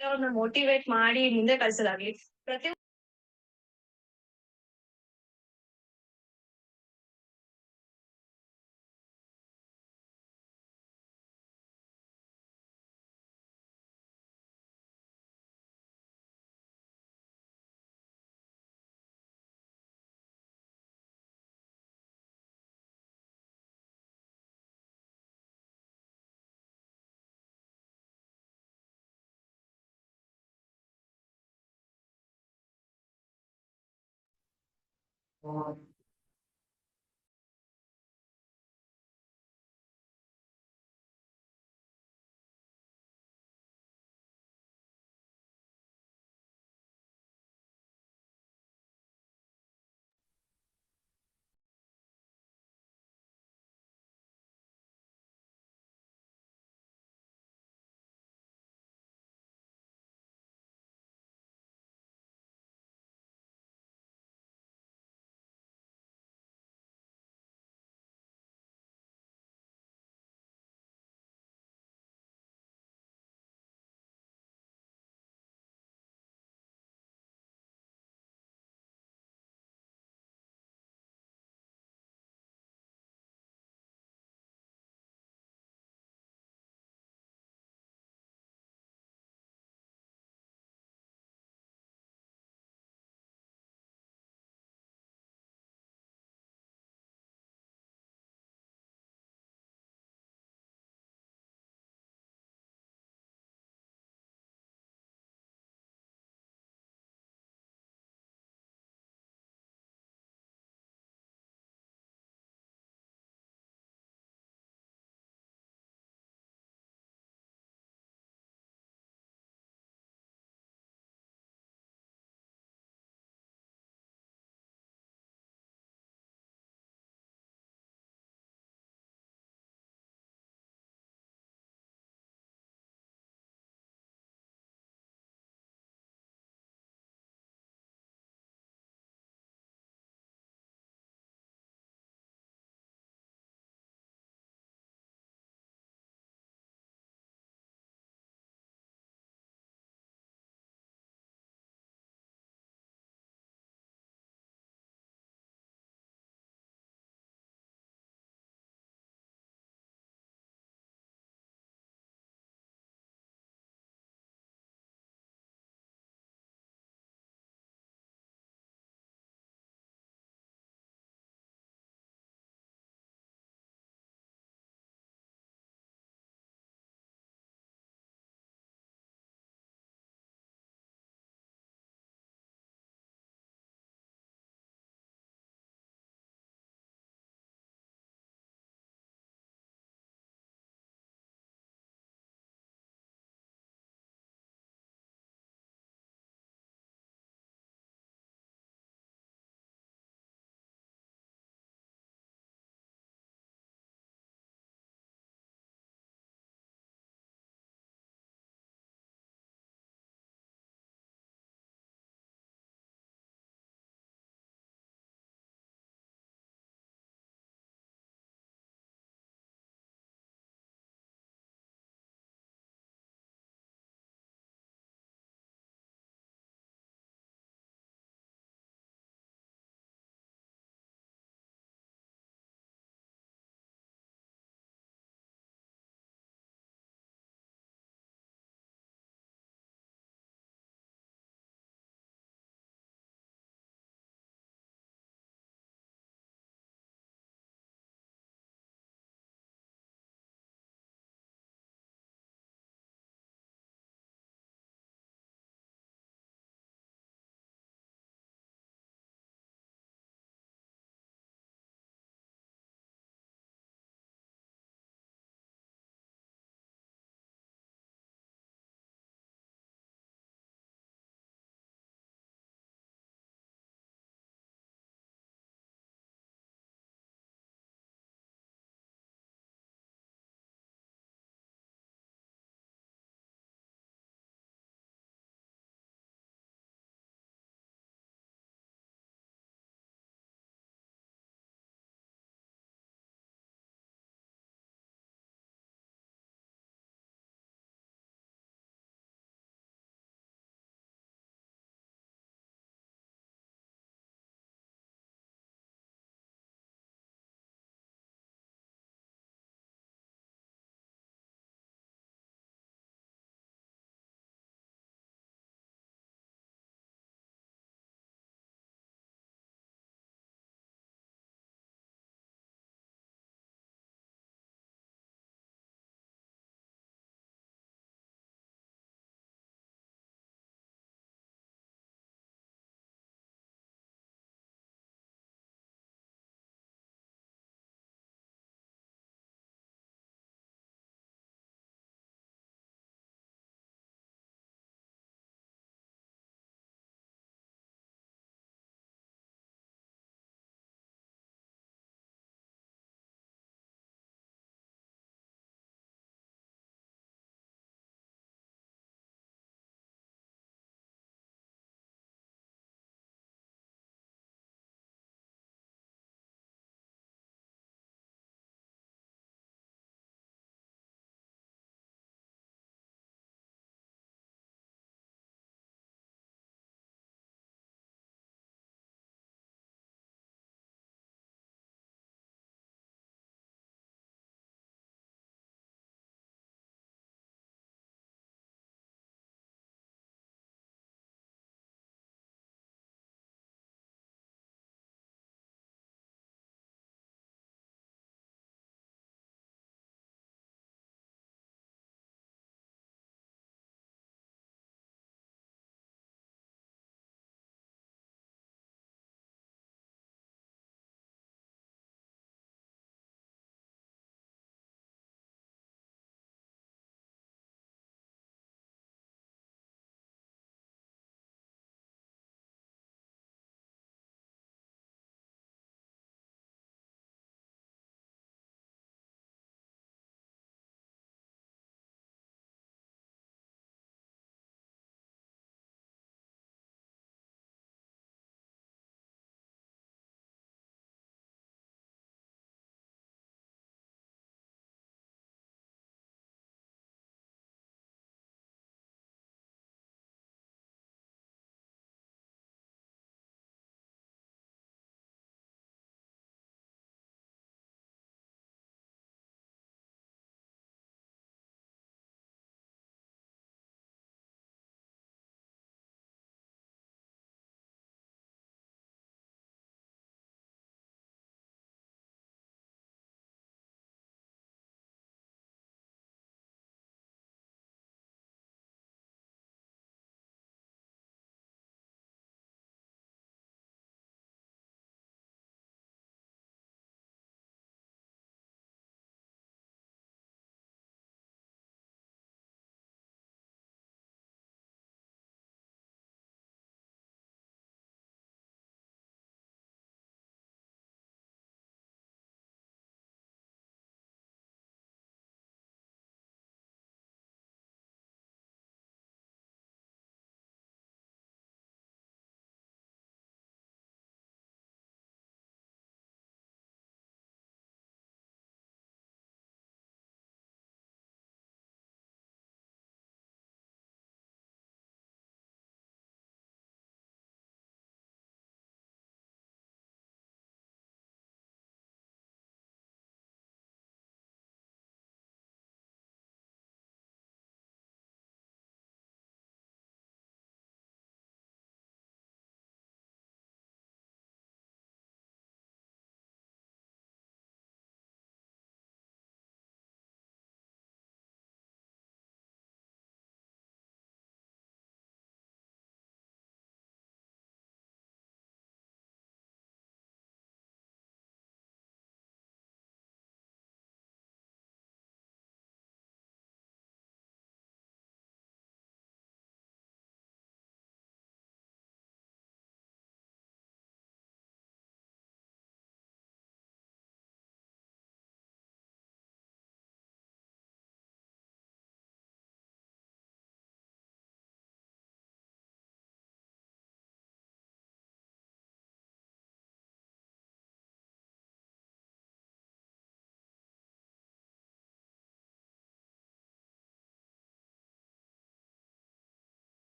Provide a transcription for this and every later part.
ಅವ್ರನ್ನ ಮೋಟಿವೇಟ್ ಮಾಡಿ ಮುಂದೆ ಕಳ್ಸೋದಾಗ್ಲಿ. ಪ್ರತಿ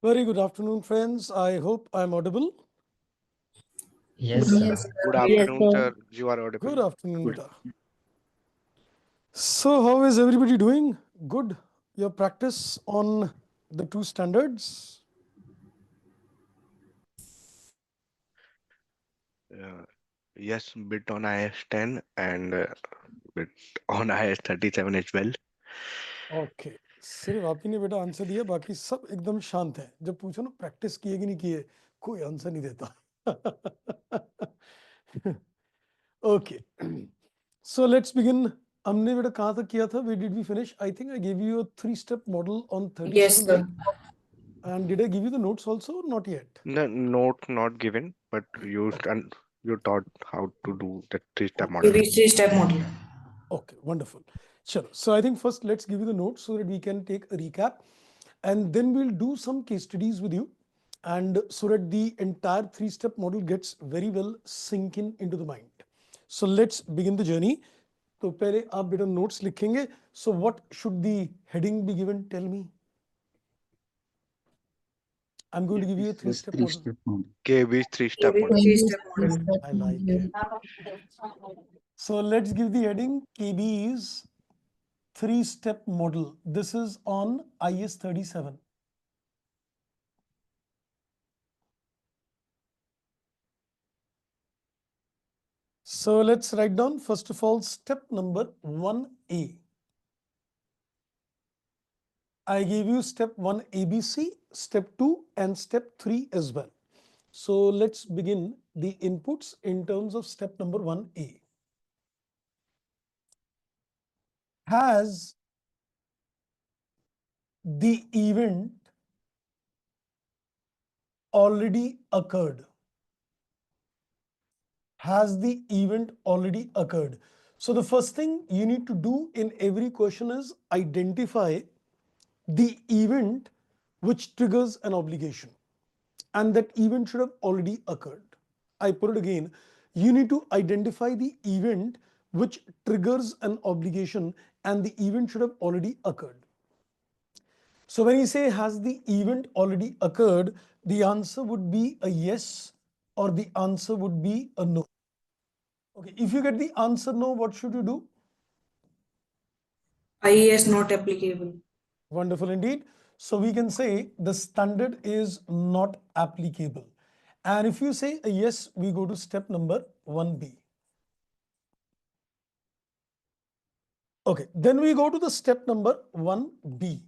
Very good afternoon, friends. I hope I'm audible. Yes, sir. Yes, Good sir. afternoon, sir. You are audible. Good afternoon, Good. beta. So, how is everybody doing? Good. Your practice on the two standards? Uh, yes, bit on IS 10 and bit on IS 37 as well. Okay सिर्फ आप ही ने बेटा answer दिया, बाकी सब एकदम शांत है. जब पूछो ना प्रैक्टिस किए कि नहीं किए, कोई आंसर नहीं देता. Okay so let's begin. हमने बेटा कहाँ तक किया था? Where did we finish? I think I gave you a 3-step model on Yes, 37, sir. right? And did I give you the notes also or not yet? The note not given, but you taught how to do the three-step model. Three-step model. Okay, wonderful. Sure. So I think first let's give you the notes so that we can take a recap, and then we'll do some case studies with you, and so that the entire 3-step model gets very well sink in into the mind. So let's begin the journey. तो पहले आप बेटा notes लिखेंगे. So what should the heading be given? Tell me. I'm going to give you a 3-step model. Three-step model. KB three-step model. Three-step model. I like it. So let's give the heading KB's 3-step model. This is on IS 37. So let's write down first of all step number 1A. I gave you step 1 ABC, step 2 and step 3 as well. So let's begin the inputs in terms of step number 1A. Has the event already occurred? Has the event already occurred? So the first thing you need to do in every question is identify the event which triggers an obligation, and that event should have already occurred. I put it again, you need to identify the event which triggers an obligation, and the event should have already occurred. So when you say has the event already occurred, the answer would be a yes or the answer would be a no. Okay, if you get the answer no, what should you do? IAS not applicable. Wonderful indeed. So we can say the standard is not applicable. And if you say a yes, we go to step number 1B. Okay, then we go to the step number 1B.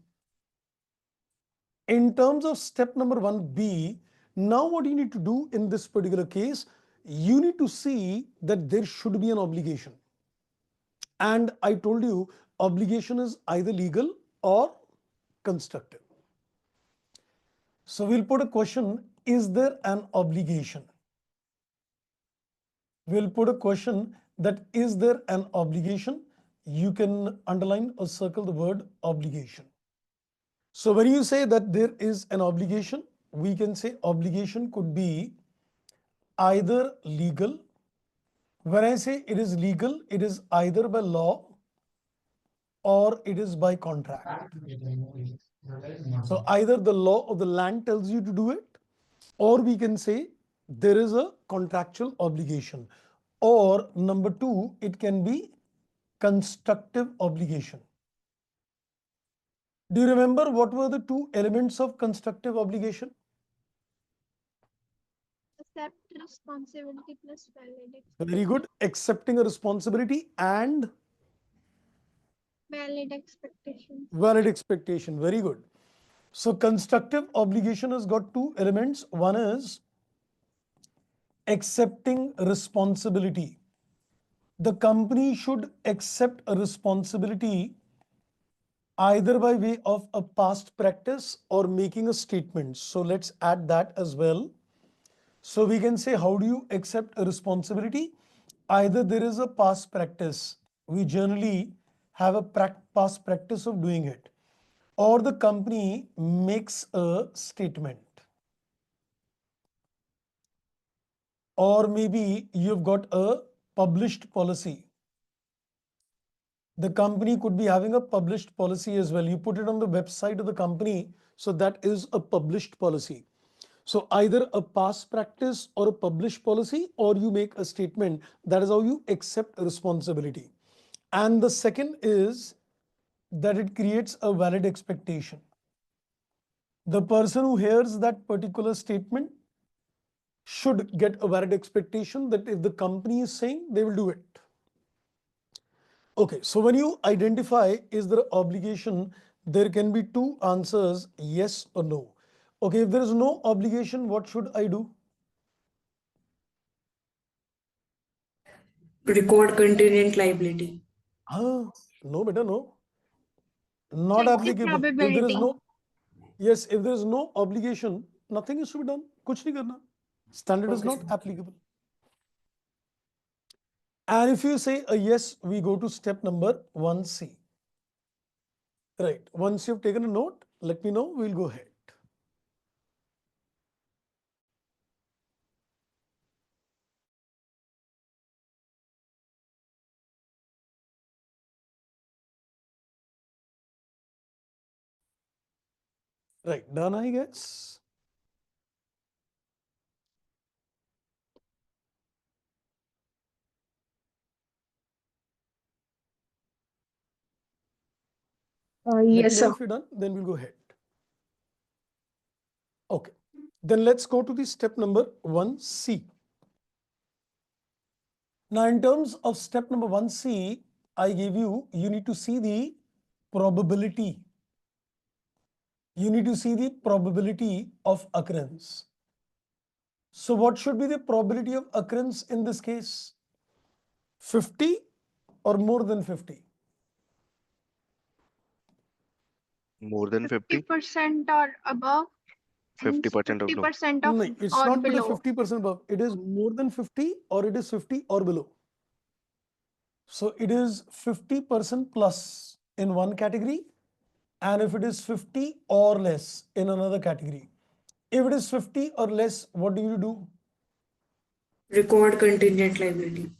In terms of step number 1B, now what you need to do in this particular case, you need to see that there should be an obligation. And I told you, obligation is either legal or constructive. So we'll put a question, is there an obligation? We'll put a question that is there an obligation? You can underline or circle the word obligation. So when you say that there is an obligation, we can say obligation could be either legal. When I say it is legal, it is either by law or it is by contract. So either the law of the land tells you to do it, or we can say there is a contractual obligation, or number 2, it can be constructive obligation. Do you remember what were the 2 elements of constructive obligation? Accept responsibility plus valid Very good. Accepting a responsibility and valid expectations. valid expectation. Very good. So constructive obligation has got 2 elements. One is accepting responsibility. The company should accept a responsibility either by way of a past practice or making a statement. So let's add that as well. So we can say, how do you accept a responsibility? Either there is a past practice, we generally have a past practice of doing it, or the company makes a statement. Or maybe you've got a published policy. The company could be having a published policy as well. You put it on the website of the company So that is a published policy. So either a past practice or a published policy, or you make a statement. That is how you accept responsibility. And the second is that it creates a valid expectation. The person who hears that particular statement should get a valid expectation that if the company is saying, they will do it. Okay, so when you identify is there obligation, there can be two answers, yes or no. Okay, if there is no obligation, what should I do? Record contingent liability. No, better no. Not Check the applicable. If there is probability. no, yes, if there is no obligation, nothing is to be done. Kuch nahi karna. Standard is Okay, not sir. applicable. And if you say a yes, we go to step number 1C. Right. Once you've taken a note, let me know. We'll go ahead. Right. Done, I guess. Let me Yes, know sir. if you're done, then we'll go ahead. Okay. Then let's go to the step number 1C. Now, in terms of step number 1C, I gave you need to see the probability. You need to see the probability of occurrence. So what should be the probability of occurrence in this case? 50 or more than 50? More than 50, 50% or above and 50% of low. 50% of No, it's or not with the below. 50% above. It is more than 50 or it is 50 or below. So it is 50% plus in one category, and if it is 50 or less in another category. If it is 50 or less, what do you do? Record contingent liability.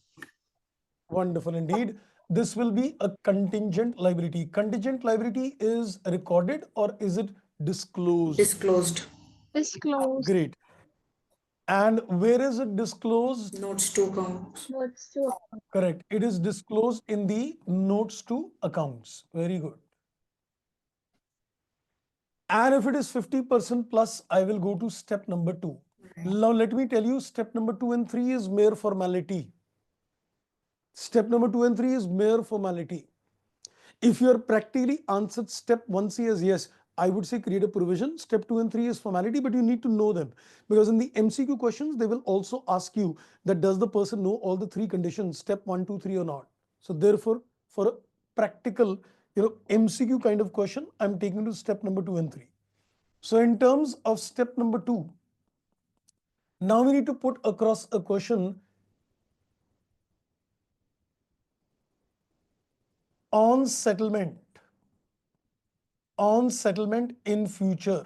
Wonderful indeed. This will be a contingent liability. Contingent liability is recorded or is it disclosed? Disclosed. Disclosed. Great. And where is it disclosed? Notes to accounts. Notes to Correct. It is disclosed in the notes to accounts. Very good. And if it is 50% plus, I will go to step number 2. Now, let me tell you, step number 2 and 3 is mere formality. Step number 2 and 3 is mere formality. If you are practically answered step 1C as yes, I would say create a provision. Step 2 and 3 is formality, but you need to know them. Because in the MCQ questions, they will also ask you that does the person know all the 3 conditions, step 1, 2, 3 or not. So therefore, for a practical, MCQ kind of question, I'm taking to step number 2 and 3. So in terms of step number 2, now we need to put across a question on settlement. On settlement in future.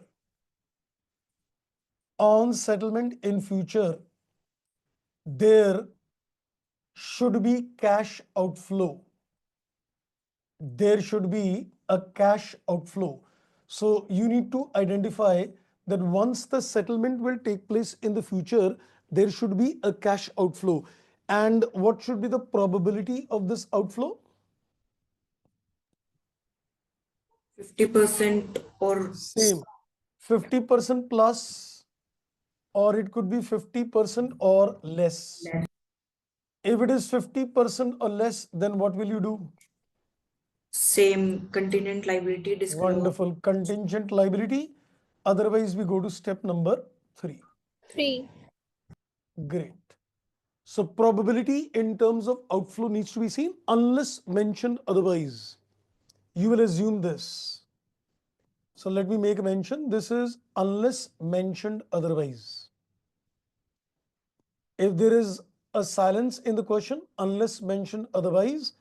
On settlement in future, there should be cash outflow. There should be a cash outflow. So you need to identify that once the settlement will take place in the future, there should be a cash outflow. And what should be the probability of this outflow? 50% or Same. 50% plus, or it could be 50% or less. less. If it is 50% or less, then what will you do? Same contingent liability disclosed. Wonderful. Contingent liability. Otherwise, we go to step number 3. 3. Great. So probability in terms of outflow needs to be seen unless mentioned otherwise. You will assume this. So let me make a mention. This is unless mentioned otherwise. If there is a silence in the question, unless mentioned otherwise,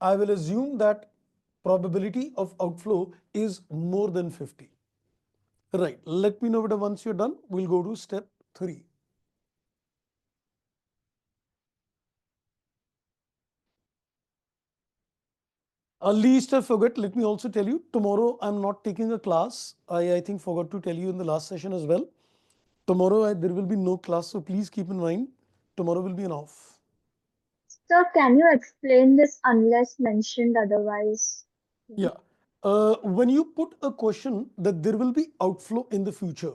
I will assume that probability of outflow is more than 50. Right. Let me know whether once you're done, we'll go to step 3. Least I forgot, let me also tell you, tomorrow I'm not taking a class. I think forgot to tell you in the last session as well. Tomorrow there will be no class, so please keep in mind, tomorrow will be an off. Sir, can you explain this unless mentioned otherwise? Yeah. When you put a question that there will be outflow in the future,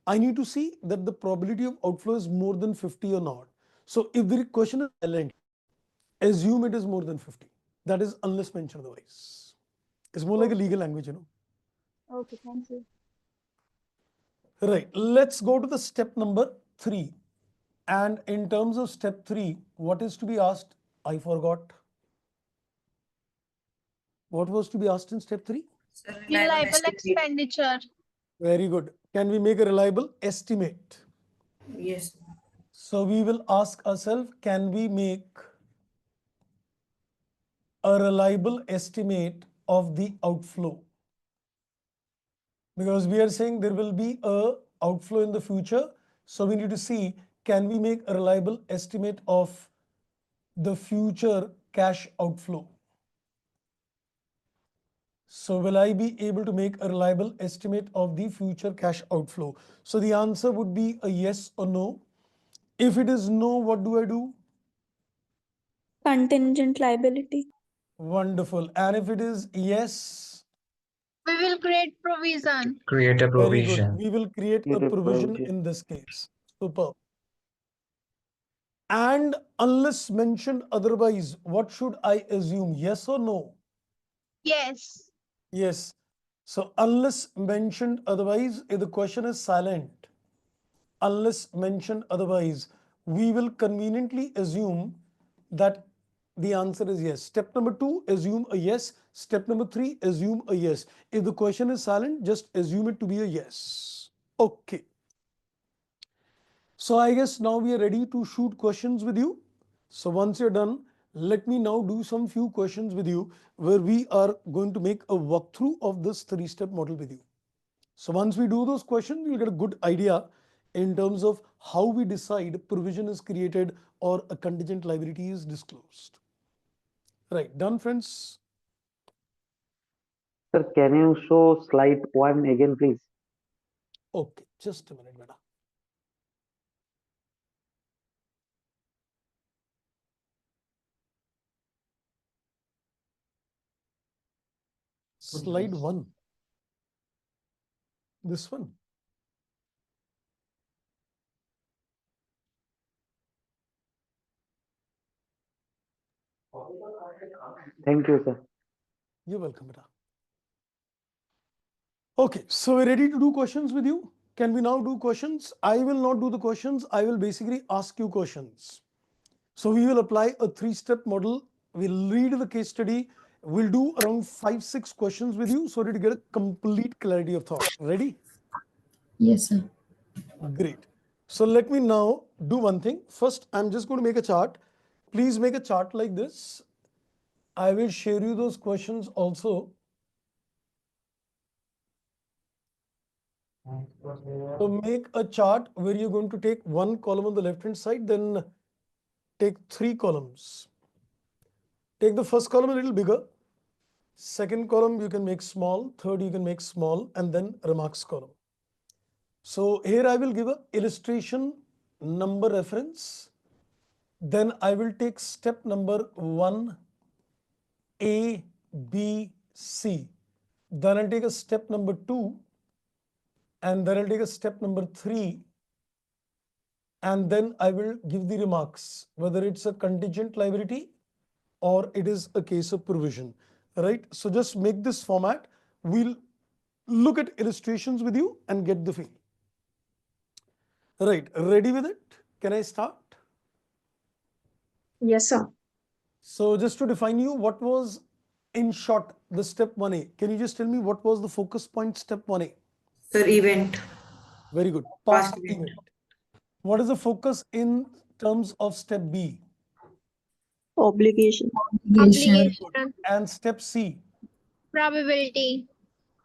I need to see that the probability of outflow is more than 50 or not. So if the question is silent, assume it is more than 50. That is unless mentioned otherwise. It's more like a legal language, you know. Okay, thank you. Right. Let's go to the step number 3. And in terms of step 3, what is to be asked? I forgot. What was to be asked in step 3? Sir, Reliable estimate. expenditure. Very good. Can we make a reliable estimate? Yes. So we will ask ourselves, can we make a reliable estimate of the outflow? Because we are saying there will be a outflow in the future. So we need to see, can we make a reliable estimate of the future cash outflow? So will I be able to make a reliable estimate of the future cash outflow? So the answer would be a yes or no. If it is no, what do I do? Contingent liability. Wonderful. And if it is yes, We will create provision. Create a very good. provision. We will create a provision in this case. Superb. And unless mentioned otherwise, what should I assume? Yes or no? Yes. Yes. So unless mentioned otherwise, if the question is silent, unless mentioned otherwise, we will conveniently assume that the answer is yes. Step number 2, assume a yes. Step number 3, assume a yes. If the question is silent, just assume it to be a yes. Okay. So I guess now we are ready to shoot questions with you. So once you're done, let me now do some few questions with you where we are going to make a walkthrough of this 3-step model with you. So once we do those questions, you'll get a good idea in terms of how we decide provision is created or a contingent liability is disclosed. Right, done friends? Sir, can you show slide 1 again, please? Okay, just a minute, beta. Slide 1. This one. Thank you, sir. You're welcome, beta. Okay, so we're ready to do questions with you. Can we now do questions? I will not do the questions. I will basically ask you questions. So we will apply a 3-step model. We'll read the case study. We'll do around 5-6 questions with you so that you get a complete clarity of thought. Ready? Yes, sir. Great. So let me now do one thing. First, I'm just going to make a chart. Please make a chart like this. I will share you those questions also. So make a chart where you're going to take one column on the left-hand side, then take 3 columns. Take the first column a little bigger. Second column you can make small. Third you can make small, and then remarks column. So here I will give a illustration number reference. Then I will take step number 1, A, B, C. Then I'll take a step number 2, and then I'll take a step number 3, and then I will give the remarks, whether it's a contingent liability or it is a case of provision, right? So just make this format. We'll look at illustrations with you and get the feel. Right, ready with it? Can I start? Yes, sir. So just to define you, what was in short the step 1A? Can you just tell me what was the focus point step 1A? Sir, event. Very good. Past Past event. event. What is the focus in terms of step B? Obligation. Obligation. And step C? Probability.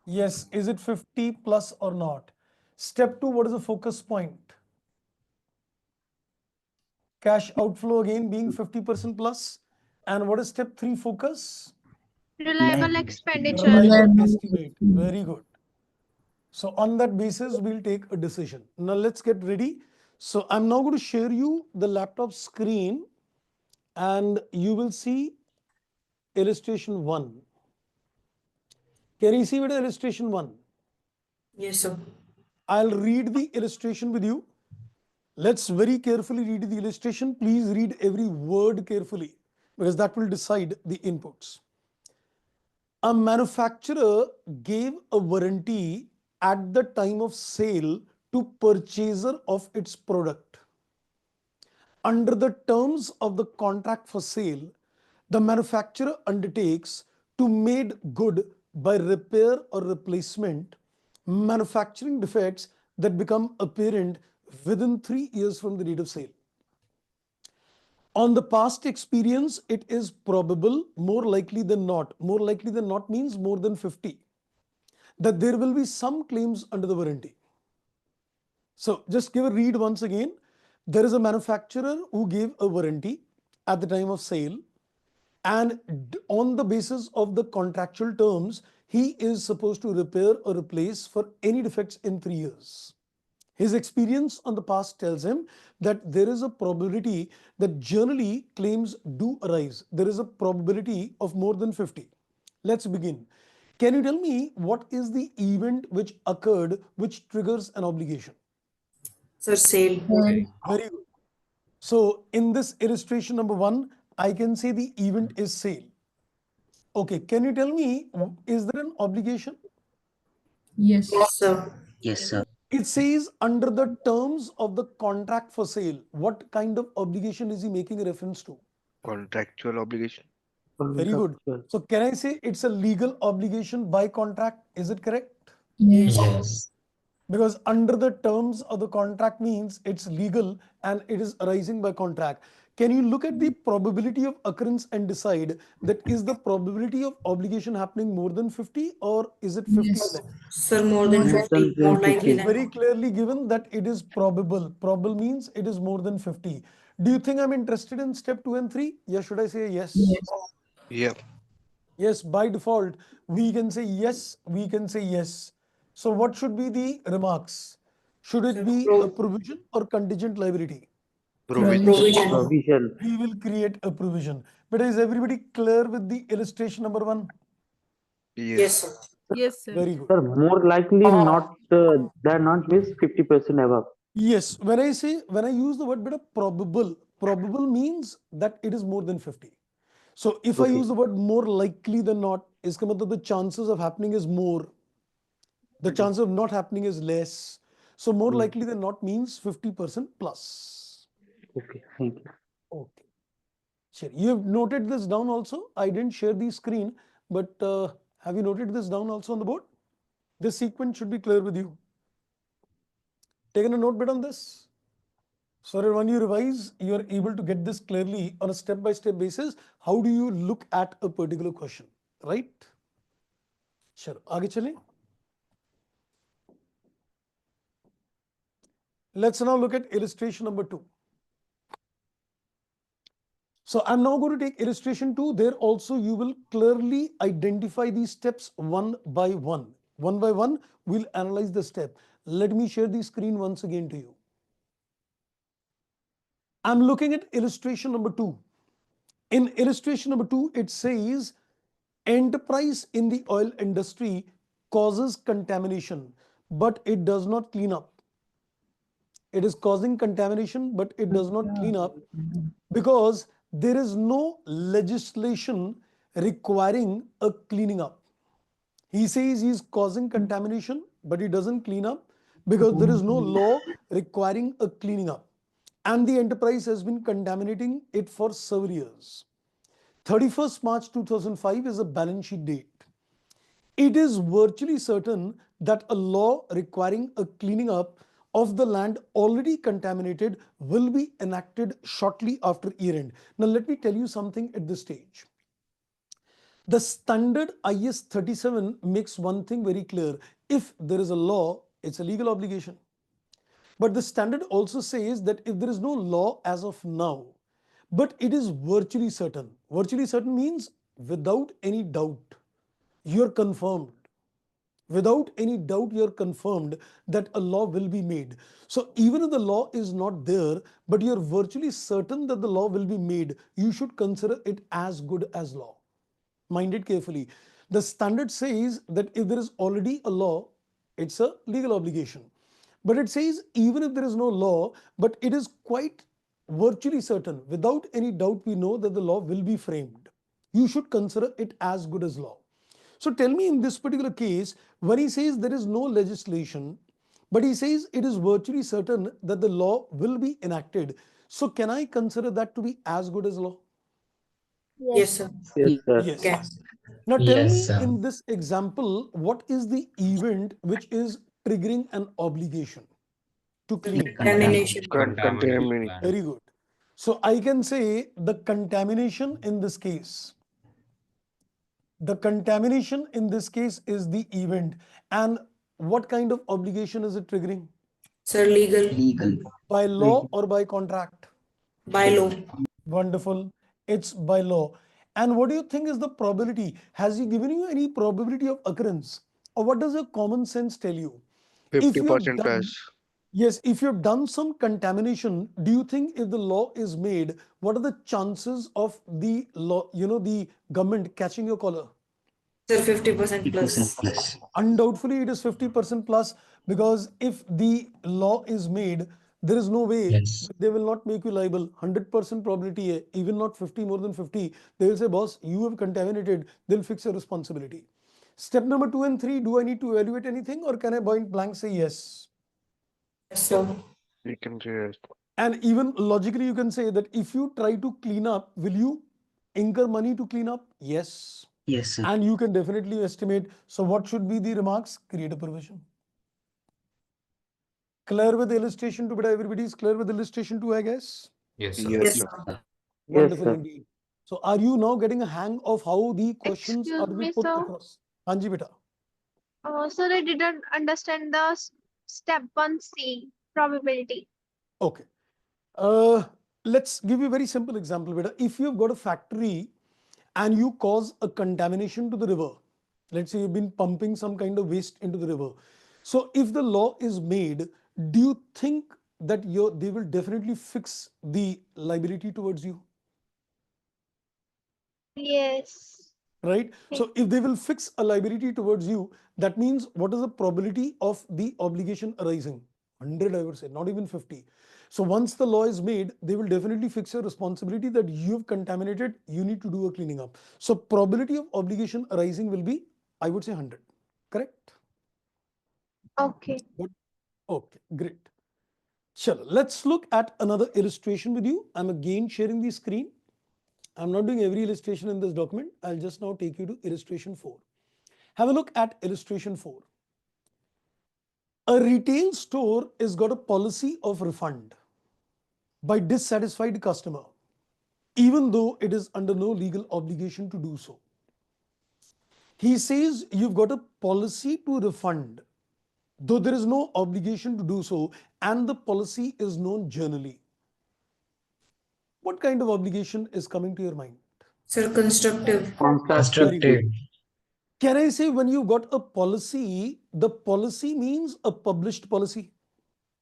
Yes, is it 50 plus or not? Step 2, what is the focus point? Cash outflow again being 50% plus. And what is step 3 focus? Reliable expenditure. Reliable estimate. Very good. So on that basis, we'll take a decision. Now let's get ready. So I'm now going to share you the laptop screen and you will see illustration 1. Can you see with illustration 1? Yes, sir. I'll read the illustration with you. Let's very carefully read the illustration. Please read every word carefully because that will decide the inputs. A manufacturer gave a warranty at the time of sale to purchaser of its product. Under the terms of the contract for sale, the manufacturer undertakes to make good by repair or replacement manufacturing defects that become apparent within 3 years from the date of sale. On the past experience, it is probable, more likely than not. More likely than not means more than 50, that there will be some claims under the warranty. So just give a read once again. There is a manufacturer who gave a warranty at the time of sale, and on the basis of the contractual terms, he is supposed to repair or replace for any defects in 3 years. His experience on the past tells him that there is a probability that generally claims do arise. There is a probability of more than 50. Let's begin. Can you tell me what is the event which occurred which triggers an obligation? Sir, sale. Very good. So in this illustration number 1, I can say the event is sale. Okay, can you tell me, is there an obligation? Yes. Yes, sir. Yes, sir. It says under the terms of the contract for sale. What kind of obligation is he making a reference to? Contractual obligation. Very good. Contractual. So can I say it's a legal obligation by contract? Is it correct? Yes. Yes. Because under the terms of the contract means it's legal and it is arising by contract. Can you look at the probability of occurrence and decide that is the probability of obligation happening more than 50 or is it 50 Yes. less? Sir, more than More 50. than More 50. likely It is than very not. clearly given that it is probable. Probable means it is more than 50. Do you think I'm interested in step 2 and 3? Yes, should I say yes? Yes. Yeah. Yes, by default, we can say yes, we can say yes. So what should be the remarks? Should it Sir, be a provision or contingent liability? Provision. provision. Provision. We will create a provision. But is everybody clear with the illustration number 1? Yes, Yes. sir. Yes, sir. Very good. Sir, more likely not, than not means 50% above. Yes, when I use the word bit of probable means that it is more than 50. So if I Okay. use the word more likely than not, iska matlab the chances of happening is more, the chance of not happening is less. So more likely than not means 50% plus. Okay, thank you. Okay. Sure. You have noted this down also. I didn't share the screen, but have you noted this down also on the board? This sequence should be clear with you. Taken a note bit on this. So that when you revise, you are able to get this clearly on a step-by-step basis. How do you look at a particular question, right? Sure. आगे चलें. Let's now look at illustration number 2. So I'm now going to take illustration 2. There also you will clearly identify these steps one by one. One by one, we'll analyze the step. Let me share the screen once again to you. I'm looking at illustration number 2. In illustration number 2, it says enterprise in the oil industry causes contamination, but it does not clean up. It is causing contamination, but it does not clean up because there is no legislation requiring a cleaning up. He says he is causing contamination, but he doesn't clean up because there is no law requiring a cleaning up. And the enterprise has been contaminating it for several years. 31st March 2005 is a balance sheet date. It is virtually certain that a law requiring a cleaning up of the land already contaminated will be enacted shortly after year end. Now let me tell you something at this stage. The standard IS 37 makes one thing very clear. If there is a law, it's a legal obligation. But the standard also says that if there is no law as of now, but it is virtually certain. Virtually certain means without any doubt, you're confirmed. Without any doubt, you're confirmed that a law will be made. So even if the law is not there, but you're virtually certain that the law will be made, you should consider it as good as law. Mind it carefully. The standard says that if there is already a law, it's a legal obligation. But it says even if there is no law, but it is quite virtually certain, without any doubt, we know that the law will be framed. You should consider it as good as law. So tell me, in this particular case, when he says there is no legislation, but he says it is virtually certain that the law will be enacted. So can I consider that to be as good as law? Yes, sir. Yes, sir. Yes. Can. Now tell Yes, me, sir. in this example, what is the event which is triggering an obligation to clean? Contamination. Contamination. Very good. So I can say the contamination in this case. The contamination in this case is the event. And what kind of obligation is it triggering? Sir, legal. By law or by contract? By law. Wonderful. It's by law. And what do you think is the probability? Has he given you any probability of occurrence? Or what does your common sense tell you? If you have 50% done, plus. yes, if you have done some contamination, do you think if the law is made, what are the chances of the law, the government catching your collar? Sir, 50% plus. Undoubtedly, it is 50% plus, because if the law is made, there is no way Yes. they will not make you liable. 100% probability hai, even not 50, more than 50. They will say, boss, you have contaminated. They'll fix your responsibility. Step number 2 and 3, do I need to evaluate anything, or can I point blank say yes? Yes, sir. You can say yes. And even logically, you can say that if you try to clean up, will you incur money to clean up? Yes. Yes, sir. And you can definitely estimate. So what should be the remarks? Create a provision. Clear with the illustration to beta? Everybody is clear with the illustration too, I guess? Yes, Yes, Yes, sir. sir. Wonderful sir. indeed. So are you now getting a hang of how the questions are Excuse being me, put sir. across? Hanji beta. Sir, I didn't understand the step 1C probability. Okay. Let's give you a very simple example, beta. If you've got a factory and you cause a contamination to the river, let's say you've been pumping some kind of waste into the river. So if the law is made, do you think that they will definitely fix the liability towards you? Yes. Right? So if they will fix a liability towards you, that means what is the probability of the obligation arising? 100, I would say, not even 50. So once the law is made, they will definitely fix your responsibility that you've contaminated, you need to do a cleaning up. So probability of obligation arising will be, I would say, 100. Correct? Okay. Good. Okay, great. Chalo, let's look at another illustration with you. I'm again sharing the screen. I'm not doing every illustration in this document. I'll just now take you to illustration 4. Have a look at illustration 4. A retail store has got a policy of refund by dissatisfied customer, even though it is under no legal obligation to do so. He says you've got a policy to refund, though there is no obligation to do so, and the policy is known generally. What kind of obligation is coming to your mind? Sir, constructive. Constructive. Can I say when you got a policy, the policy means a published policy?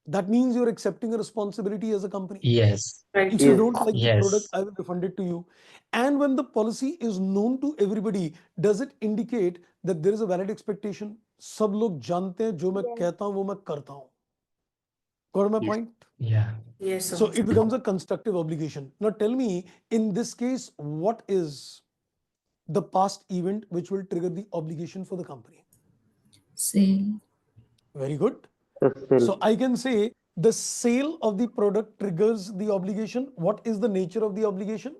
That means you're accepting a responsibility as a company. Yes. Right. If you Yes. don't like the Yes. product, I will refund it to you. And when the policy is known to everybody, does it indicate that there is a valid expectation? सब लोग जानते हैं जो मैं Yes. कहता हूं वो मैं करता हूं. Got my point? Yeah. Yes, sir. So it becomes a constructive obligation. Now tell me, in this case, what is the past event which will trigger the obligation for the company? Sale. Very good. The sale. So I can say the sale of the product triggers the obligation. What is the nature of the obligation?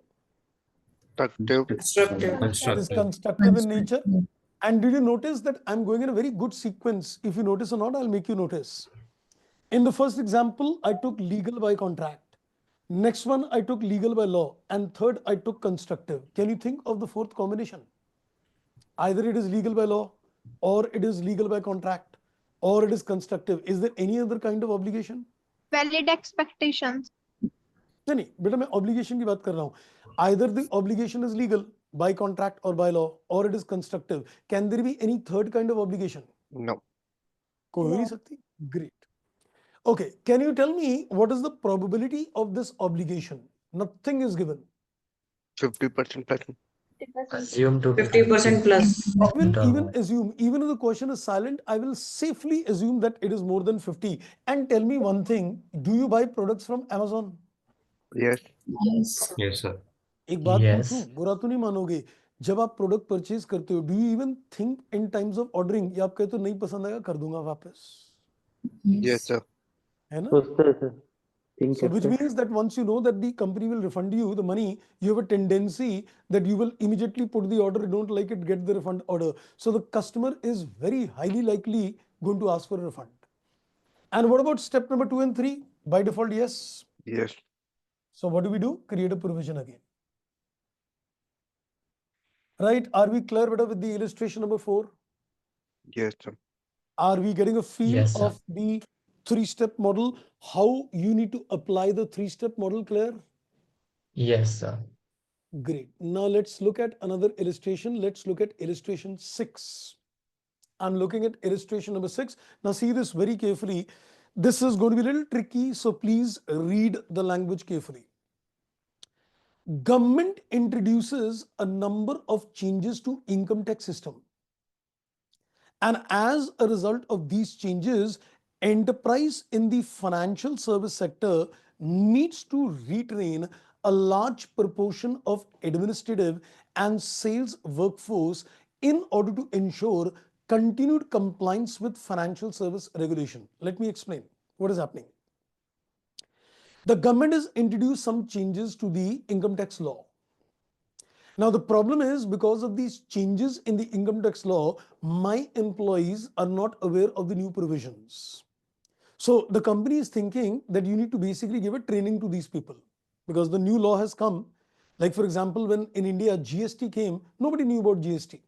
Constructive. Constructive. It is constructive in nature. And did you notice that I'm going in a very good sequence? If you notice or not, I'll make you notice. In the first example, I took legal by contract. Next one, I took legal by law. And third, I took constructive. Can you think of the fourth combination? Either it is legal by law, or it is legal by contract, or it is constructive. Is there any other kind of obligation? Valid expectations. नहीं बेटा मैं obligation की बात कर रहा हूँ. Either the obligation is legal, by contract or by law, or it is constructive. Can there be any third kind of obligation? No. कोई हो नहीं सकती. Great. Okay, can you tell me what is the probability of this obligation? Nothing is given. 50% plus. 50%. Assume to be 50% plus. I will or even more. assume, even if the question is silent, I will safely assume that it is more than 50. And tell me one thing, do you buy products from Amazon? Yes. Yes. Yes, sir. एक बात पूछूं, Yes. बुरा तो नहीं मानोगे, जब आप product purchase करते हो, do you even think in times of ordering, या आप कहते हो नहीं पसंद आएगा कर दूंगा वापस, Yes, Yes. sir. है ना? सोचते हैं सर, think So which करते हैं. means that once you know that the company will refund you the money, you have a tendency that you will immediately put the order, you don't like it, get the refund order. So the customer is very highly likely going to ask for a refund. And what about step number 2 and 3? By default, yes. Yes. So what do? Create a provision again. Right? Are we clear with the illustration number 4? Yes, sir. Are we getting a feel Yes, sir. of the 3-step model? How you need to apply the 3-step model, clear? Yes, sir. Great. Now let's look at another illustration. Let's look at illustration 6. I'm looking at illustration number 6. Now see this very carefully. This is going to be a little tricky, so please read the language carefully. Government introduces a number of changes to income tax system. And as a result of these changes, enterprise in the financial service sector needs to retrain a large proportion of administrative and sales workforce in order to ensure continued compliance with financial service regulation. Let me explain what is happening. The government has introduced some changes to the income tax law. Now, the problem is because of these changes in the income tax law, my employees are not aware of the new provisions. So the company is thinking that you need to basically give a training to these people because the new law has come. Like, for example, when in India GST came, nobody knew about GST.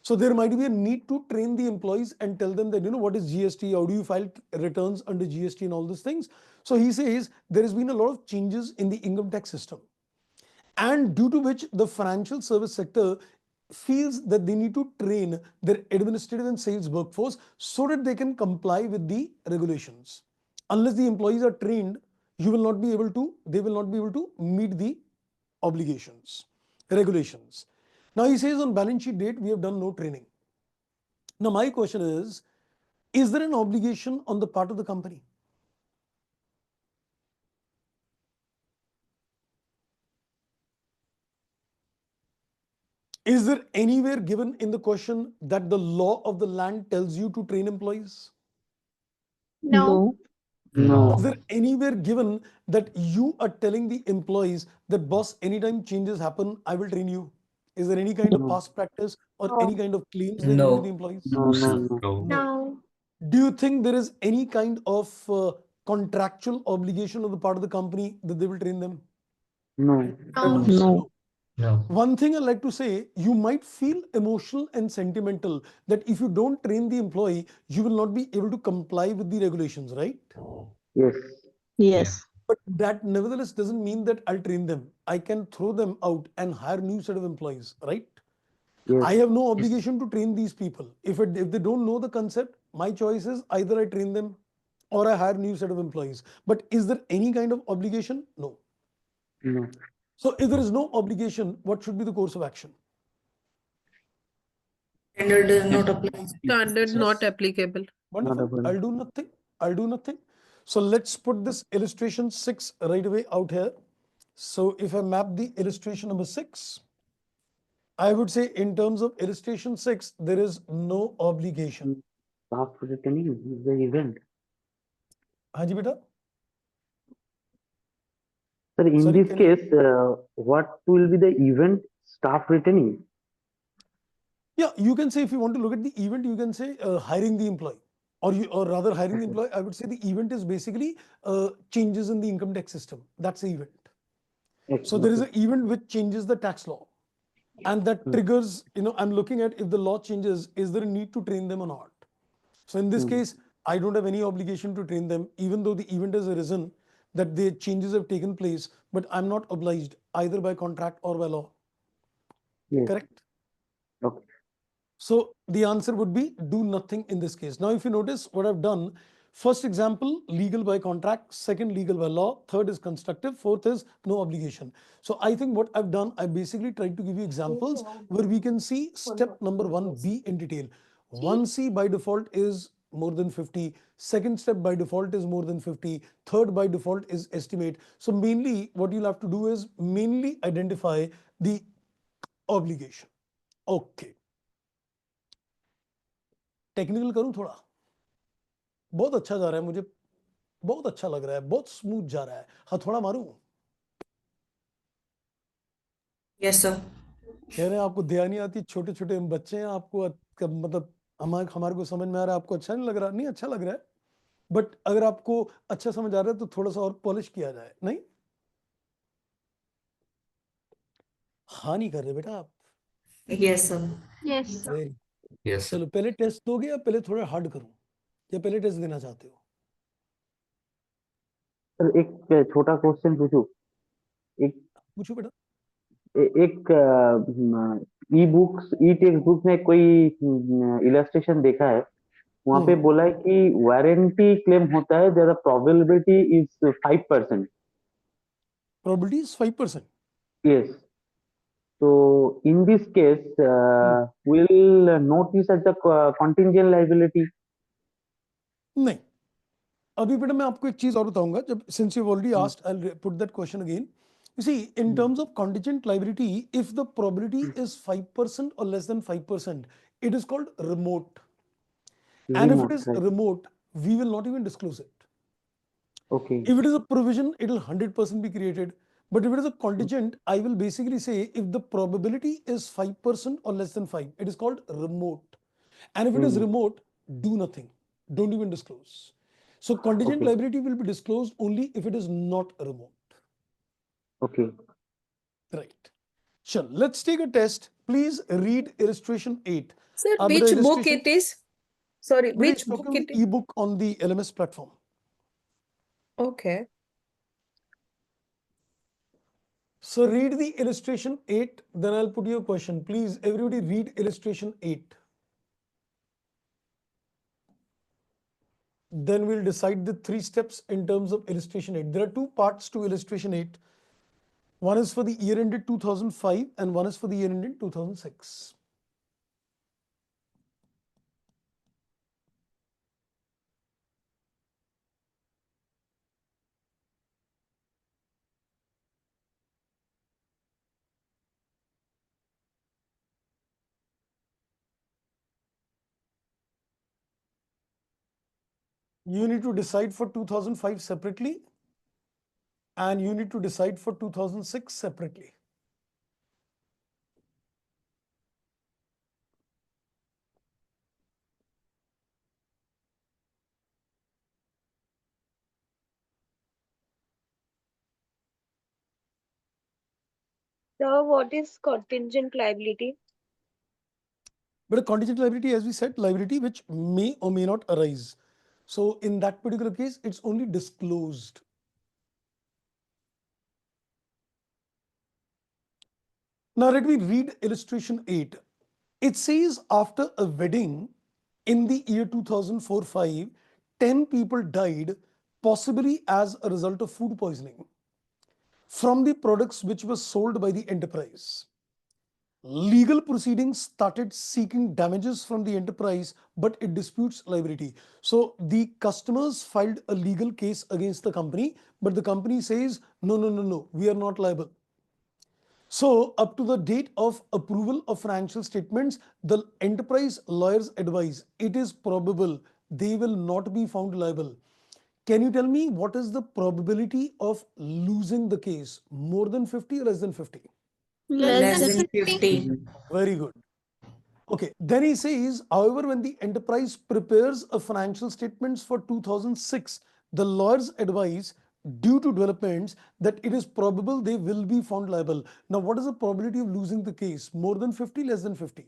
So there might be a need to train the employees and tell them that, what is GST, how do you file returns under GST and all these things. So he says there has been a lot of changes in the income tax system, and due to which the financial service sector feels that they need to train their administrative and sales workforce so that they can comply with the regulations. Unless the employees are trained, they will not be able to meet the obligations, regulations. Now he says on balance sheet date, we have done no training. Now my question is there an obligation on the part of the company? Is there anywhere given in the question that the law of the land tells you to train employees? No. No. Is there anywhere given that you are telling the employees that boss, anytime changes happen, I will train you? Is there any kind of No. past practice or No. any kind of claims they're giving to the employees? No, no, no. No. No. Do you think there is any kind of contractual obligation on the part of the company that they will train them? No. No. No. No. One thing I like to say, you might feel emotional and sentimental that if you don't train the employee, you will not be able to comply with the regulations, right? Yes. Yes. But that nevertheless doesn't mean that I'll train them. I can throw them out and hire new set of employees, right? Yes. I have no obligation to train these people. If they don't know the concept, my choice is either I train them or I hire new set of employees. But is there any kind of obligation? No. No. So if there is no obligation, what should be the course of action? Standard does not apply. Standard not applicable. Wonderful. applicable. I'll do nothing. I'll do nothing. So let's put this illustration 6 right away out here. So if I map the illustration number 6, I would say in terms of illustration 6, there is no obligation. Staff returning is the event. Haji beta? Sir, in Sorry, this can you- case, what will be the event staff returning? Yeah, you can say if you want to look at the event, you can say hiring the employee. Or rather hiring the employee, I would say the event is basically changes in the income tax system. That's the event. So there is an event which changes the tax law. And that triggers, I'm looking at if the law changes, is there a need to train them or not? So in this case, I don't have any obligation to train them, even though the event has arisen that the changes have taken place, but I'm not obliged either by contract or by law. Yes. Correct? Okay. So the answer would be do nothing in this case. Now, if you notice what I've done, first example, legal by contract, second, legal by law, third is constructive, fourth is no obligation. So I think what I've done, I basically tried to give you examples where we can see step number 1B in detail. 1C by default is more than 50. Second step by default is more than 50. Third by default is estimate. So mainly what you'll have to do is mainly identify the obligation. Okay. Technical करूं थोड़ा, बहुत अच्छा जा रहा है, मुझे बहुत अच्छा लग रहा है, बहुत स्मूथ जा रहा है, हथौड़ा मारूं? Yes, sir. कह रहे हैं आपको दया नहीं आती, छोटे छोटे हम बच्चे हैं, आपको मतलब हमारे को समझ में आ रहा है, आपको अच्छा नहीं लग रहा? नहीं, अच्छा लग रहा है, बट अगर आपको अच्छा समझ आ रहा है तो थोड़ा सा और पॉलिश किया जाए, नहीं? हाँ नहीं कर रहे बेटा आप? Yes, sir. Yes, sir. Very, Yes, sir. चलो पहले टेस्ट दोगे या पहले थोड़ा हार्ड करूं, या पहले टेस्ट देना चाहते हो? सर एक छोटा क्वेश्चन पूछूं? एक पूछो बेटा। एक e books e text book में कोई इलस्ट्रेशन देखा है, वहां पे बोला है कि वारंटी क्लेम होता है, there probability is 5%. Probability is 5%. Yes. So in this case, will note this as a contingent liability? नहीं, अभी बेटा मैं आपको एक चीज और बताऊंगा, जब since you've already asked, I'll put that question again. You see, in terms of contingent liability, if the probability is 5% or less than 5%, it is called remote. And if it is right. remote, we will not even disclose it. Okay. If it is a provision, it will 100% be created. But if it is a contingent, I will basically say if the probability is 5% or less than 5, it is called remote. And if it is remote, do nothing. Don't even disclose. So contingent Okay. liability will be disclosed only if it is not remote. Okay. Right. Sure. Let's take a test. Please read illustration 8. Sir, which book it is? Sorry, which book it is? Ebook on the LMS platform. Okay. So read the illustration 8, then I'll put you a question. Please, everybody read illustration 8. Then we'll decide the 3 steps in terms of illustration 8. There are 2 parts to illustration 8. One is for the year ended 2005 and one is for the year ended 2006. You need to decide for 2005 separately and you need to decide for 2006 separately. So, what is contingent liability? But a contingent liability, as we said, liability which may or may not arise. So in that particular case, it's only disclosed. Now let me read illustration 8. It says after a wedding in the year 2004-5, 10 people died, possibly as a result of food poisoning from the products which were sold by the enterprise. Legal proceedings started seeking damages from the enterprise, but it disputes liability. So the customers filed a legal case against the company, but the company says, no, we are not liable. So up to the date of approval of financial statements, the enterprise lawyers advise it is probable they will not be found liable. Can you tell me what is the probability of losing the case? More than 50 or less than 50? Less than 50. Very good. Okay, then he says, however, when the enterprise prepares a financial statements for 2006, the lawyers advise, due to developments, that it is probable they will be found liable. Now, what is the probability of losing the case? More than 50, less than 50?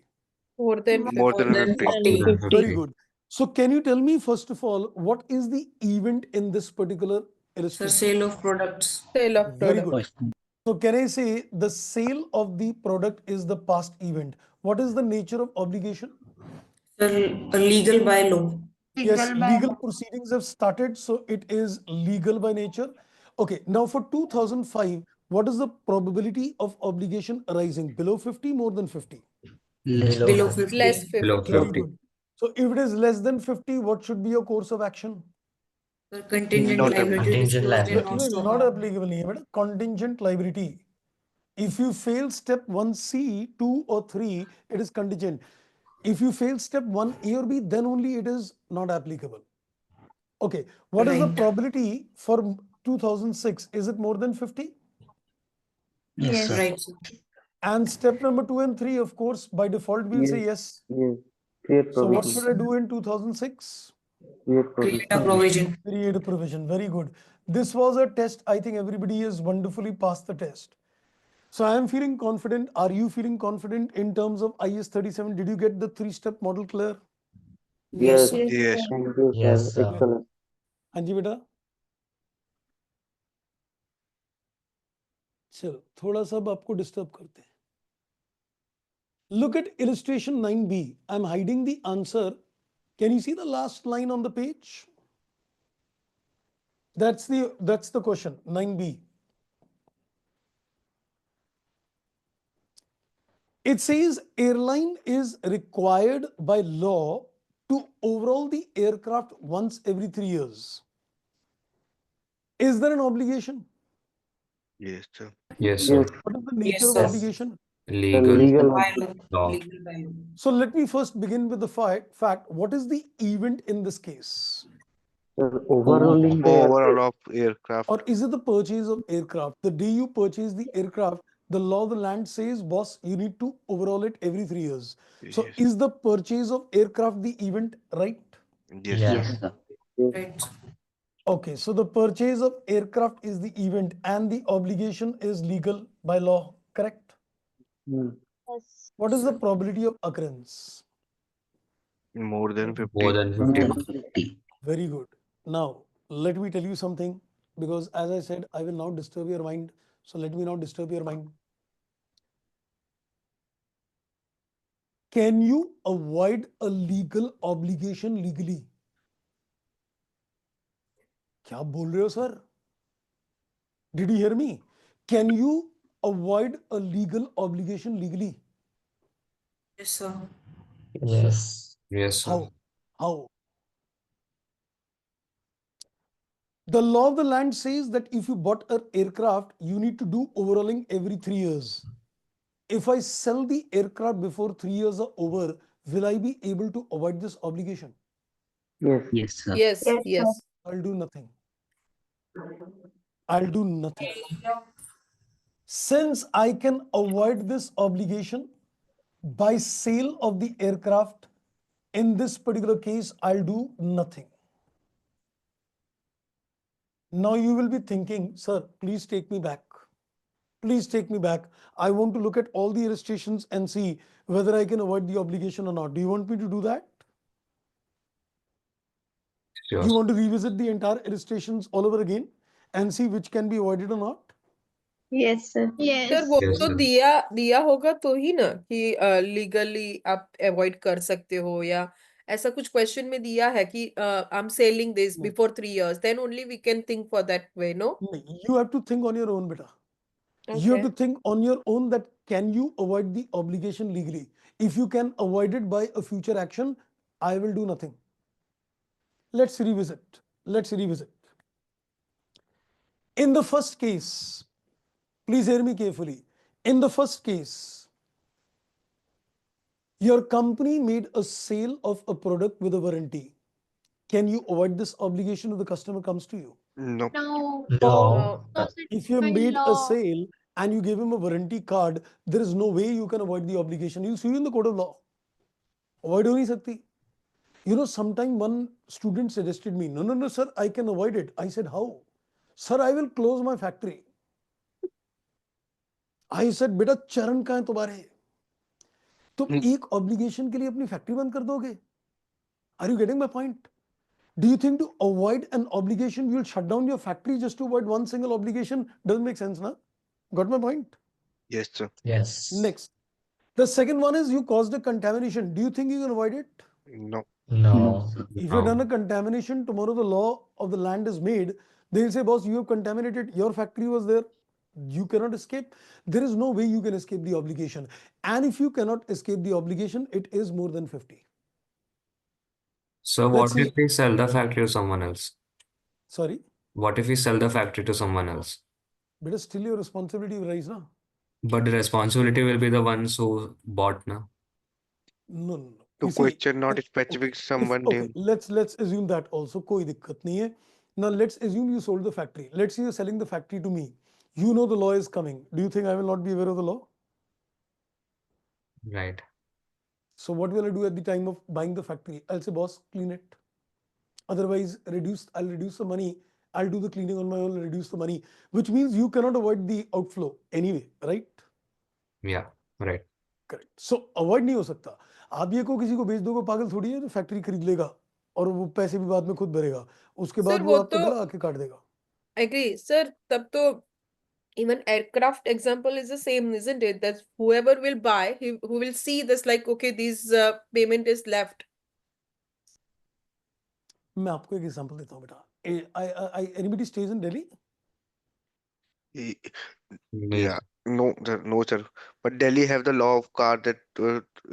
More than 50. More than 50. 50. Very good. So can you tell me, first of all, what is the event in this particular So, illustration? sale of products. Sale of Very product. good. So can I say the sale of the product is the past event? What is the nature of obligation? Sir, legal by law. Yes, legal proceedings have started, so it is legal by nature. Okay, now for 2005, what is the probability of obligation arising? Below 50, more than 50? Below 50. Less 50. Below Very 50. good. So if it is less than 50, what should be your course of action? Sir, contingent Not liability Contingent disclosed and liability. not No, stop. not applicable नहीं है बेटा. Contingent liability. If you fail step 1C, 2 or 3, it is contingent. If you fail step 1A or B, then only it is not applicable. Okay, what is the Right. probability for 2006? Is it more than 50? Yes, sir. Right, sir. And step number 2 and 3, of course, by default, we'll say yes. Yes. Create So what provision. should I do in 2006? Create Create provision. a provision. Create a provision. Very good. This was a test. I think everybody has wonderfully passed the test. So I am feeling confident. Are you feeling confident in terms of IS 37? Did you get the 3-step model clear? Yes, Yes. sir. Yes. Thank you, sir. Yes, sir. Excellent. हाँ जी बेटा. चलो थोड़ा सा अब आपको disturb करते हैं. Look at illustration 9b. I'm hiding the answer. Can you see the last line on the page? That's the question, 9b. It says airline is required by law to overhaul the aircraft once every 3 years. Is there an obligation? Yes, sir. Yes, sir. Yes. What is the nature Yes, of sir. obligation? The Legal legal By one. law. law. Legal by law. So let me first begin with the fact. What is the event in this case? Sir, overhauling the Overall of aircraft. Or is it the purchase of aircraft? The day you purchase the aircraft, the law of the land says, boss, you need to overhaul it every 3 years. So Yes. is the purchase of aircraft the event, right? Yes, Yes, sir. sir. Right. Okay, so the purchase of aircraft is the event and the obligation is legal by law, correct? Hmm. Yes. What is the probability of occurrence? More than More 50. than 50. Very good. Now, let me tell you something, because as I said, I will not disturb your mind. So let me not disturb your mind. Can you avoid a legal obligation legally? क्या बोल रहे हो sir? Did you hear me? Can you avoid a legal obligation legally? Yes, sir. Yes. Yes, sir. How? How? The law of the land says that if you bought an aircraft, you need to do overhauling every 3 years. If I sell the aircraft before 3 years are over, will I be able to avoid this obligation? Yes. Yes, sir. Yes, Yes, yes. I'll do nothing. I'll do nothing. Since I can avoid this obligation by sale of the aircraft, in this particular case, I'll do nothing. Now you will be thinking, sir, please take me back. Please take me back. I want to look at all the illustrations and see whether I can avoid the obligation or not. Do you want me to do that? Sure. Do you want to revisit the entire illustrations all over again and see which can be avoided or not? Yes, sir. Sir वो Yes, तो sir. दिया होगा तो ही ना कि legally आप avoid कर सकते हो या ऐसा कुछ क्वेश्चन में दिया है कि I am selling this No. Before 3 years then only we can think for that way no You have to think on your own, beta. You have to think on your own that can you avoid the obligation legally? If you can avoid it by a future action, I will do nothing. Let's revisit. Let's revisit. In the first case, please hear me carefully. In the first case, your company made a sale of a product with a warranty. Can you avoid this obligation if the customer comes to you? No. No. No. If you made a sale and you gave him a warranty card, there is no way you can avoid the obligation. You sue in the court of law. Avoid ho nahi sakti. You know, sometime one student suggested me, no, sir, I can avoid it. I said, how? Sir, I will close my factory. I said, बेटा चरण कहाँ है तुम्हारे? तुम एक obligation के लिए अपनी factory बंद कर दोगे? Are you getting my point? Do you think to avoid an obligation, you'll shut down your factory just to avoid one single obligation? Doesn't make sense, na? Got my point? Yes, sir. Yes. Next. The second one is you caused a contamination. Do you think you can avoid it? No. No. If you've done a contamination, tomorrow the law of the land is made. They'll say, boss, you have contaminated. Your factory was there. You cannot escape. There is no way you can escape the obligation. And if you cannot escape the obligation, it is more than 50. So Let's what if see. we sell the factory to someone else? Sorry, What if we sell the factory to someone else? but it's still your responsibility, right? No, But the responsibility will be the ones who bought now. no, no. To You see, question not specific okay, someone okay, name. let's assume that also. कोई दिक्कत नहीं है. Now let's assume you sold the factory. Let's say you're selling the factory to me. You know the law is coming. Do you think I will not be aware of the law? Right. So what will I do at the time of buying the factory? I'll say, boss, clean it. Otherwise, I'll reduce the money. I'll do the cleaning on my own, reduce the money, which means you cannot avoid the outflow anyway, right? Yeah. Right. Correct. So avoid नहीं हो सकता. आप ये को किसी को बेच दोगे, पागल थोड़ी है जो फैक्ट्री खरीद लेगा और वो पैसे भी बाद में खुद भरेगा, उसके बाद सर वो वो आपका तो गला आके काट देगा. एग्री सर, तब तो even aircraft example is the same, isn't it? That whoever will buy, who will see this like, okay, this payment is left. मैं आपको एक एग्जांपल देता हूँ बेटा. Anybody stage in Delhi? Yeah. No, sir. No, sir. But Delhi have the law of car that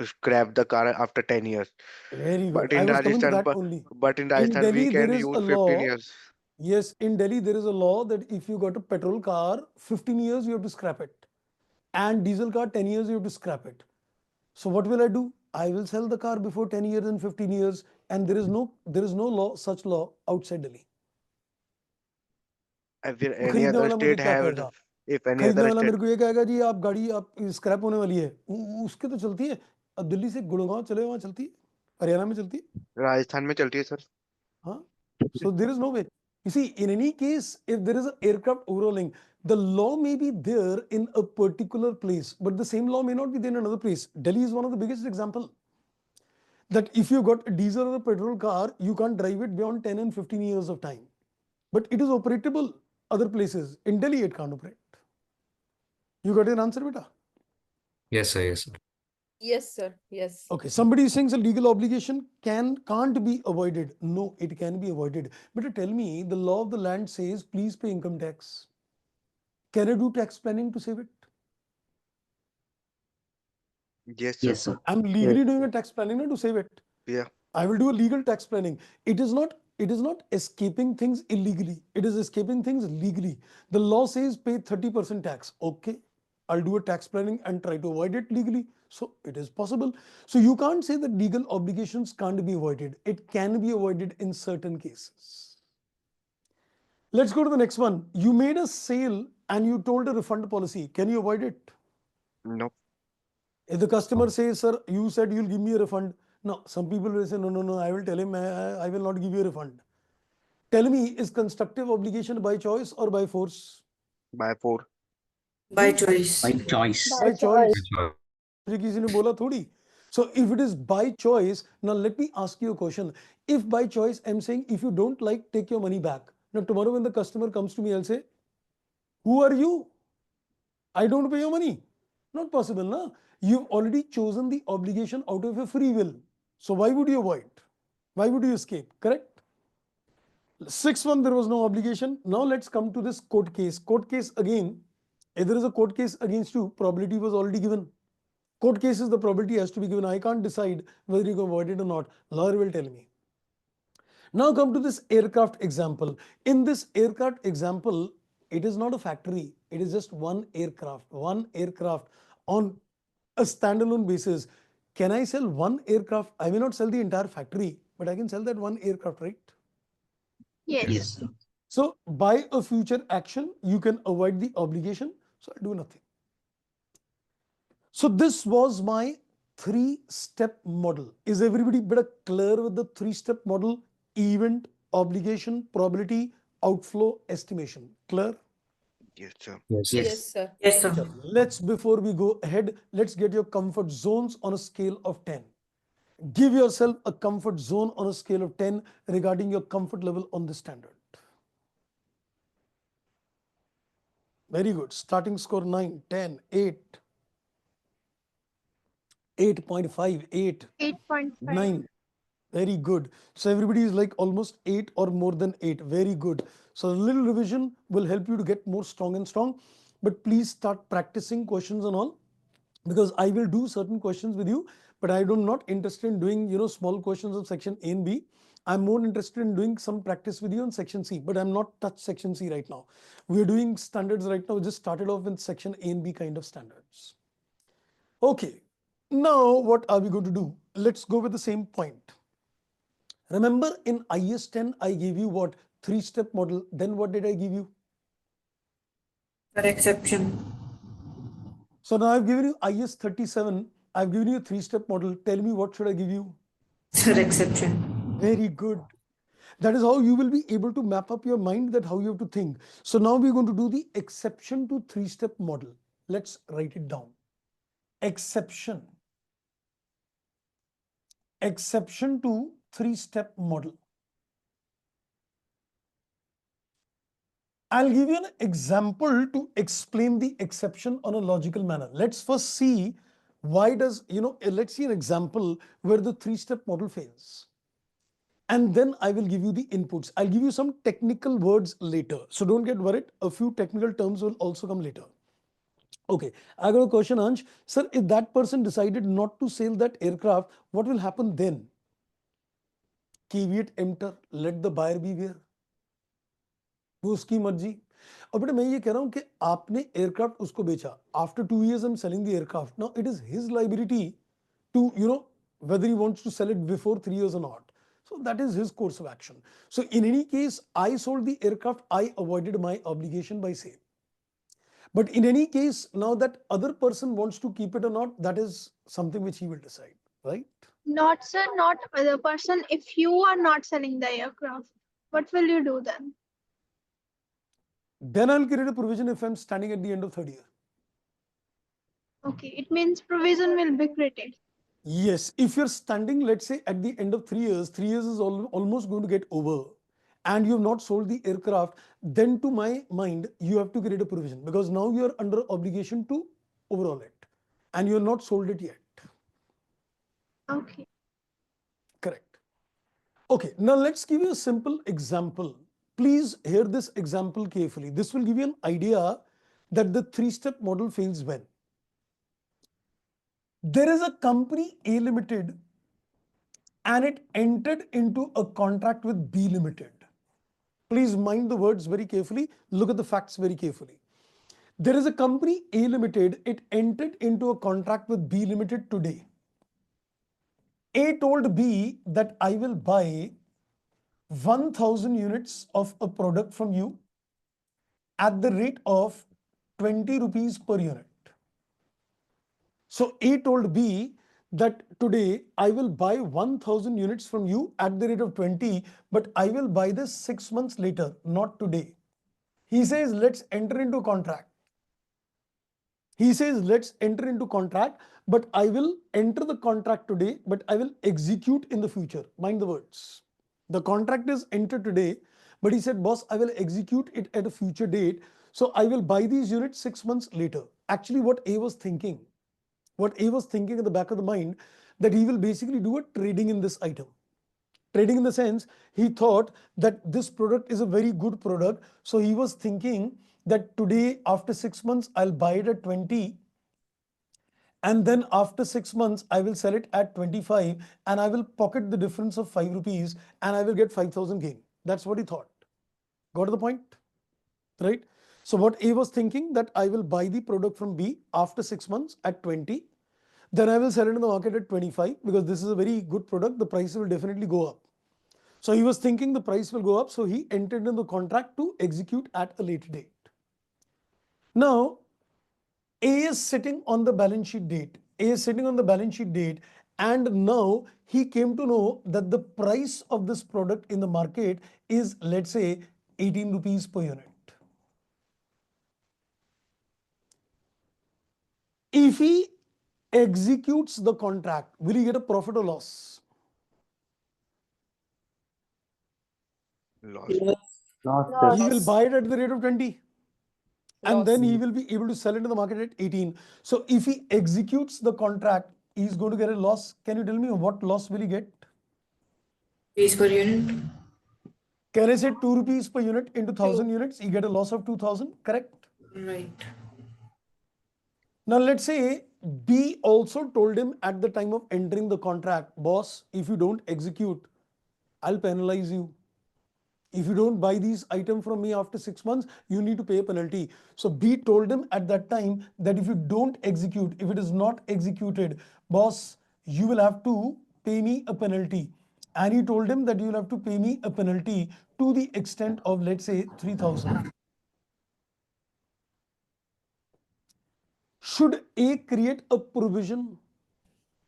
scrap the car after 10 years. Very good. But in I was coming to Rajasthan, that only. but in In Rajasthan we Delhi there can is a use 15 law. years. Yes, in Delhi there is a law that if you got a petrol car 15 years you have to scrap it, and diesel car 10 years you have to scrap it. So what will I do? I will sell the car before 10 years and 15 years, and there is no law, such law outside Delhi. If there तो any खरीदने other वाला मुझे state क्या have, कहेगा? if any खरीदने other वाला state, मेरे को ये कहेगा जी आप गाड़ी आप स्क्रैप होने वाली है, उसके तो चलती है. अब दिल्ली से गुड़गांव चले वहां चलती है, हरियाणा में चलती है. राजस्थान में चलती है सर. हाँ. So there is no way. You see, in any case, if there is an aircraft overhauling, the law may be there in a particular place, but the same law may not be there in another place. Delhi is one of the biggest example. That if you got a diesel or a petrol car, you can't drive it beyond 10 and 15 years of time. But it is operatable other places. In Delhi, it can't operate. You got an answer, beta? Yes, sir. Yes, sir. Yes, sir. Yes. Okay, somebody is saying a legal obligation can't be avoided. No, it can be avoided. But tell me, the law of the land says, please pay income tax. Can I do tax planning to save it? Yes, sir. Yes, sir. I'm legally doing a tax planning to save it. Yeah. I will do a legal tax planning. It is not escaping things illegally. It is escaping things legally. The law says pay 30% tax. Okay. I'll do a tax planning and try to avoid it legally. So it is possible. So you can't say that legal obligations can't be avoided. It can be avoided in certain cases. Let's go to the next one. You made a sale and you told a refund policy. Can you avoid it? No. If the customer says, sir, you said you'll give me a refund. No, some people will say, no, I will tell him, I will not give you a refund. Tell me, is constructive obligation by choice or by force? By 4. By choice. By choice. By choice. Sure. किसी ने बोला थोड़ी. So if it is by choice, now let me ask you a question. If by choice, I'm saying, if you don't like, take your money back. Now tomorrow when the customer comes to me, I'll say, who are you? I don't pay your money. Not possible, na? You've already chosen the obligation out of your free will. So why would you avoid? Why would you escape? Correct? Sixth one, there was no obligation. Now let's come to this court case. Court case again, if there is a court case against you, probability was already given. Court cases, the probability has to be given. I can't decide whether you can avoid it or not. Lawyer will tell me. Now come to this aircraft example. In this aircraft example, it is not a factory. It is just one aircraft on a standalone basis. Can I sell one aircraft? I may not sell the entire factory, but I can sell that one aircraft, right? Yes. Yes, sir. So by a future action, you can avoid the obligation. So I do nothing. So this was my 3-step model. Is everybody better clear with the 3-step model? Event, obligation, probability, outflow, estimation. Clear? Yes, sir. Yes. Yes, sir. Yes, sir. Let's, before we go ahead, let's get your comfort zones on a scale of 10. Give yourself a comfort zone on a scale of 10 regarding your comfort level on the standard. Very good. Starting score 9, 10, 8, 8.5, 8, 8.5. 9. Very good. So everybody is like almost 8 or more than 8. Very good. So a little revision will help you to get more strong and strong. But please start practicing questions and all, because I will do certain questions with you, but I am not interested in doing, small questions of section A and B. I'm more interested in doing some practice with you on section C, but I'm not touch section C right now. We're doing standards right now. We just started off with section A and B kind of standards. Okay. Now what are we going to do? Let's go with the same point. Remember in IS 10, I gave you what? 3-step model. Then what did I give you? For exception. So now I've given you IS 37. I've given you a 3-step model. Tell me, what should I give you? For exception. Very good. That is how you will be able to map up your mind, that how you have to think. So now we're going to do the exception to 3-step model. Let's write it down. Exception. Exception to 3-step model. I'll give you an example to explain the exception on a logical manner. Let's first see why does, let's see an example where the 3-step model fails. And then I will give you the inputs. I'll give you some technical words later. So don't get worried. A few technical terms will also come later. Okay, I got a question, Ansh. Sir, if that person decided not to sell that aircraft, what will happen then? Caveat emptor, let the buyer beware. वो उसकी मर्जी. और बेटा मैं ये कह रहा हूँ कि आपने एयरक्राफ्ट उसको बेचा. After 2 years I'm selling the aircraft. Now it is his liability to, whether he wants to sell it before 3 years or not. So that is his course of action. So in any case, I sold the aircraft, I avoided my obligation by sale. But in any case, now that other person wants to keep it or not, that is something which he will decide, right? Not, sir, not other person. If you are not selling the aircraft, what will you do then? Then I'll create a provision if I'm standing at the end of 3rd year. Okay, it means provision will be created. Yes, if you're standing, let's say at the end of 3 years, 3 years is almost going to get over, and you have not sold the aircraft, then to my mind, you have to create a provision, because now you are under obligation to overhaul it, and you have not sold it yet. Okay. Correct. Okay, now let's give you a simple example. Please hear this example carefully. This will give you an idea that the 3-step model fails when. There is a company A Limited and it entered into a contract with B Limited. Please mind the words very carefully. Look at the facts very carefully. There is a company A Limited. It entered into a contract with B Limited today. A told B that I will buy 1,000 units of a product from you at the rate of 20 rupees per unit. So A told B that today I will buy 1,000 units from you at the rate of 20, but I will buy this 6 months later, not today. He says, let's enter into a contract. He says, let's enter into contract, but I will enter the contract today, but I will execute in the future. Mind the words. The contract is entered today, but he said, boss, I will execute it at a future date. So I will buy these units 6 months later. Actually, what A was thinking at the back of the mind, that he will basically do a trading in this item. Trading in the sense, he thought that this product is a very good product. So he was thinking that today, after 6 months, I'll buy it at 20. And then after 6 months, I will sell it at 25 and I will pocket the difference of 5 rupees and I will get 5,000 gain. That's what he thought. Got to the point? Right? So what A was thinking, that I will buy the product from B after 6 months at 20. Then I will sell it in the market at 25 because this is a very good product. The price will definitely go up. So he was thinking the price will go up. So he entered in the contract to execute at a later date. Now, A is sitting on the balance sheet date. A is sitting on the balance sheet date. And now he came to know that the price of this product in the market is, let's say, 18 rupees per unit. If he executes the contract, will he get a profit or loss? Loss. Lost He will buy it at the rate of 20. and then Loss. he will be able to sell it in the market at 18. So if he executes the contract, he's going to get a loss. Can you tell me what loss will he get? Piece per unit. Can I say 2 rupees per unit into 1,000 units? He get a loss of 2,000, correct? Right. Now let's say B also told him at the time of entering the contract, boss, if you don't execute, I'll penalize you. If you don't buy these items from me after 6 months, you need to pay a penalty. So B told him at that time that if you don't execute, if it is not executed, boss, you will have to pay me a penalty. And he told him that you will have to pay me a penalty to the extent of, let's say, 3,000. Should A create a provision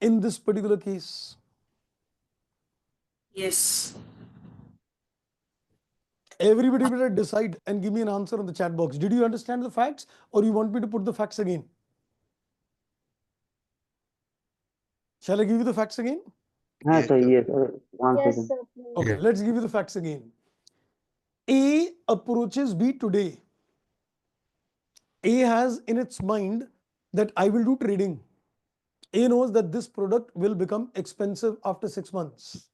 in this particular case? Yes. Everybody better decide and give me an answer on the chat box. Did you understand the facts, or you want me to put the facts again? Shall I give you the facts again? हाँ Yes, sir sir. yes 1 Yes, second. sir. Please. Okay, let's give you the facts again. A approaches B today. A has in its mind that I will do trading. A knows that this product will become expensive after 6 months.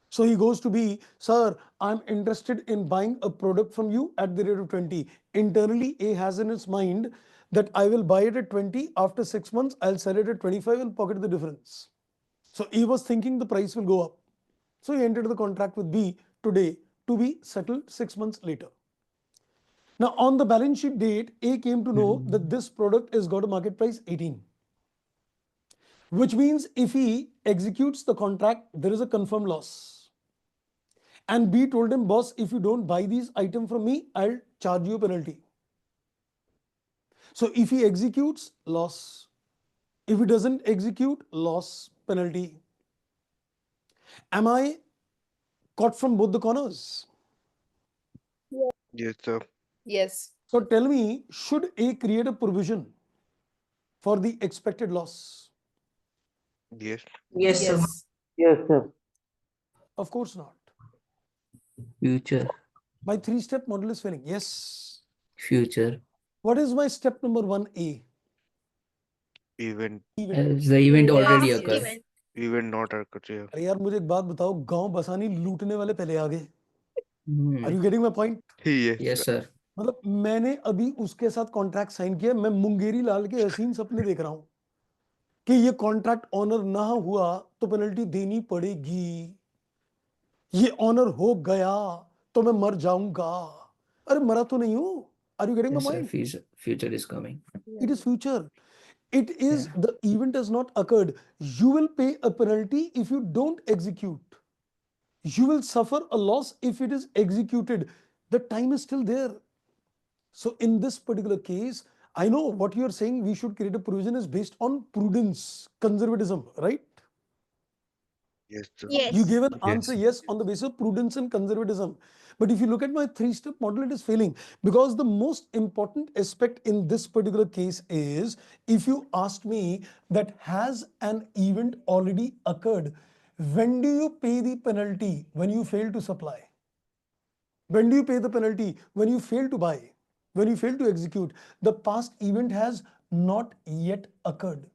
So he goes to B, sir, I'm interested in buying a product from you at the rate of 20. Internally, A has in his mind that I will buy it at 20. After 6 months, I'll sell it at 25 and pocket the difference. So A was thinking the price will go up. So he entered the contract with B today to be settled 6 months later. Now on the balance sheet date, A came to know that this product has got a market price 18. Which means if he executes the contract, there is a confirmed loss. And B told him, boss, if you don't buy these items from me, I'll charge you a penalty. So if he executes, loss. If he doesn't execute, loss, penalty. Am I caught from both the corners? Yes, sir. Yes. So tell me, should A create a provision for the expected loss? Yes. Yes, sir. Yes. Yes sir. Of course not. Future. My 3-step model is failing. Yes. Future. What is my step number 1A? Event. As the event already Yes. occurred. Event. Event not occurred. Yeah. अरे यार मुझे एक बात बताओ, गांव बसानी लूटने वाले पहले आ गए. Hmm. Are you getting my point? Yes, Yes, sir. sir. मतलब मैंने अभी उसके साथ कॉन्ट्रैक्ट साइन किया, मैं मुंगेरी लाल के हसीन सपने देख रहा हूं कि ये कॉन्ट्रैक्ट ऑनर ना हुआ तो पेनल्टी देनी पड़ेगी, ये ऑनर हो गया तो मैं मर जाऊंगा. अरे मरा तो नहीं हूं. Are you getting my Yes, sir. point? Future is coming. It is future. It is Yeah. the event has not occurred. You will pay a penalty if you don't execute. You will suffer a loss if it is executed. The time is still there. So in this particular case, I know what you are saying, we should create a provision is based on prudence, conservatism, right? Yes, sir. Yes. You gave an Yes. answer yes on the basis of prudence and conservatism. But if you look at my 3-step model, it is failing, because the most important aspect in this particular case is, if you ask me that has an event already occurred, when do you pay the penalty? When you fail to supply. When do you pay the penalty? When you fail to buy, when you fail to execute. The past event has not yet occurred.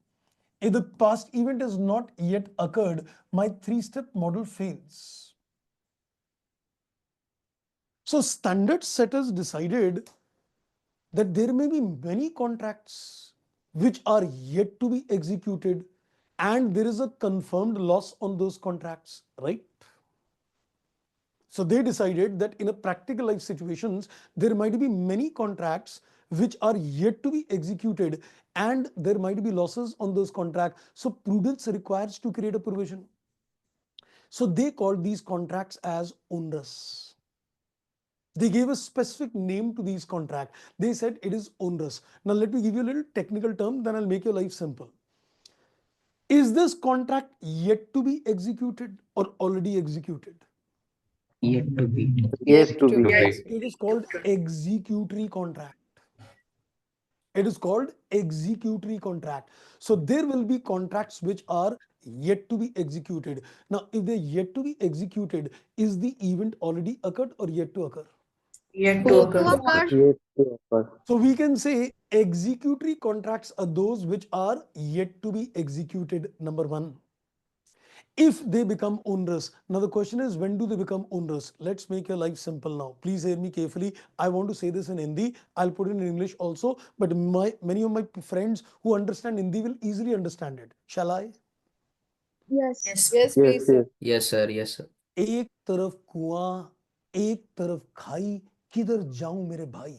If the past event has not yet occurred, my 3-step model fails. So standard setters decided that there may be many contracts which are yet to be executed and there is a confirmed loss on those contracts, right? So they decided that in a practical life situations, there might be many contracts which are yet to be executed and there might be losses on those contracts. So prudence requires to create a provision. So they called these contracts as onerous. They gave a specific name to these contracts. They said it is onerous. Now let me give you a little technical term, then I'll make your life simple. Is this contract yet to be executed or already executed? Yet to be. Yes to be. Yes. It is called executory contract. It is called executory contract. So there will be contracts which are yet to be executed. Now, if they're yet to be executed, is the event already occurred or yet to occur? Yet Who to occur. occur? Yet to occur. So we can say executory contracts are those which are yet to be executed, number one. If they become onerous. Now the question is, when do they become onerous? Let's make your life simple now. Please hear me carefully. I want to say this in Hindi. I'll put it in English also, but many of my friends who understand Hindi will easily understand it. Shall I? Yes. Yes. Yes, Yes, please, sir. Yes, sir. Yes, sir. एक तरफ कुआं, एक तरफ खाई, किधर जाऊं मेरे भाई?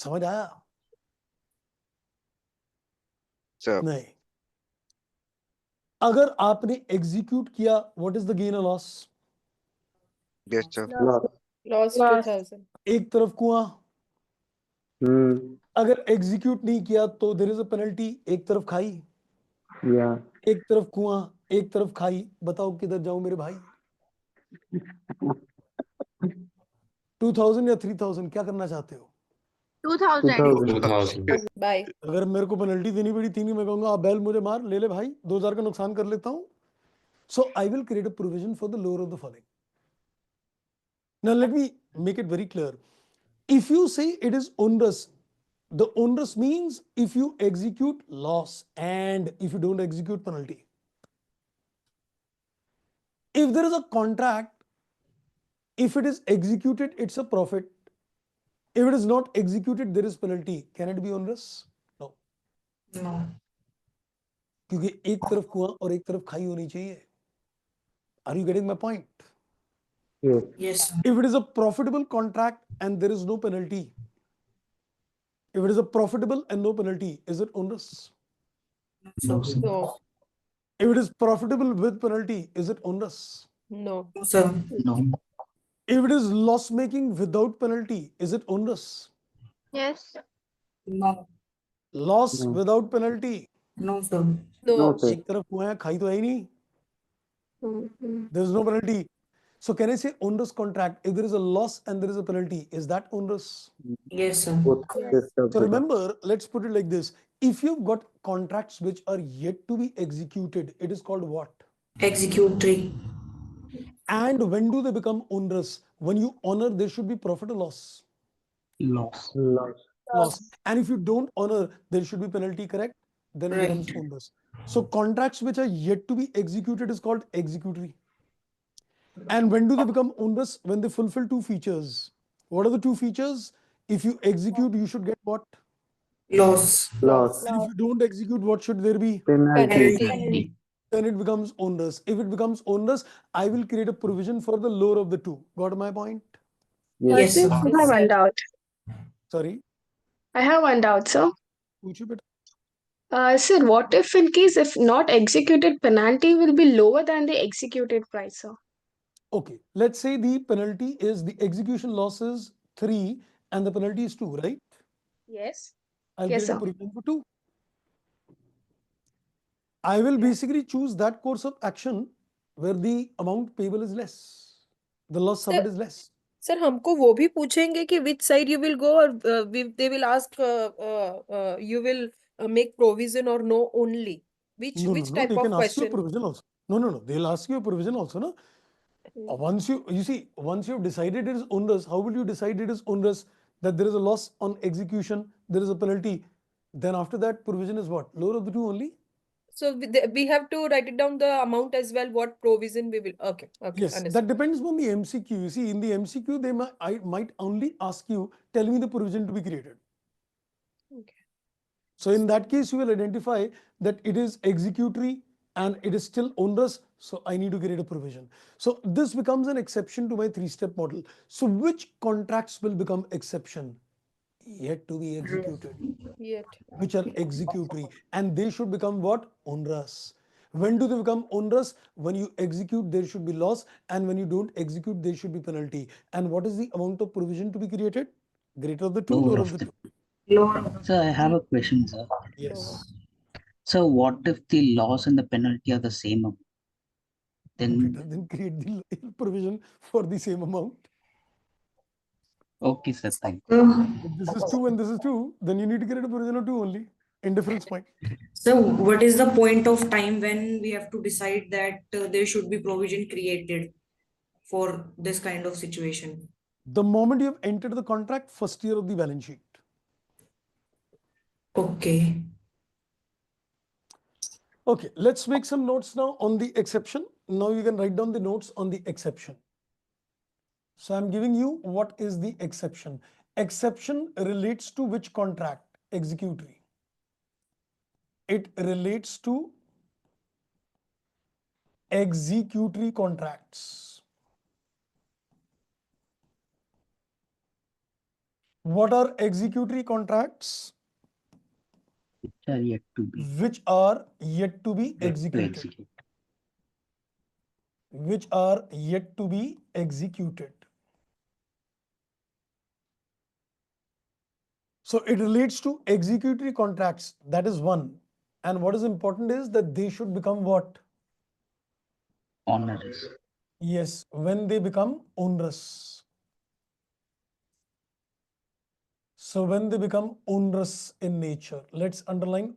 समझ आया? Sir, नहीं. अगर आपने एग्जीक्यूट किया, व्हाट इज द गेन और loss? yes, sir. loss. Lost 2000. एक तरफ कुआं. Hmm. अगर एग्जीक्यूट नहीं किया तो देयर इज अ पेनल्टी. एक तरफ खाई, Yeah. एक तरफ कुआं, एक तरफ खाई. बताओ किधर जाऊं मेरे भाई? 2000 या 3000 क्या करना चाहते हो? 2000. 2000. 2000. Bye. अगर मेरे को पेनल्टी देनी पड़ी तीन, मैं कहूंगा आप बैल मुझे मार, ले ले भाई, 2000 का नुकसान कर लेता हूं. So I will create a provision for the lower of the following. Now let me make it very clear. If you say it is onerous, the onerous means if you execute loss and if you don't execute penalty. If there is a contract, if it is executed, it's a profit. If it is not executed, there is penalty. Can it be onerous? No. No. क्योंकि एक तरफ कुआं और एक तरफ खाई होनी चाहिए. Are you getting my point? Yes. Yes. If it is a profitable contract and there is no penalty, if it is a profitable and no penalty, is it onerous? No. No. If it is profitable with penalty, is it onerous? No. No, sir. No. If it is loss making without penalty, is it onerous? Yes. No. Loss No. without penalty. No, sir. No, No. sir. एक तरफ कुआं है, खाई तो है ही नहीं. Mhm. There is no penalty. So can I say onerous contract if there is a loss and there is a penalty? Is that onerous? Yes, sir. Both Yes. yes, sir. So remember, let's put it like this. If you've got contracts which are yet to be executed, it is called what? Executory. And when do they become onerous? When you honor, there should be profit or loss? Loss. Loss. Loss. And if you don't honor, there should be penalty, correct? Then it becomes Right. onerous. So contracts which are yet to be executed is called executory. And when do they become onerous? When they fulfill two features. What are the two features? If you execute, you should get what? Loss. Loss. And if you don't execute, what should there be? Penalty. Penalty. Then it becomes onerous. If it becomes onerous, I will create a provision for the lower of the two. Got my point? Yes, Sir, sir. I have one doubt. Sorry. I have one doubt, sir. पूछिए बेटा. Sir, what if in case if not executed, penalty will be lower than the executed price, sir? Okay. Let's say the penalty is the execution loss is 3 and the penalty is 2, right? Yes. I'll Yes, create a sir. provision for 2. I will basically choose that course of action where the amount payable is less. The loss suffered is less. Sir हमको वो भी पूछेंगे कि which side you will go or they will ask you will make provision or no only which No, which no, no. type They of can ask you a question. provision also. No, no, no. They'll ask you a provision also, no? Once you see, once you've decided it is onerous, how will you decide it is onerous? That there is a loss on execution, there is a penalty. Then after that, provision is what? Lower of the two only? So we have to write it down the amount as well, what provision we will. Okay, okay, Yes, understood. that depends on the MCQ. You see, in the MCQ, they might only ask you, tell me the provision to be created. Okay. So in that case, you will identify that it is executory and it is still onerous. So I need to create a provision. So this becomes an exception to my 3-step model. So which contracts will become exception? Yet to be executed, Yet. which are executory, and they should become what? Onerous. When do they become onerous? When you execute, there should be loss, and when you don't execute, there should be penalty. And what is the amount of provision to be created? Greater of the two, Lower lower of of the the two. Lower. Sir, I have a question, sir. Yes. So what if the loss and the penalty are the same amount? Then Better than create the provision for the same amount. okay, sir. Thank you. If this is 2 and this is 2, then you need to create a provision of 2 only. Indifference point. So, what is the point of time when we have to decide that there should be provision created for this kind of situation? The moment you have entered the contract, first year of the balance sheet. Okay. Okay, let's make some notes now on the exception. Now you can write down the notes on the exception. So I'm giving you what is the exception. Exception relates to which contract? Executory. It relates to executory contracts. What are executory contracts? Which are yet to be Which are yet to be yet to executed. execute. Which are yet to be executed. So it relates to executory contracts. That is one. And what is important is that they should become what? Onerous. Yes, when they become onerous. So when they become onerous in nature, let's underline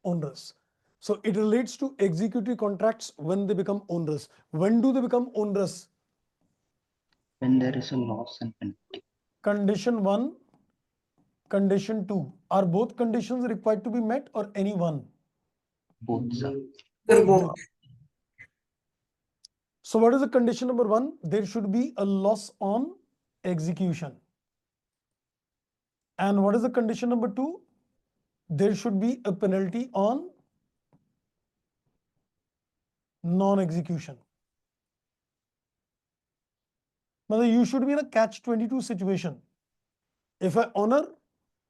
onerous. So it relates to executory contracts when they become onerous. When do they become onerous? When there is a loss and penalty. Condition 1, condition 2. Are both conditions required to be met or any one? Both are. Both. So what is the condition number 1? There should be a loss on execution. And what is the condition number 2? There should be a penalty on non-execution. Now you should be in a catch-22 situation. If I honor,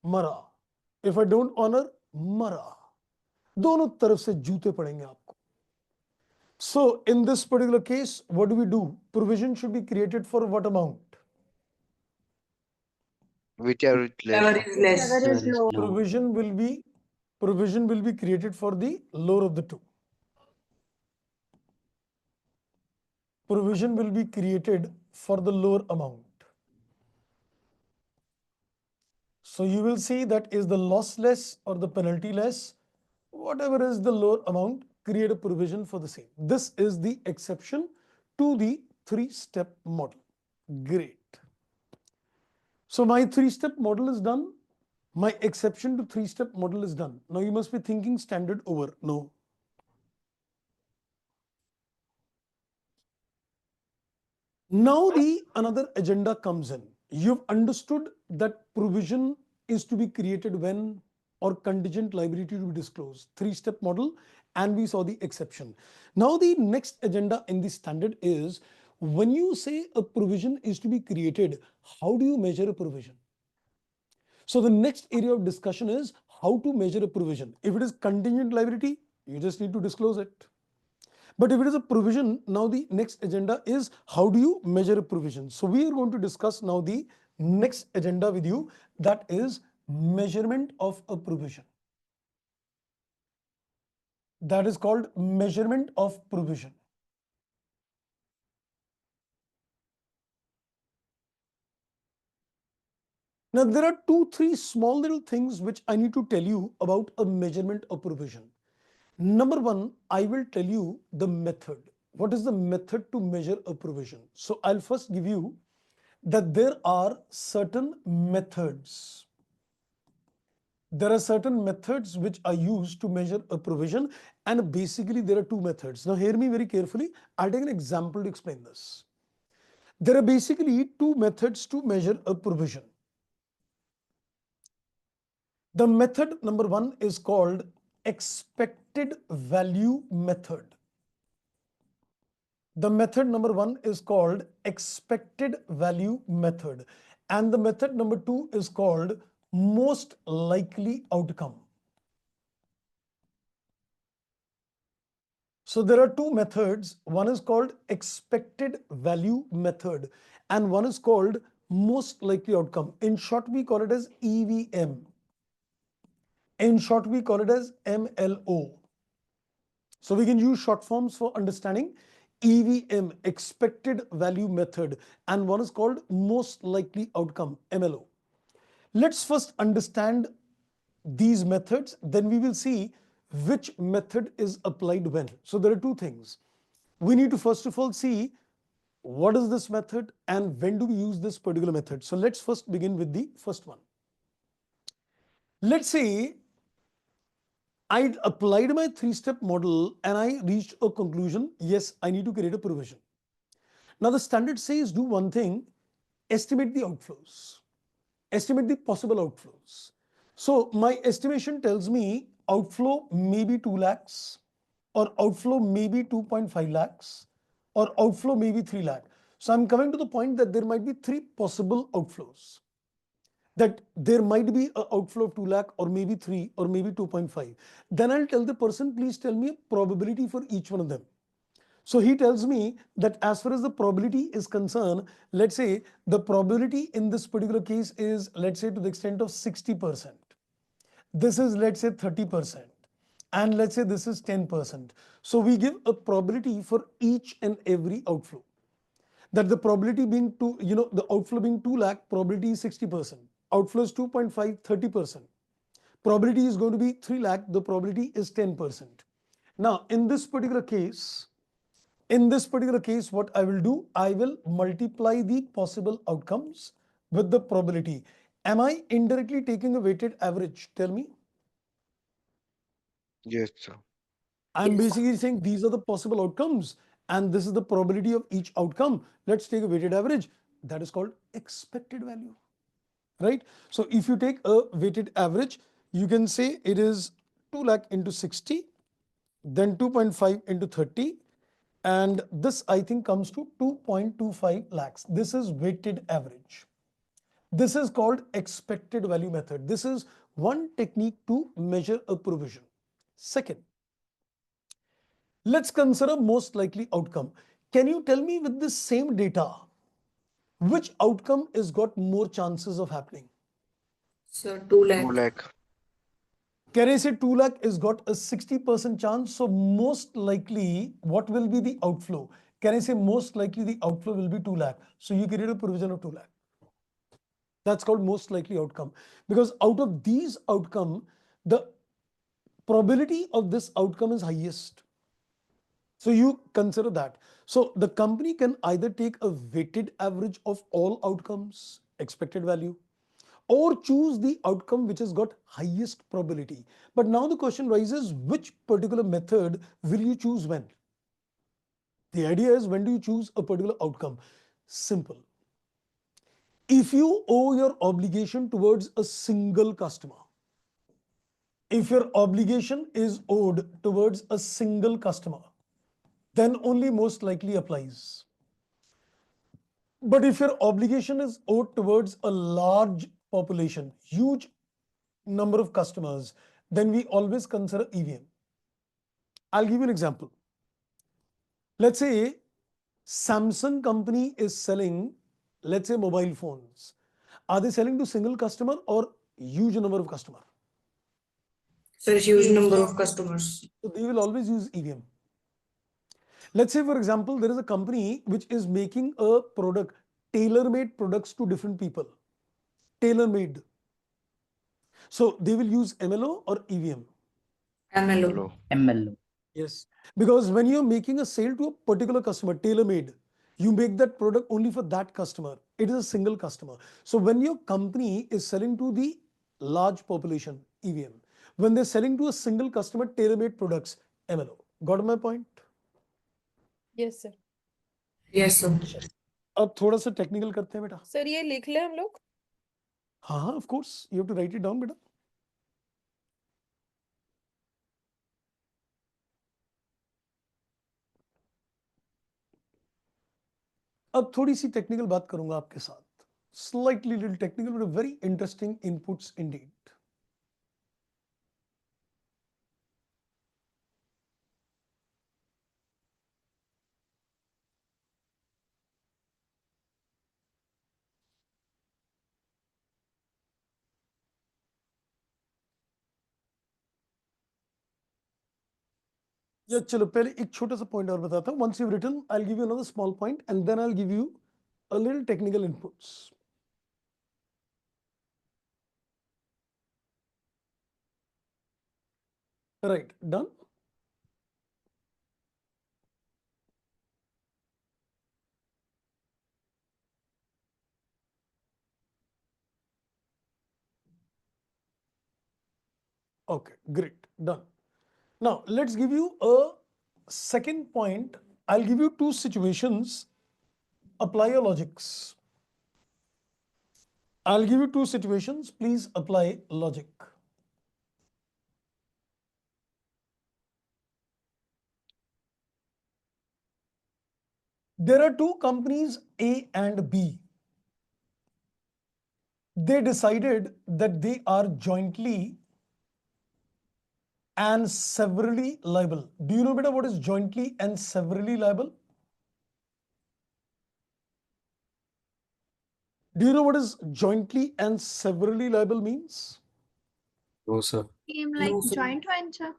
मरा. If I don't honor, मरा. दोनों तरफ से जूते पड़ेंगे आपको. So in this particular case, what do? Provision should be created for what amount? Whichever is less. Whatever is less. Whatever is low. Provision will be created for the lower of the two. Provision will be created for the lower amount. So you will see that is the loss less or the penalty less, whatever is the lower amount, create a provision for the same. This is the exception to the 3-step model. Great. So my 3-step model is done. My exception to 3-step model is done. Now you must be thinking standard over. No. Now the another agenda comes in. You've understood that provision is to be created when, or contingent liability to be disclosed. 3-step model, and we saw the exception. Now the next agenda in the standard is, when you say a provision is to be created, how do you measure a provision? So the next area of discussion is how to measure a provision. If it is contingent liability, you just need to disclose it. But if it is a provision, now the next agenda is how do you measure a provision? So we are going to discuss now the next agenda with you, that is measurement of a provision. That is called measurement of provision. Now there are 2-3 small little things which I need to tell you about a measurement of provision. Number 1, I will tell you the method. What is the method to measure a provision? So I'll first give you that there are certain methods. There are certain methods which are used to measure a provision, and basically there are 2 methods. Now hear me very carefully. I'll take an example to explain this. There are basically 2 methods to measure a provision. The method number 1 is called expected value method. The method number 1 is called expected value method, and the method number 2 is called most likely outcome. So there are 2 methods. One is called expected value method and one is called most likely outcome. In short, we call it as EVM. In short, we call it as MLO. So we can use short forms for understanding. EVM, expected value method, and one is called most likely outcome, MLO. Let's first understand these methods, then we will see which method is applied when. So there are 2 things. We need to first of all see what is this method and when do we use this particular method? So let's first begin with the first one. Let's say I applied my 3-step model and I reached a conclusion. Yes, I need to create a provision. Now the standard says do one thing, estimate the outflows, estimate the possible outflows. So my estimation tells me outflow may be 2 lakhs or outflow may be 2.5 lakhs or outflow may be 3 lakh. So I'm coming to the point that there might be 3 possible outflows. That there might be an outflow of 2 lakh or maybe 3 or maybe 2.5. Then I'll tell the person, please tell me a probability for each one of them. So he tells me that as far as the probability is concerned, let's say the probability in this particular case is, let's say, to the extent of 60%. This is, let's say, 30%. And let's say this is 10%. So we give a probability for each and every outflow. That the probability being the outflow being 2 lakh, probability is 60%. Outflow is 2.5, 30%. Probability is going to be 3 lakh, the probability is 10%. Now, in this particular case, what I will do, I will multiply the possible outcomes with the probability. Am I indirectly taking a weighted average? Tell me. Yes, sir. I'm Yes. basically saying these are the possible outcomes and this is the probability of each outcome. Let's take a weighted average. That is called expected value, right? So if you take a weighted average, you can say it is 2 lakh into 60, then 2.5 into 30, and this I think comes to 2.25 lakhs. This is weighted average. This is called expected value method. This is one technique to measure a provision. Second, let's consider most likely outcome. Can you tell me with this same data, which outcome has got more chances of happening? So 2 2 lakh. lakh. Can I say 2 lakh has got a 60% chance? So most likely, what will be the outflow? Can I say most likely the outflow will be 2 lakh? So you create a provision of 2 lakh. That's called most likely outcome. Because out of these outcome, the probability of this outcome is highest. So you consider that. So the company can either take a weighted average of all outcomes, expected value, or choose the outcome which has got highest probability. But now the question rises, which particular method will you choose when? The idea is, when do you choose a particular outcome? Simple. If you owe your obligation towards a single customer, if your obligation is owed towards a single customer, then only most likely applies. But if your obligation is owed towards a large population, huge number of customers, then we always consider EVM. I'll give you an example. Let's say Samsung company is selling, let's say, mobile phones. Are they selling to single customer or huge number of customer? So huge number of customers. So they will always use EVM. Let's say, for example, there is a company which is making a product, tailor-made products to different people. Tailor-made. So they will use MLO or EVM. MLO. Hello. MLO. Yes. Because when you're making a sale to a particular customer, tailor-made, you make that product only for that customer. It is a single customer. So when your company is selling to the large population, EVM. When they're selling to a single customer, tailor-made products, MLO. Got my point? Yes, sir. Yes, sir. अब थोड़ा सा technical करते हैं बेटा. Sir ये लिख ले हम लोग. हाँ, of course. You have to write it down बेटा. अब थोड़ी सी टेक्निकल बात करूंगा आपके साथ. Slightly little technical, but very interesting inputs indeed. या चलो पहले एक छोटा सा पॉइंट और बताता हूँ. Once you've written, I'll give you another small point and then I'll give you a little technical inputs. Right, done? Okay, great, done. Now let's give you a second point. I'll give you two situations. Apply your logics. I'll give you two situations. Please apply logic. There are two companies, A and B. They decided that they are jointly and severally liable. Do you know better what is jointly and severally liable? Do you know what is jointly and severally liable means? No, sir. Same like joint venture.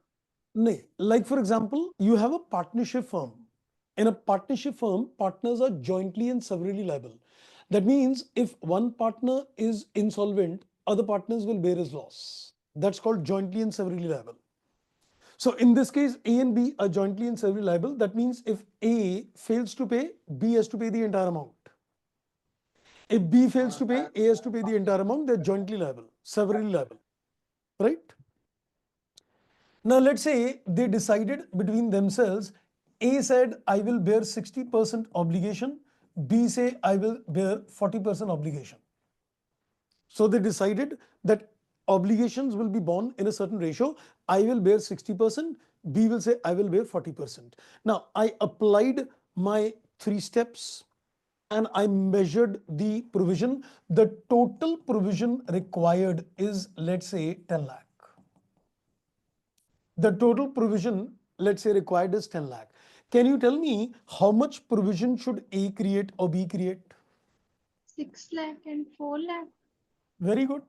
No, like for example, you have a partnership firm. In a partnership firm, partners are jointly and severally liable. That means if one partner is insolvent, other partners will bear his loss. That's called jointly and severally liable. So in this case, A and B are jointly and severally liable. That means if A fails to pay, B has to pay the entire amount. If B fails to pay, A has to pay the entire amount. They're jointly liable, severally liable, right? Now let's say they decided between themselves. A said, I will bear 60% obligation. B say, I will bear 40% obligation. So they decided that obligations will be borne in a certain ratio. I will bear 60%. B will say, I will bear 40%. Now I applied my 3 steps and I measured the provision. The total provision required is, let's say, 10 lakh. The total provision, let's say, required is 10 lakh. Can you tell me how much provision should A create or B create? 6 lakh and 4 lakh. Very good.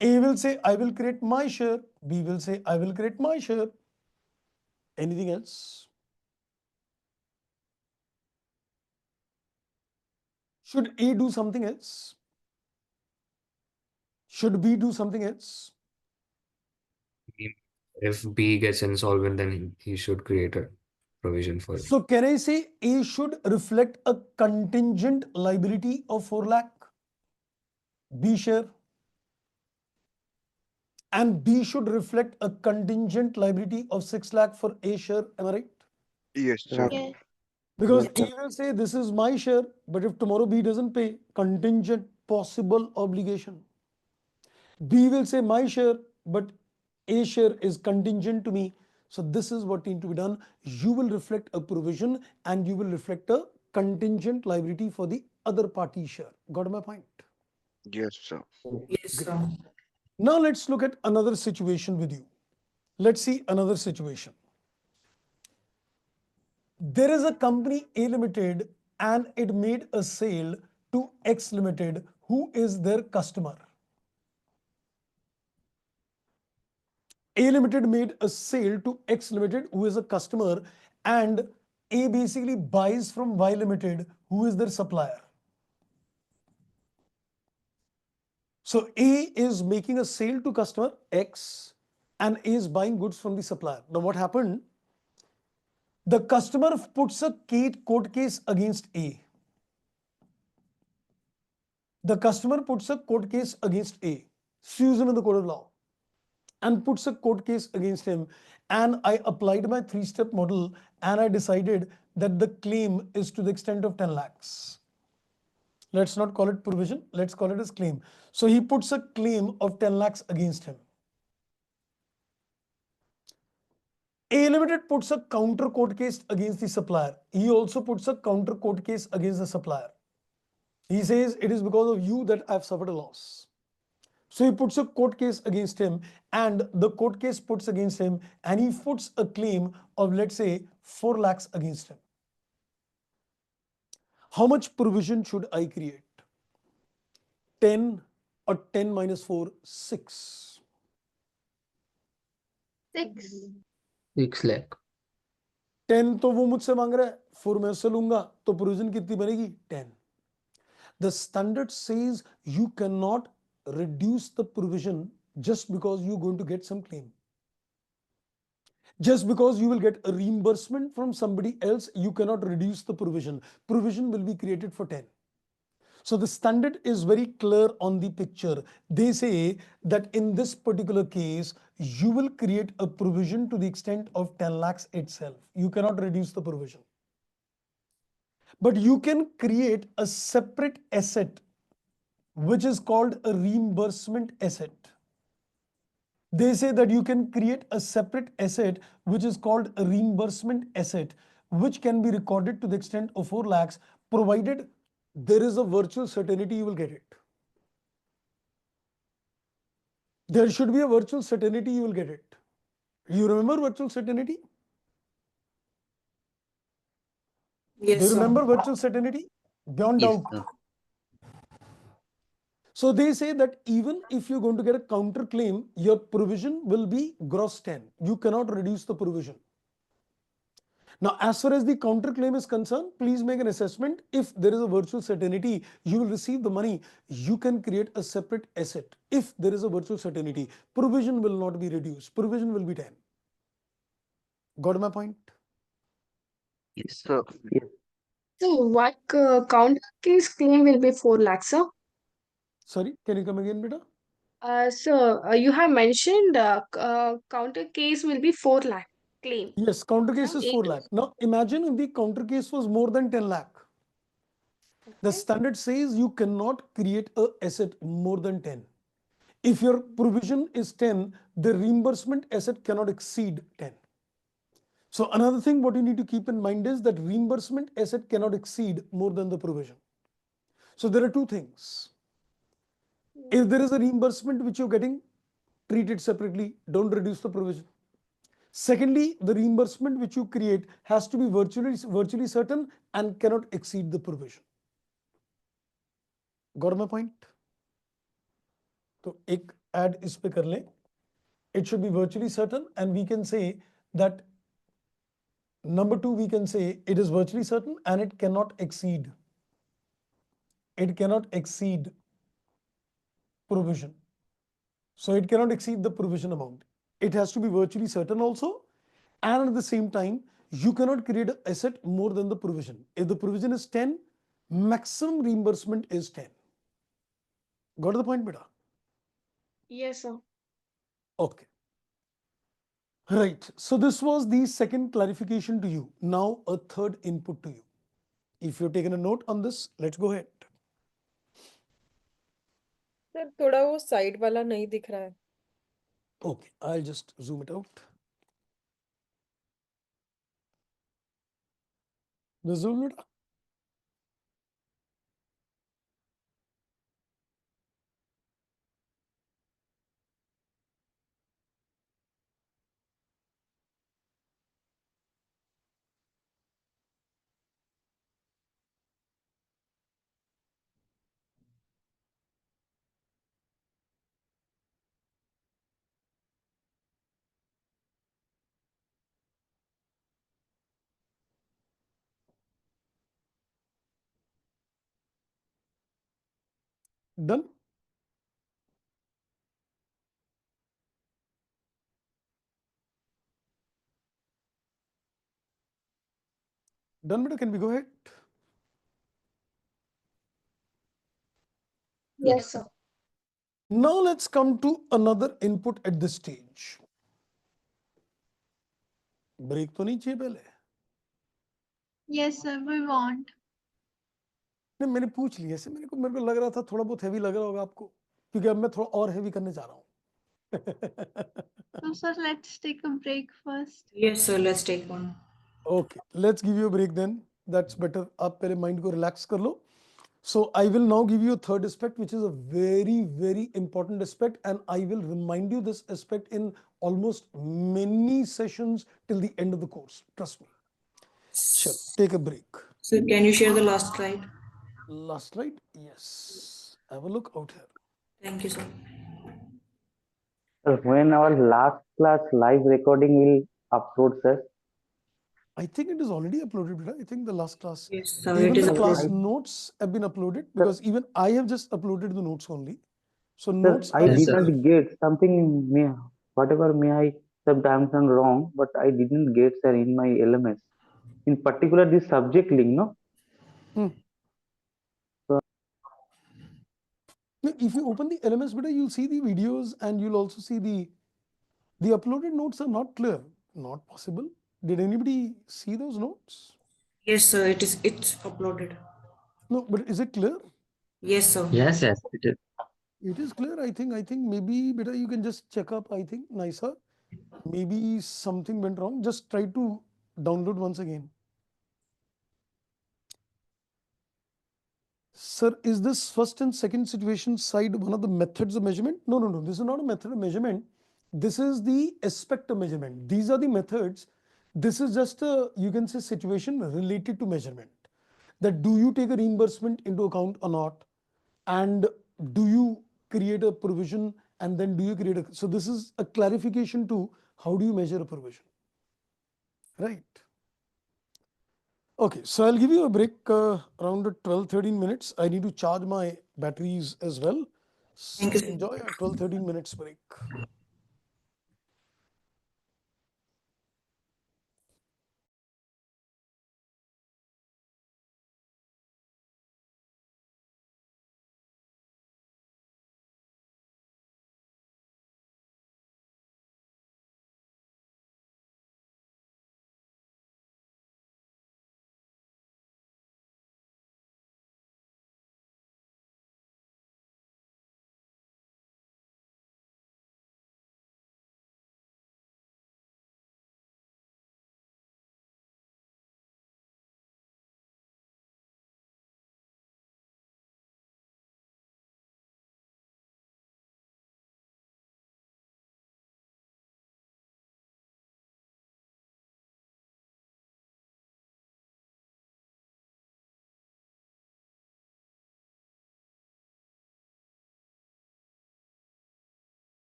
A will say, I will create my share. B will say, I will create my share. Anything else? Should A do something else? Should B do something else? If B gets insolvent, then he should create a provision for it. So can I say A should reflect a contingent liability of 4 lakh? B share. And B should reflect a contingent liability of 6 lakh for A share. Am I right? Yes, sir. Yes. Because Yes, A will say this is my share, but if tomorrow B doesn't pay, contingent possible obligation. B will say my share, but A share is contingent to me. So this is what needs to be done. You will reflect a provision and you will reflect a contingent liability for the other party share. Got my point? Yes, sir. Yes, sir. Now let's look at another situation with you. Let's see another situation. There is a company A Limited and it made a sale to X Limited, who is their customer. A Limited made a sale to X Limited, who is a customer, and A basically buys from Y Limited, who is their supplier. So A is making a sale to customer X and A is buying goods from the supplier. Now what happened? The customer puts a court case against A. The customer puts a court case against A, sues him in the court of law, and puts a court case against him. And I applied my 3-step model and I decided that the claim is to the extent of 10 lakhs. Let's not call it provision, let's call it as claim. So he puts a claim of 10 lakhs against him. A Limited puts a counter court case against the supplier. He also puts a counter court case against the supplier. He says, it is because of you that I've suffered a loss. So he puts a court case against him and the court case puts against him and he puts a claim of, let's say, 4 lakhs against him. How much provision should I create? 10 or 10 minus 4, 6. 6. 6 lakh. 10 तो वो मुझसे मांग रहा है, 4 मैं उससे लूंगा, तो प्रोविजन कितनी बनेगी? 10. The standard says you cannot reduce the provision just because you're going to get some claim. Just because you will get a reimbursement from somebody else, you cannot reduce the provision. Provision will be created for 10. So the standard is very clear on the picture. They say that in this particular case, you will create a provision to the extent of 10 lakhs itself. You cannot reduce the provision. But you can create a separate asset, which is called a reimbursement asset. They say that you can create a separate asset, which is called a reimbursement asset, which can be recorded to the extent of 4 lakhs, provided there is a virtual certainty you will get it. There should be a virtual certainty you will get it. You remember virtual certainty? Yes, Do you sir. remember virtual certainty? Beyond Yes, doubt. sir. So they say that even if you're going to get a counter claim, your provision will be gross 10. You cannot reduce the provision. Now, as far as the counter claim is concerned, please make an assessment. If there is a virtual certainty, you will receive the money. You can create a separate asset. If there is a virtual certainty, provision will not be reduced. Provision will be 10. Got my point? Yes, sir. So Yes. So what counter case claim will be 4 lakhs, sir? Sorry, can you come again, beta? You have mentioned counter case will be 4 lakh claim. Yes, counter case From is A 4 to lakh. Now, imagine if the counter case was more than 10 lakh. The Okay. standard says you cannot create a asset more than 10. If your provision is 10, the reimbursement asset cannot exceed 10. So another thing what you need to keep in mind is that reimbursement asset cannot exceed more than the provision. So there are two things. If there is a reimbursement which you're getting, treat it separately, don't reduce the provision. Secondly, the reimbursement which you create has to be virtually certain and cannot exceed the provision. Got my point? तो एक add इस पे कर लें. It should be virtually certain, and we can say that number 2, we can say it is virtually certain and it cannot exceed. It cannot exceed provision. So it cannot exceed the provision amount. It has to be virtually certain also, and at the same time, you cannot create an asset more than the provision. If the provision is 10, maximum reimbursement is 10. Got the point, beta? Yes, sir. Okay. Right. So this was the second clarification to you. Now a third input to you. If you've taken a note on this, let's go ahead. Sir थोड़ा वो side वाला नहीं दिख रहा है. Okay, I'll just zoom it out. The zoom it. Done. Done, beta. Can we go ahead? Yes, sir. Now let's come to another input at this stage. Break तो नहीं चाहिए पहले? Yes, sir, we want. नहीं, मैंने पूछ लिया से मेरे को लग रहा था थोड़ा बहुत हेवी लग रहा होगा आपको, क्योंकि अब मैं थोड़ा और हेवी करने जा रहा हूँ. So, sir, let's take a break first. Yes, sir. Let's take one. Okay, let's give you a break then. That's better. आप पहले mind को relax कर लो. So I will now give you a third aspect, which is a very, very important aspect, and I will remind you this aspect in almost many sessions till the end of the course. Trust me. Sure. Take a break. Sir, can you share the last slide? Last slide? Yes. Have a look out here. Thank you, sir. When our last class live recording will upload, sir? I think it is already uploaded, beta. I think the last class. Yes, sir. Even It is the class uploaded. notes have been uploaded, because even I have just uploaded the notes only. So Sir, notes I are Yes, sir. didn't get something, whatever may I sometimes done wrong, but I didn't get, sir, in my LMS. In particular, this subject link, no? Hmm. Now, if you open the LMS beta, you'll see the videos and you'll also see the uploaded notes are not clear. Not possible. Did anybody see those notes? Yes, sir. It's uploaded. No, but is it clear? Yes, sir. Yes, yes, it is. It is clear. I think maybe better you can just check up. I think nicer. Maybe something went wrong. Just try to download once again. Sir, is this first and second situation side one of the methods of measurement? No, no, no. This is not a method of measurement. This is the aspect of measurement. These are the methods. This is just a, you can say, situation related to measurement. That do you take a reimbursement into account or not? And do you create a provision and then do you create a, so this is a clarification to how do you measure a provision, right? Okay, so I'll give you a break around 12-13 minutes. I need to charge my batteries as well. So Thank you, sir. enjoy a 12-13 minutes break.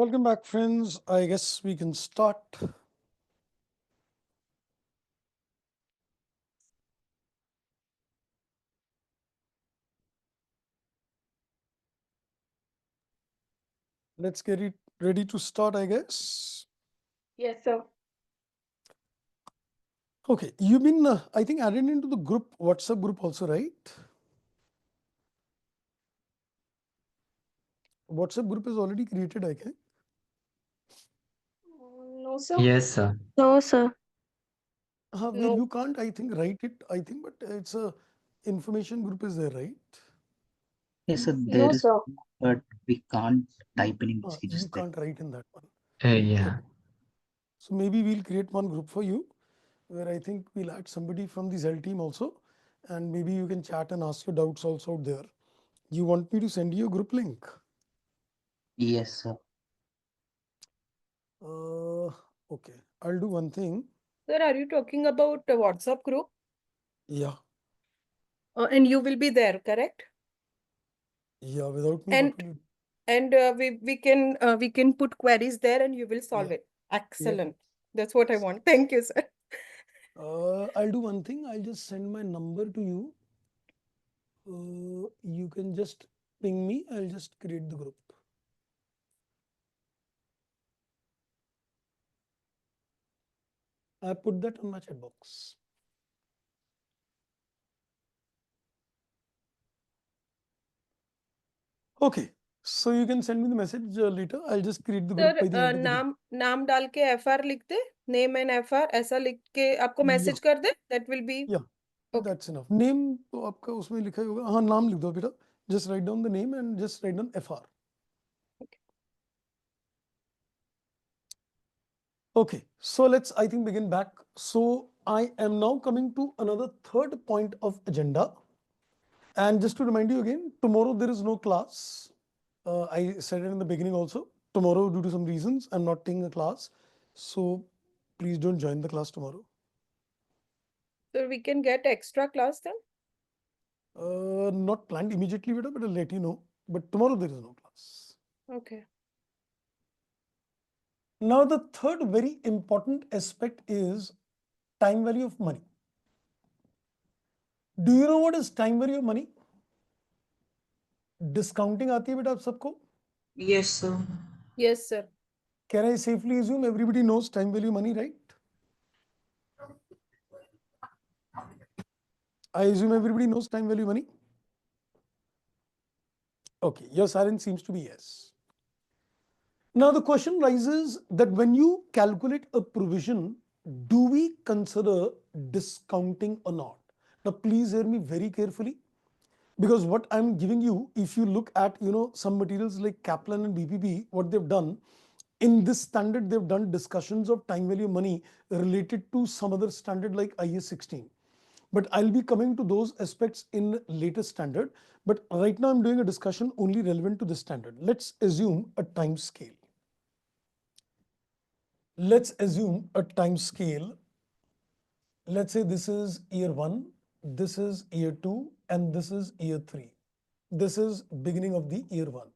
Welcome back, friends. I guess we can start. Let's get it ready to start, I guess. Yes, sir. Okay, you've been, I think, added into the group, WhatsApp group also, right? WhatsApp group is already created, I guess. No, sir. Yes, sir. No, sir. Where No. you can't, I think, write it, I think, but it's a information group is there, right? Yes, sir. No, There is, sir. but we can't type any You messages there. can't write in that one. Yeah. So maybe we'll create one group for you where I think we'll add somebody from the Zell team also, and maybe you can chat and ask your doubts also out there. You want me to send you a group link? Yes, sir. Okay, I'll do one thing. Sir, are you talking about a WhatsApp group? Yeah, And you will be there, correct? yeah, without me, And what will you? and we can put queries there and you will solve Yeah. it. Excellent. That's what I want. Thank you, sir. I'll do one thing. I'll just send my number to you. You can just ping me. I'll just create the group. I put that on my chat box. Okay, so you can send me the message later. I'll just create the group by the sir end of the day. नाम डाल के FR लिख दे, name and FR ऐसा लिख के आपको message कर दे, that will be Yeah, okay. that's enough. Name तो आपका उसमें लिखा ही होगा. हाँ, नाम लिख दो बेटा. Just write down the name and just write down FR. Okay, so let's, I think, begin back. So I am now coming to another third point of agenda. And just to remind you again, tomorrow there is no class. I said it in the beginning also. Tomorrow, due to some reasons, I'm not taking a class. So please don't join the class tomorrow. So we can get extra class then? Not planned immediately, beta, but I'll let you know. But tomorrow there is no class. Okay. Now, the third very important aspect is time value of money. Do you know what is time value of money? Discounting आती है बेटा आप सबको? Yes, sir. Yes, sir. Can I safely assume everybody knows time value money, right? I assume everybody knows time value money. Okay, your silence seems to be yes. Now the question rises that when you calculate a provision, do we consider discounting or not? Now please hear me very carefully, because what I'm giving you, if you look at some materials like Kaplan and BPP, what they've done in this standard, they've done discussions of time value money related to some other standard like IS 16. But I'll be coming to those aspects in later standard. But right now I'm doing a discussion only relevant to this standard. Let's assume a time scale. Let's assume a time scale. Let's say this is year 1, this is year 2, and this is year 3. This is beginning of the year 1.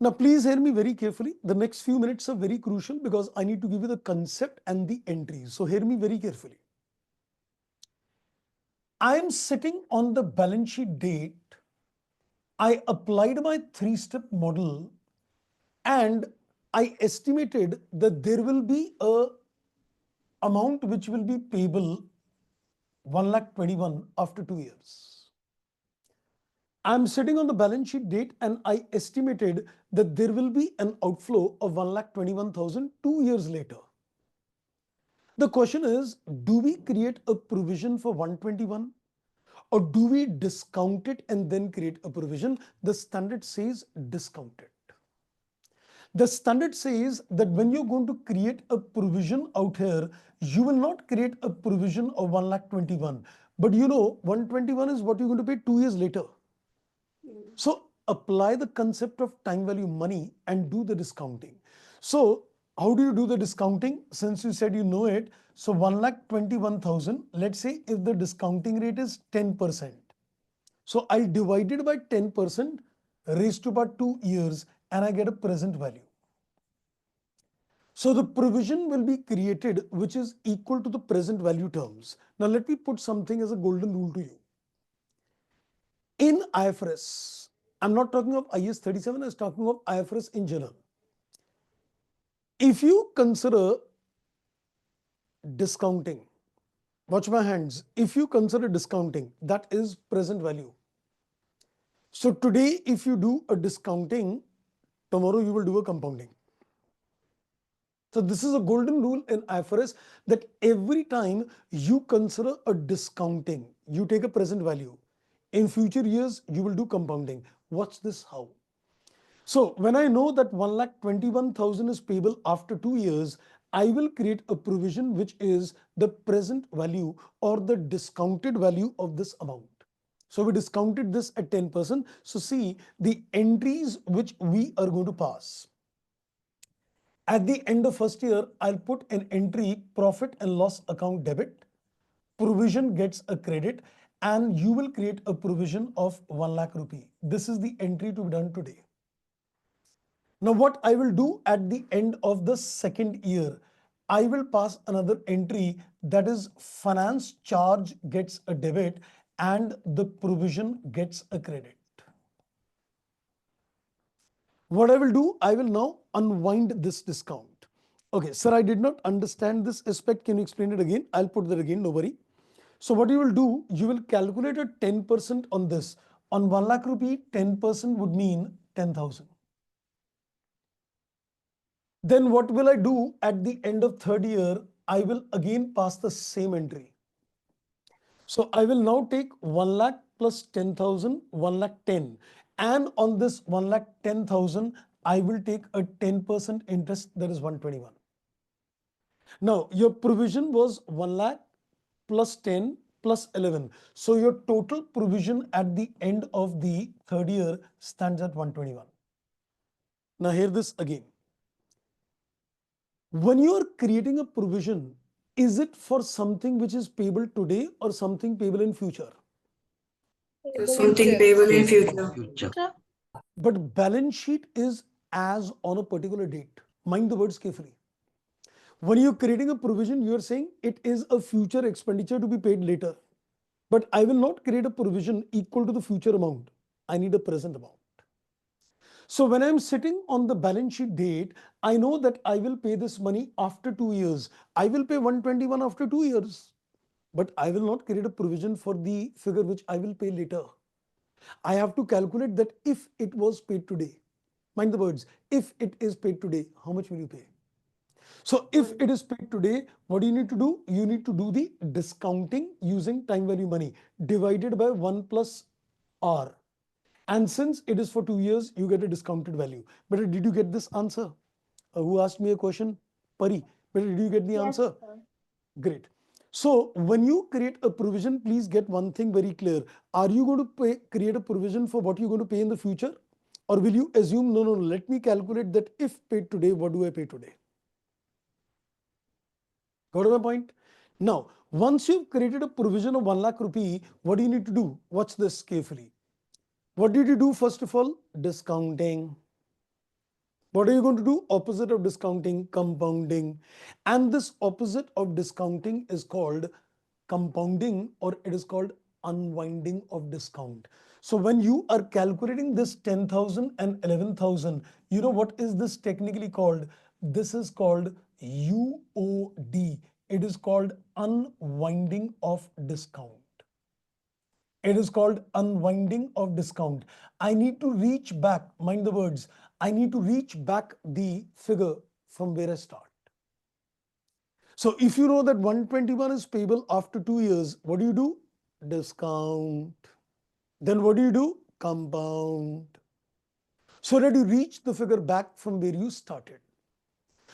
Now, please hear me very carefully. The next few minutes are very crucial because I need to give you the concept and the entries. So hear me very carefully. I am sitting on the balance sheet date. I applied my 3-step model and I estimated that there will be a amount which will be payable 1,21,000 after 2 years. I'm sitting on the balance sheet date and I estimated that there will be an outflow of 1,21,000 2 years later. The question is, do we create a provision for 121 or do we discount it and then create a provision? The standard says discount it. The standard says that when you're going to create a provision out here, you will not create a provision of 1,21,000. But 121 is what you're going to pay 2 years later. So apply the concept of time value money and do the discounting. So how do you do the discounting? Since you said you know it, so 1,21,000, let's say if the discounting rate is 10%. So I'll divide it by 10% raised to about 2 years and I get a present value. So the provision will be created which is equal to the present value terms. Now let me put something as a golden rule to you. In IFRS, I'm not talking of IS 37, I was talking of IFRS in general. If you consider discounting, watch my hands, if you consider discounting, that is present value. So today, if you do a discounting, tomorrow you will do a compounding. So this is a golden rule in IFRS that every time you consider a discounting, you take a present value. In future years, you will do compounding. Watch this how. So when I know that 1,21,000 is payable after 2 years, I will create a provision which is the present value or the discounted value of this amount. So we discounted this at 10%. So see the entries which we are going to pass. At the end of first year, I'll put an entry profit and loss account debit, provision gets a credit, and you will create a provision of 1 lakh rupee. This is the entry to be done today. Now what I will do at the end of the second year, I will pass another entry that is finance charge gets a debit and the provision gets a credit. What I will do, I will now unwind this discount. Okay, sir, I did not understand this aspect. Can you explain it again? I'll put that again, no worry. So what you will do, you will calculate a 10% on this. On 1 lakh rupee, 10% would mean 10,000. Then what will I do at the end of third year? I will again pass the same entry. So I will now take 1 lakh plus 10,000, 1 lakh 10. And on this 1 lakh 10,000, I will take a 10% interest, that is 121. Now your provision was 1 lakh plus 10 plus 11. So your total provision at the end of the third year stands at 121. Now hear this again. When you are creating a provision, is it for something which is payable today or something payable in future? Something payable in future. But balance sheet is as on a particular date. Mind the words carefully. When you're creating a provision, you're saying it is a future expenditure to be paid later. But I will not create a provision equal to the future amount. I need a present amount. So when I'm sitting on the balance sheet date, I know that I will pay this money after 2 years. I will pay 121 after 2 years. But I will not create a provision for the figure which I will pay later. I have to calculate that if it was paid today. Mind the words, if it is paid today, how much will you pay? So if it is paid today, what do you need to do? You need to do the discounting using time value money divided by 1 plus R. And since it is for 2 years, you get a discounted value. But did you get this answer? Who asked me a question? Pari. But did you get the answer? Sir. Great. So when you create a provision, please get one thing very clear. Are you going to create a provision for what you're going to pay in the future? Or will you assume, no, let me calculate that if paid today, what do I pay today? Got my point? Now, once you've created a provision of 1 lakh rupee, what do you need to do? Watch this carefully. What did you do first of all? Discounting. What are you going to do? Opposite of discounting, compounding. And this opposite of discounting is called compounding, or it is called unwinding of discount. So when you are calculating this 10,000 and 11,000, you know what is this technically called? This is called UOD. It is called unwinding of discount. It is called unwinding of discount. I need to reach back, mind the words, I need to reach back the figure from where I start. So if you know that 121 is payable after 2 years, what do? Discount. Then what do? Compound. So that you reach the figure back from where you started.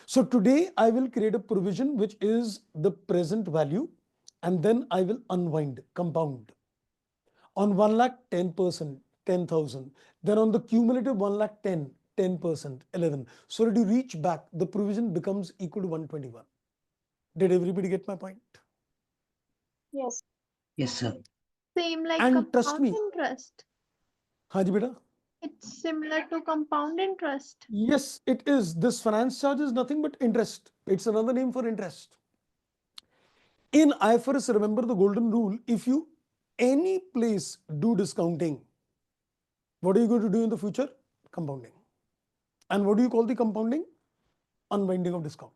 So today I will create a provision which is the present value, and then I will unwind, compound. On 1 lakh, 10%, 10,000. Then on the cumulative 1 lakh 10, 10%, 11. So that you reach back, the provision becomes equal to 121. Did everybody get my point? Yes. Yes, sir. Same like And trust compound me. interest. हाँ जी बेटा. It's similar to compound interest. Yes, it is. This finance charge is nothing but interest. It's another name for interest. In IFRS, remember the golden rule, if you any place do discounting, what are you going to do in the future? Compounding. And what do you call the compounding? Unwinding of discount.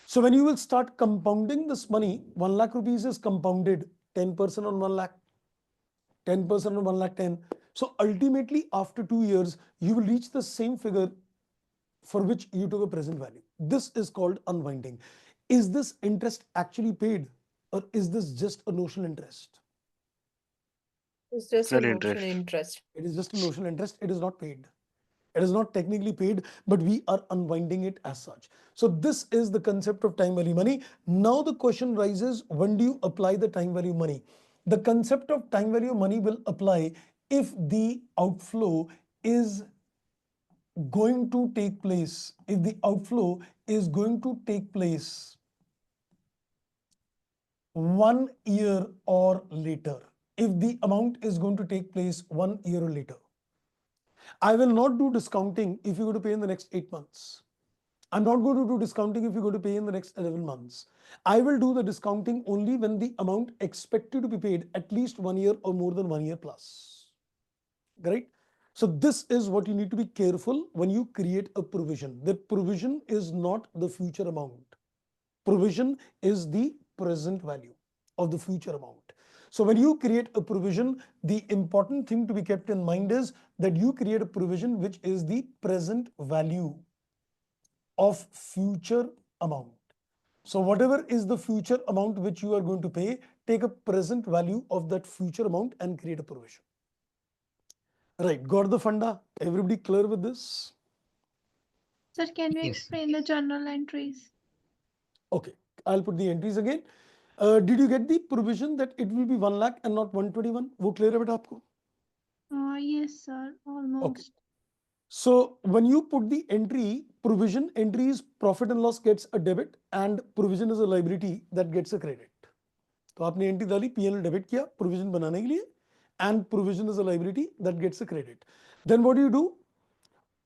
So when you will start compounding this money, 1 lakh rupees is compounded 10% on 1 lakh, 10% on 1 lakh 10. So ultimately, after 2 years, you will reach the same figure for which you took a present value. This is called unwinding. Is this interest actually paid, or is this just a notional interest? It's just a Sir, notional interest. interest. It is just a notional interest. It is not paid. It is not technically paid, but we are unwinding it as such. So this is the concept of time value money. Now the question rises, when do you apply the time value money? The concept of time value money will apply if the outflow is going to take place, if the outflow is going to take place 1 year or later. If the amount is going to take place 1 year or later. I will not do discounting if you're going to pay in the next 8 months. I'm not going to do discounting if you're going to pay in the next 11 months. I will do the discounting only when the amount expected to be paid at least 1 year or more than 1 year plus. Right? So this is what you need to be careful when you create a provision. The provision is not the future amount. Provision is the present value of the future amount. So when you create a provision, the important thing to be kept in mind is that you create a provision which is the present value of future amount. So whatever is the future amount which you are going to pay, take a present value of that future amount and create a provision. Right, got the funda? Everybody clear with this? Sir, can you Yes. explain the journal entries? Okay, I'll put the entries again. Did you get the provision that it will be 1 lakh and not 121? वो clear है बेटा आपको? Yes, sir, almost. So when you put the entry, provision entry is profit and loss gets a debit and provision is a liability that gets a credit. तो आपने entry डाली, P&L debit किया provision बनाने के लिए, and provision is a liability that gets a credit. Then what do?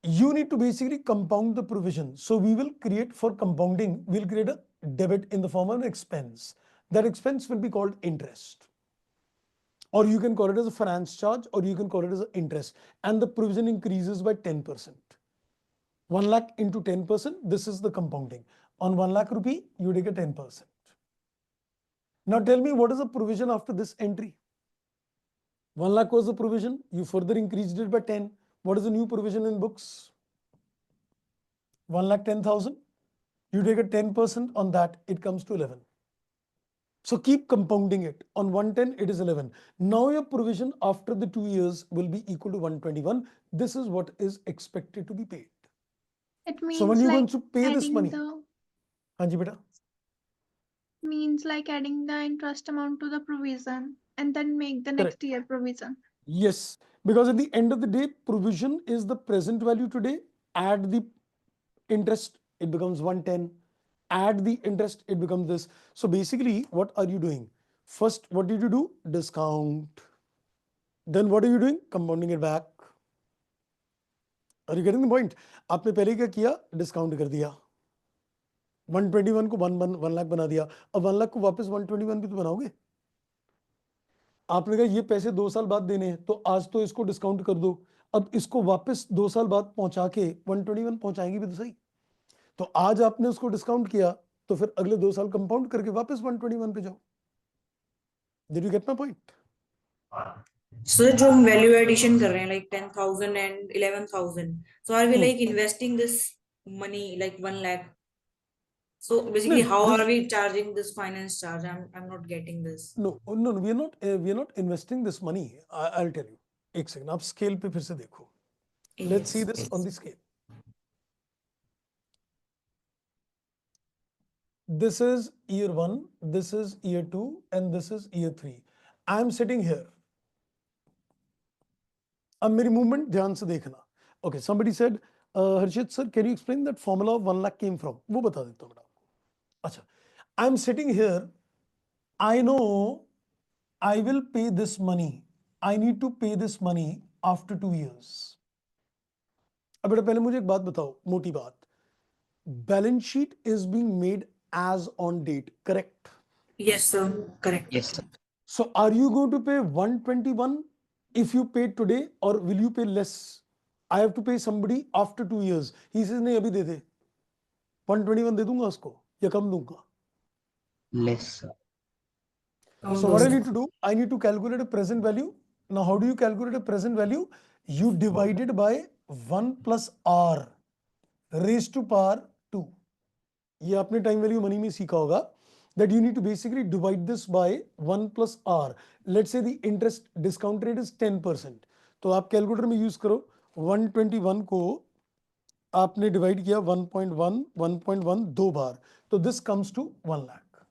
You need to basically compound the provision. So we will create, for compounding, we'll create a debit in the form of an expense. That expense will be called interest. Or you can call it as a finance charge, or you can call it as an interest. And the provision increases by 10%. 1 lakh into 10%, this is the compounding. On 1 lakh rupee, you take a 10%. Now tell me, what is the provision after this entry? 1 lakh was the provision, you further increased it by 10. What is the new provision in books? 1 lakh 10,000. You take a 10% on that, it comes to 11. So keep compounding it. On 110, it is 11. Now your provision after the 2 years will be equal to 121. This is what is expected to be paid. It means So when you're like going to pay this adding money, the Hanji beta, means like adding the interest amount to the provision and then make the correct. next year provision. Yes, because at the end of the day, provision is the present value today. Add the interest, it becomes 110. Add the interest, it becomes this. So basically, what are you doing? First, what did you do? Discount. Then what are you doing? Compounding it back. Are you getting the point? आपने पहले क्या किया? Discount कर दिया. 121 को 1 लाख बना दिया. अब 1 लाख को वापस 121 भी तो बनाओगे. आपने कहा ये पैसे 2 साल बाद देने हैं, तो आज तो इसको डिस्काउंट कर दो. अब इसको वापस 2 साल बाद पहुंचा के 121 पहुंचाएंगे भी तो सही. तो आज आपने उसको डिस्काउंट किया, तो फिर अगले 2 साल कंपाउंड करके वापस 121 पे जाओ. Did you get my point? So जो हम value addition कर रहे हैं like 10,000 and 11,000. So are we like investing this money like 1 lakh? So basically, how are we charging this finance charge? I'm not getting this. No, we are not investing this money. I'll tell you. एक second, आप scale पे फिर से देखो. Let's see this on the scale. This is year 1, this is year 2, and this is year 3. I'm sitting here. अब मेरी movement ध्यान से देखना. Okay, somebody said, Harshit sir, can you explain that formula of 1 lakh came from? वो बता देता हूँ मैं आपको. अच्छा, I'm sitting here. I know I will pay this money. I need to pay this money after 2 years. अब बेटा पहले मुझे एक बात बताओ, मोटी बात, balance sheet is being made as on date, correct? Yes, sir. Correct. Yes, sir. So are you going to pay 121 if you pay today, or will you pay less? I have to pay somebody after 2 years. He says नहीं अभी दे दे, 121 दे दूंगा उसको या कम दूंगा. Less, sir. So what I need to do, I need to calculate a present value. Now how do you calculate a present value? You divide it by 1 plus r raised to power 2. ये आपने time value money में सीखा होगा, that you need to basically divide this by 1 plus r. Let's say the interest discount rate is 10%. तो आप calculator में use करो, 121 को आपने डिवाइड किया 1.1 1.1 दो बार, तो this comes to 1 lakh.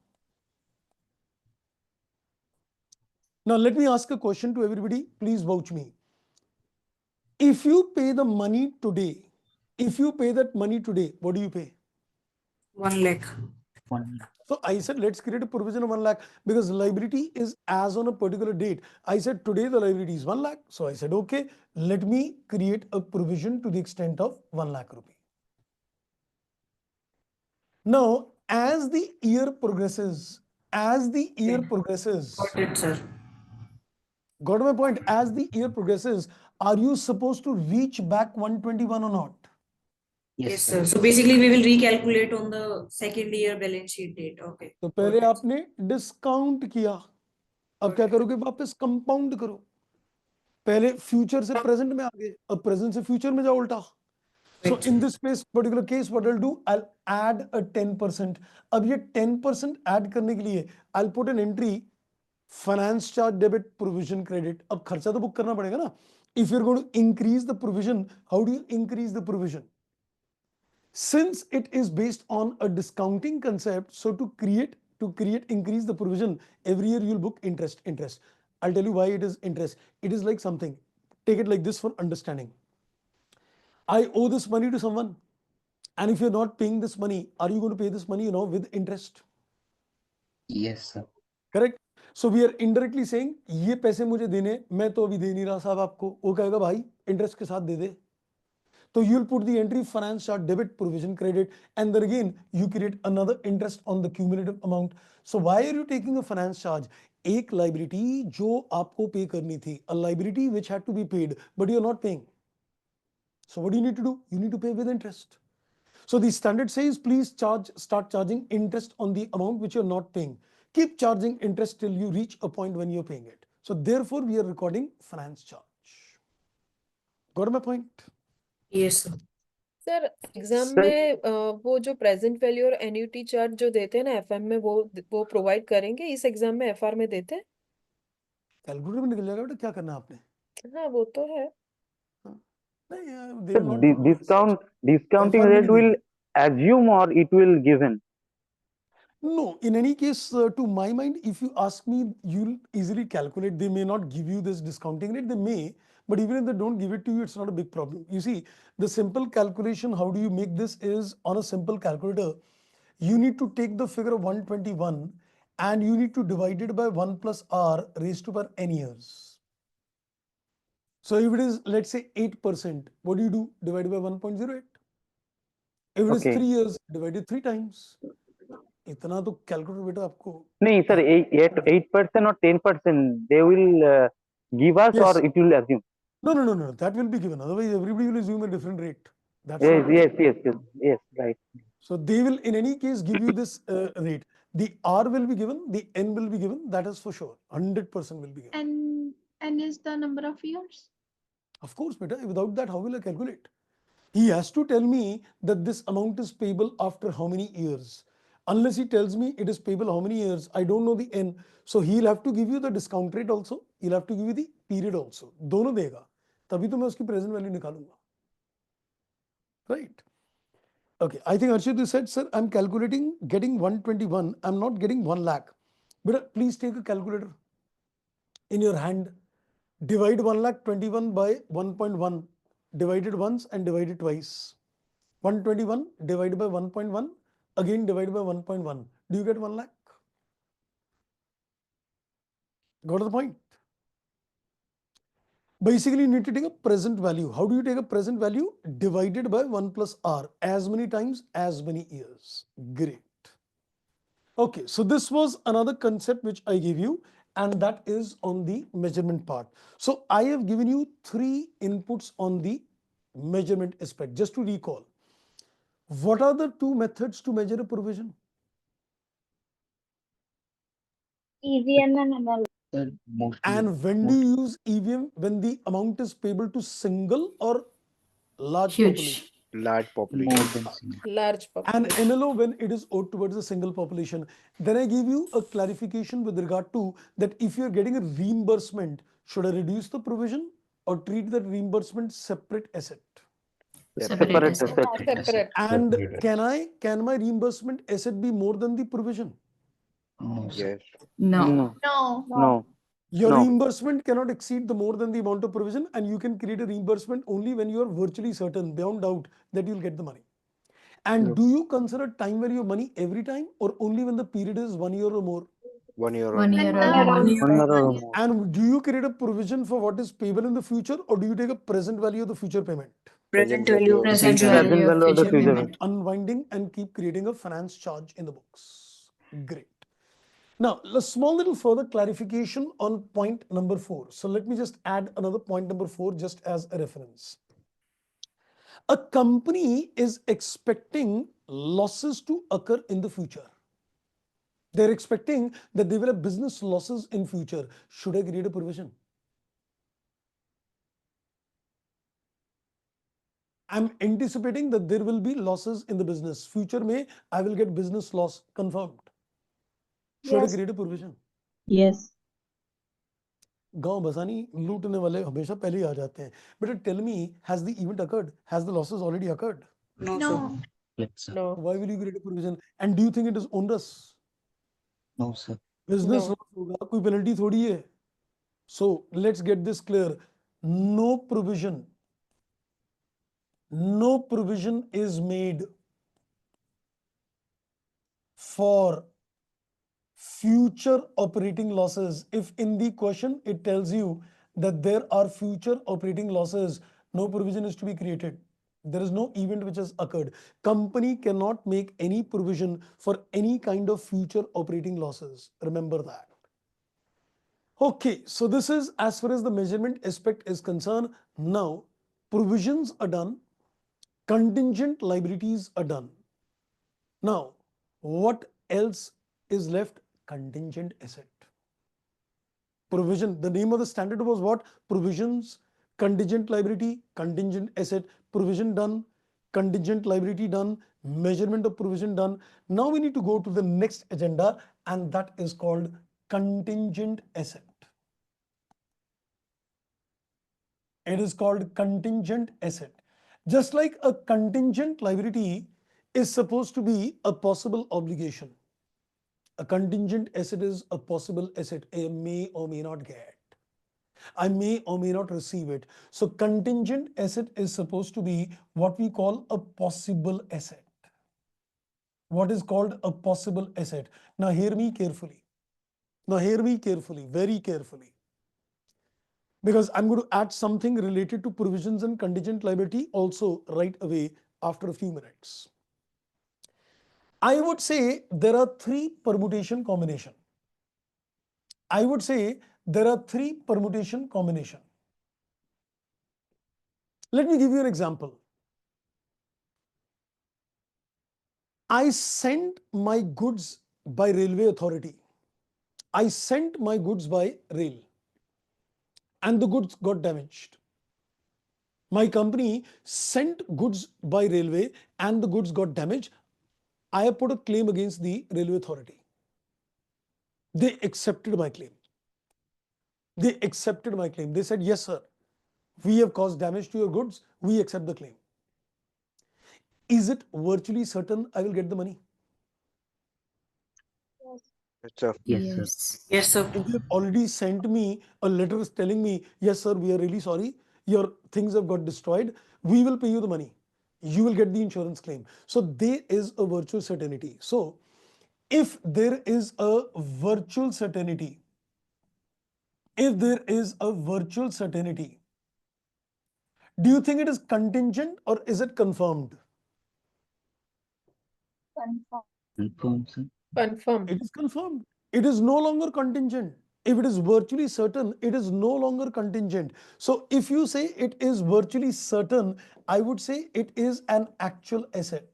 Now let me ask a question to everybody, please vouch me. If you pay the money today, if you pay that money today, what do you pay? 1 lakh. 1 lakh. So I said, let's create a provision of 1 lakh because liability is as on a particular date. I said, today the liability is 1 lakh. So I said, okay, let me create a provision to the extent of 1 lakh rupee. Now, as the year progresses, Got it, sir. got my point? As the year progresses, are you supposed to reach back 121 or not? Yes, sir. So basically, we will recalculate on the second year balance sheet date. Okay. तो पहले आपने discount किया, अब क्या करोगे? वापस compound करो. पहले फ्यूचर से प्रेजेंट में आ गए, अब प्रेजेंट से फ्यूचर में जाओ उल्टा. So in this particular case, what I'll do, I'll add a 10%. अब ये 10% add करने के लिए I'll put an entry, finance charge debit, provision credit. अब खर्चा तो बुक करना पड़ेगा ना. If you're going to increase the provision, how do you increase the provision? Since it is based on a discounting concept, so to increase the provision, every year you'll book interest. I'll tell you why it is interest. It is like something, take it like this for understanding. I owe this money to someone, and if you're not paying this money, are you going to pay this money with interest? Yes, sir. Correct. So we are indirectly saying ये पैसे मुझे देने, मैं तो अभी दे नहीं रहा साहब आपको. वो कहेगा भाई इंटरेस्ट के साथ दे दे. So you'll put the entry finance charge debit, provision credit, and then again you create another interest on the cumulative amount. So why are you taking a finance charge? एक liability जो आपको pay करनी थी, a liability which had to be paid, but you're not paying. So what do you need to do? You need to pay with interest. So the standard says, please start charging interest on the amount which you're not paying. Keep charging interest till you reach a point when you're paying it. So therefore we are recording finance charge. Got my point? Yes, sir. Sir exam Sir- में वो जो present value और annuity chart जो देते हैं ना FM में, वो प्रोवाइड करेंगे. इस एग्जाम में एफआर में देते हैं. कैलकुलेटर में निकल जाएगा बेटा, क्या करना है आपने? हाँ वो तो है. नहीं, they Sir, will not do this. discounting FR में rate नहीं will देंगे. assume or it will given. No, in any case, to my mind, if you ask me, you'll easily calculate. They may not give you this discounting rate, they may, but even if they don't give it to you, it's not a big problem. You see, the simple calculation, how do you make this is on a simple calculator. You need to take the figure of 121 and you need to divide it by 1 plus r raised to power n years. So if it is, let's say 8%, what do you do? Divide by 1.08. If it is Okay. 3 years, divide it 3 times. इतना तो calculator बेटा आपको नहीं sir, 8% or 10% they will give us Yes. or it will assume. No. That will be given. Otherwise, everybody will assume a different rate. That's Yes, not- yes, right. So they will, in any case, give you this rate. The R will be given, the N will be given. That is for sure. 100% will be given. And is the number of years? Of course, beta. Without that, how will I calculate? He has to tell me that this amount is payable after how many years. Unless he tells me it is payable how many years, I don't know the N. So he'll have to give you the discount rate also. He'll have to give you the period also. दोनों देगा. तभी तो मैं उसकी present value निकालूंगा. Right? Okay. I think Arshit, you said, sir, I'm calculating, getting 121. I'm not getting 1 lakh. But please take a calculator in your hand. Divide 1 lakh 21 by 1.1. Divide it once and divide it twice. 121 divided by 1.1, again divided by 1.1. Do you get 1 lakh? Got the point? Basically, you need to take a present value. How do you take a present value? Divided by 1 plus R. As many times, as many years. Great. Okay, so this was another concept which I gave you, and that is on the measurement part. So I have given you 3 inputs on the measurement aspect. Just to recall, what are the 2 methods to measure a provision? EVM and ML. Sir, mostly, And when do you use EVM? When the amount is payable to single or large population? Huge. Large more population. than single. Large And population. MLO when it is owed towards a single population. Then I give you a clarification with regard to that if you're getting a reimbursement, should I reduce the provision or treat the reimbursement separate asset? Separate Separate asset. asset. Separate. And Separate. can my reimbursement asset be more than the provision? No, sir. Yes. No. No, No. no, Your no. reimbursement cannot exceed the more than the amount of provision, and you can create a reimbursement only when you are virtually certain, beyond doubt, that you'll get the money. And True. do you consider time value of money every time or only when the period is 1 year or more? 1 year or 1 more. year One or year more. or 1 year or more. more. And do you create a provision for what is payable in the future, or do you take a present value of the future payment? Present Present value value of of the Present future Present payment. value of value of the future future payment. Unwinding and keep creating a finance charge in the books. Great. Now, a small little further clarification on point number 4. So let me just add another point number 4 just as a reference. A company is expecting losses to occur in the future. They're expecting that they will have business losses in future. Should I create a provision? I'm anticipating that there will be losses in the business. Future may I will get business loss confirmed. Should I Yes. create a provision? Yes. गांव बसानी लूटने वाले हमेशा पहले ही आ जाते हैं. But tell me, has the event occurred? Has the losses already occurred? No, sir. No. Yes, sir. No. Why will you create a provision? And do you think it is onerous? No, sir. Business No. loss होगा, कोई penalty थोड़ी है. So let's get this clear. No provision is made for future operating losses. If in the question it tells you that there are future operating losses, no provision is to be created. There is no event which has occurred. Company cannot make any provision for any kind of future operating losses. Remember that. Okay, so this is as far as the measurement aspect is concerned. Now, provisions are done, contingent liabilities are done. Now, what else is left? Contingent asset. Provision, the name of the standard was what? Provisions, contingent liability, contingent asset. Provision done, contingent liability done, measurement of provision done. Now we need to go to the next agenda, and that is called contingent asset. It is called contingent asset. Just like a contingent liability is supposed to be a possible obligation, a contingent asset is a possible asset I may or may not get. I may or may not receive it. So contingent asset is supposed to be what we call a possible asset. What is called a possible asset? Now hear me carefully. Now hear me carefully, very carefully. Because I'm going to add something related to provisions and contingent liability also right away after a few minutes. I would say there are 3 permutation combination. I would say there are 3 permutation combination. Let me give you an example. I sent my goods by railway authority. I sent my goods by rail and the goods got damaged. My company sent goods by railway and the goods got damaged. I have put a claim against the railway authority. They accepted my claim. They accepted my claim. They said, yes, sir, we have caused damage to your goods. We accept the claim. Is it virtually certain I will get the money? Yes, sir. Yes, sir. Yes. Yes, sir. If they've already sent me a letter telling me, yes, sir, we are really sorry, your things have got destroyed, we will pay you the money. You will get the insurance claim. So there is a virtual certainty. So if there is a virtual certainty, if there is a virtual certainty Do you think it is contingent or is it confirmed? Confirm, sir. Confirm. It is confirmed. It is no longer contingent. If it is virtually certain, it is no longer contingent. So if you say it is virtually certain, I would say it is an actual asset.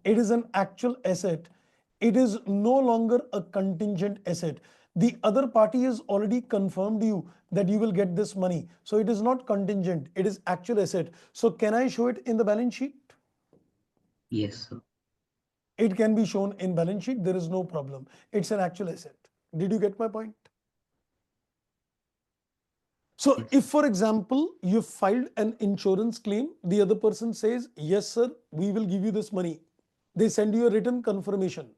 It is an actual asset. It is no longer a contingent asset. The other party has already confirmed you that you will get this money. So it is not contingent. It is actual asset. So can I show it in the balance sheet? Yes, sir. It can be shown in balance sheet. There is no problem. It's an actual asset. Did you get my point? So Yes. if, for example, you filed an insurance claim, the other person says, yes, sir, we will give you this money. They send you a written confirmation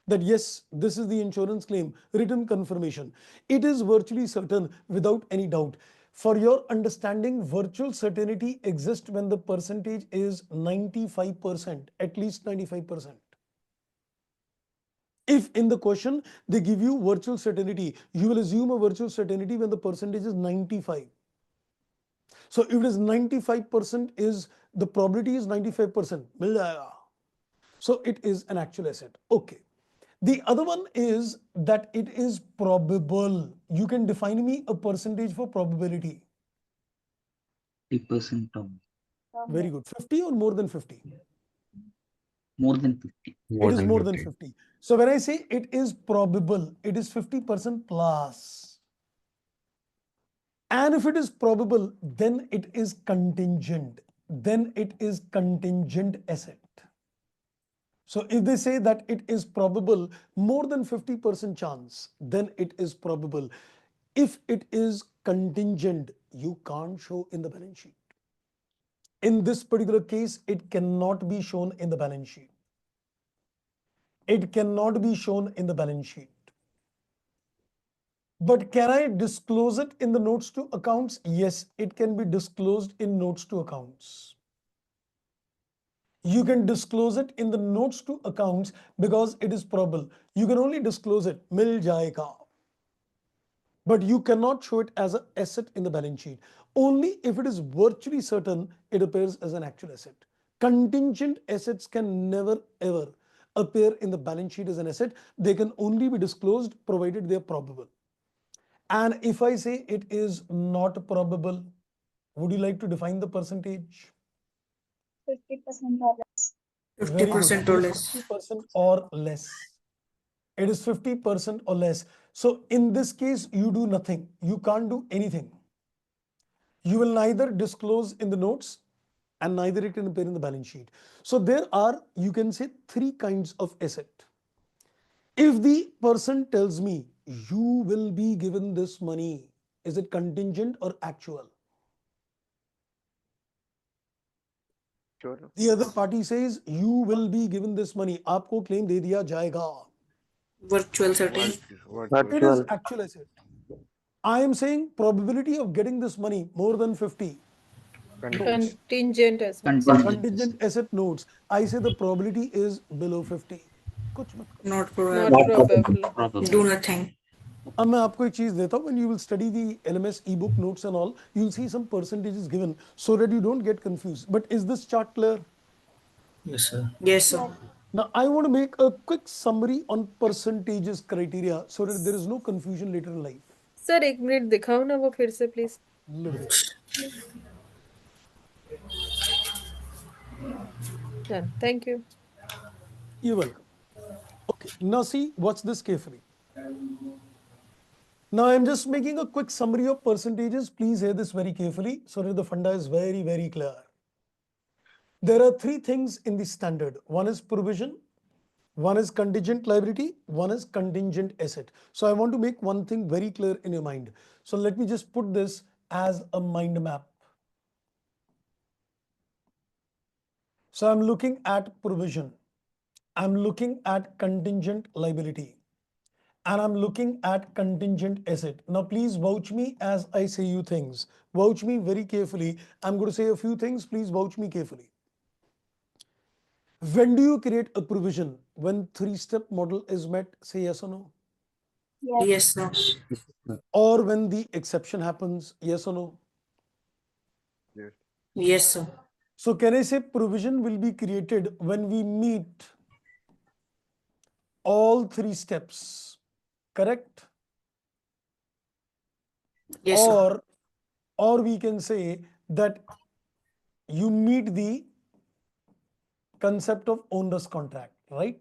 that yes, this is the insurance claim, written confirmation. It is virtually certain without any doubt. For your understanding, virtual certainty exists when the percentage is 95%, at least 95%. If in the question they give you virtual certainty, you will assume a virtual certainty when the percentage is 95. So if it is 95%, is the probability is 95%. मिल जाएगा. So it is an actual asset. Okay. The other one is that it is probable. You can define me a percentage for probability. 50% of Very good. 50 or more than 50? more than 50. More It is than more 50. than 50. So when I say it is probable, it is 50% plus. And if it is probable, then it is contingent. Then it is contingent asset. So if they say that it is probable, more than 50% chance, then it is probable. If it is contingent, you can't show in the balance sheet. In this particular case, it cannot be shown in the balance sheet. It cannot be shown in the balance sheet. But can I disclose it in the notes to accounts? Yes, it can be disclosed in notes to accounts. You can disclose it in the notes to accounts because it is probable. You can only disclose it, mil jayega. But you cannot show it as an asset in the balance sheet. Only if it is virtually certain, it appears as an actual asset. Contingent assets can never ever appear in the balance sheet as an asset. They can only be disclosed provided they are probable. And if I say it is not probable, would you like to define the percentage? 50% or less. Very good. 50% It or is less. 50% or less. It is 50% or less. So in this case, you do nothing. You can't do anything. You will neither disclose in the notes and neither it can appear in the balance sheet. So there are, you can say, three kinds of asset. If the person tells me, you will be given this money, is it contingent or actual? Sure. The other party says, you will be given this money, आपको claim दे दिया जाएगा. Virtual certain. What It is actual asset. I am saying probability of getting this money more than 50. Notes. Contingent asset. Contingent asset notes. I say the probability is below 50. कुछ मत करो. Not Not probable. probable. Probable. Do nothing. अब मैं आपको एक चीज देता हूँ. When you will study the LMS ebook notes and all, you'll see some percentages given so that you don't get confused. But is this chart clear? Yes, sir. Yes, sir. Now I want to make a quick summary on percentages criteria so that there is no confusion later in life. Sir एक minute दिखाओ ना वो फिर से please. Look at it. Done. Thank you. You're welcome. Okay, now see, watch this carefully. Now I'm just making a quick summary of percentages. Please hear this very carefully so that the funda is very, very clear. There are three things in the standard. One is provision, one is contingent liability, one is contingent asset. So I want to make one thing very clear in your mind. So let me just put this as a mind map. So I'm looking at provision. I'm looking at contingent liability. And I'm looking at contingent asset. Now please vouch me as I say you things. Vouch me very carefully. I'm going to say a few things. Please vouch me carefully. When do you create a provision? When three-step model is met, say yes or no. Yes, sir. Or when the exception happens, yes or no. Yes. Yes, sir. So can I say provision will be created when we meet all three steps, correct? Yes, sir. Or we can say that you meet the concept of owner's contract, right?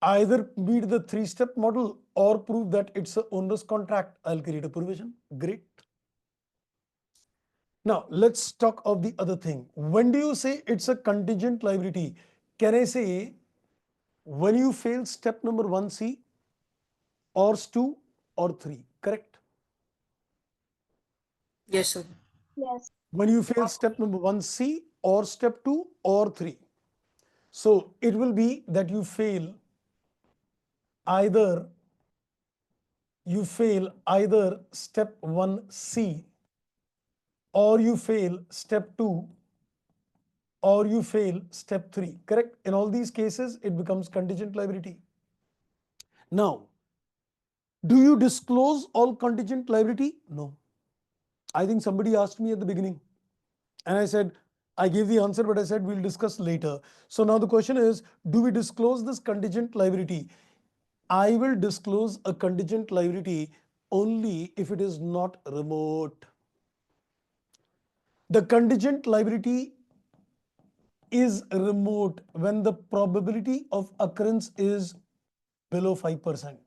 Either meet the three-step model or prove that it's a owner's contract. I'll create a provision. Great. Now let's talk of the other thing. When do you say it's a contingent liability? Can I say when you fail step number 1C or 2 or 3, correct? Yes, sir. Yes. When you fail step number 1C or step 2 or 3. So it will be that you fail either step 1C or you fail step 2 or you fail step 3, correct? In all these cases, it becomes contingent liability. Now, do you disclose all contingent liability? No. I think somebody asked me at the beginning and I said, I gave the answer, but I said we'll discuss later. So now the question is, do we disclose this contingent liability? I will disclose a contingent liability only if it is not remote. The contingent liability is remote when the probability of occurrence is below 5%.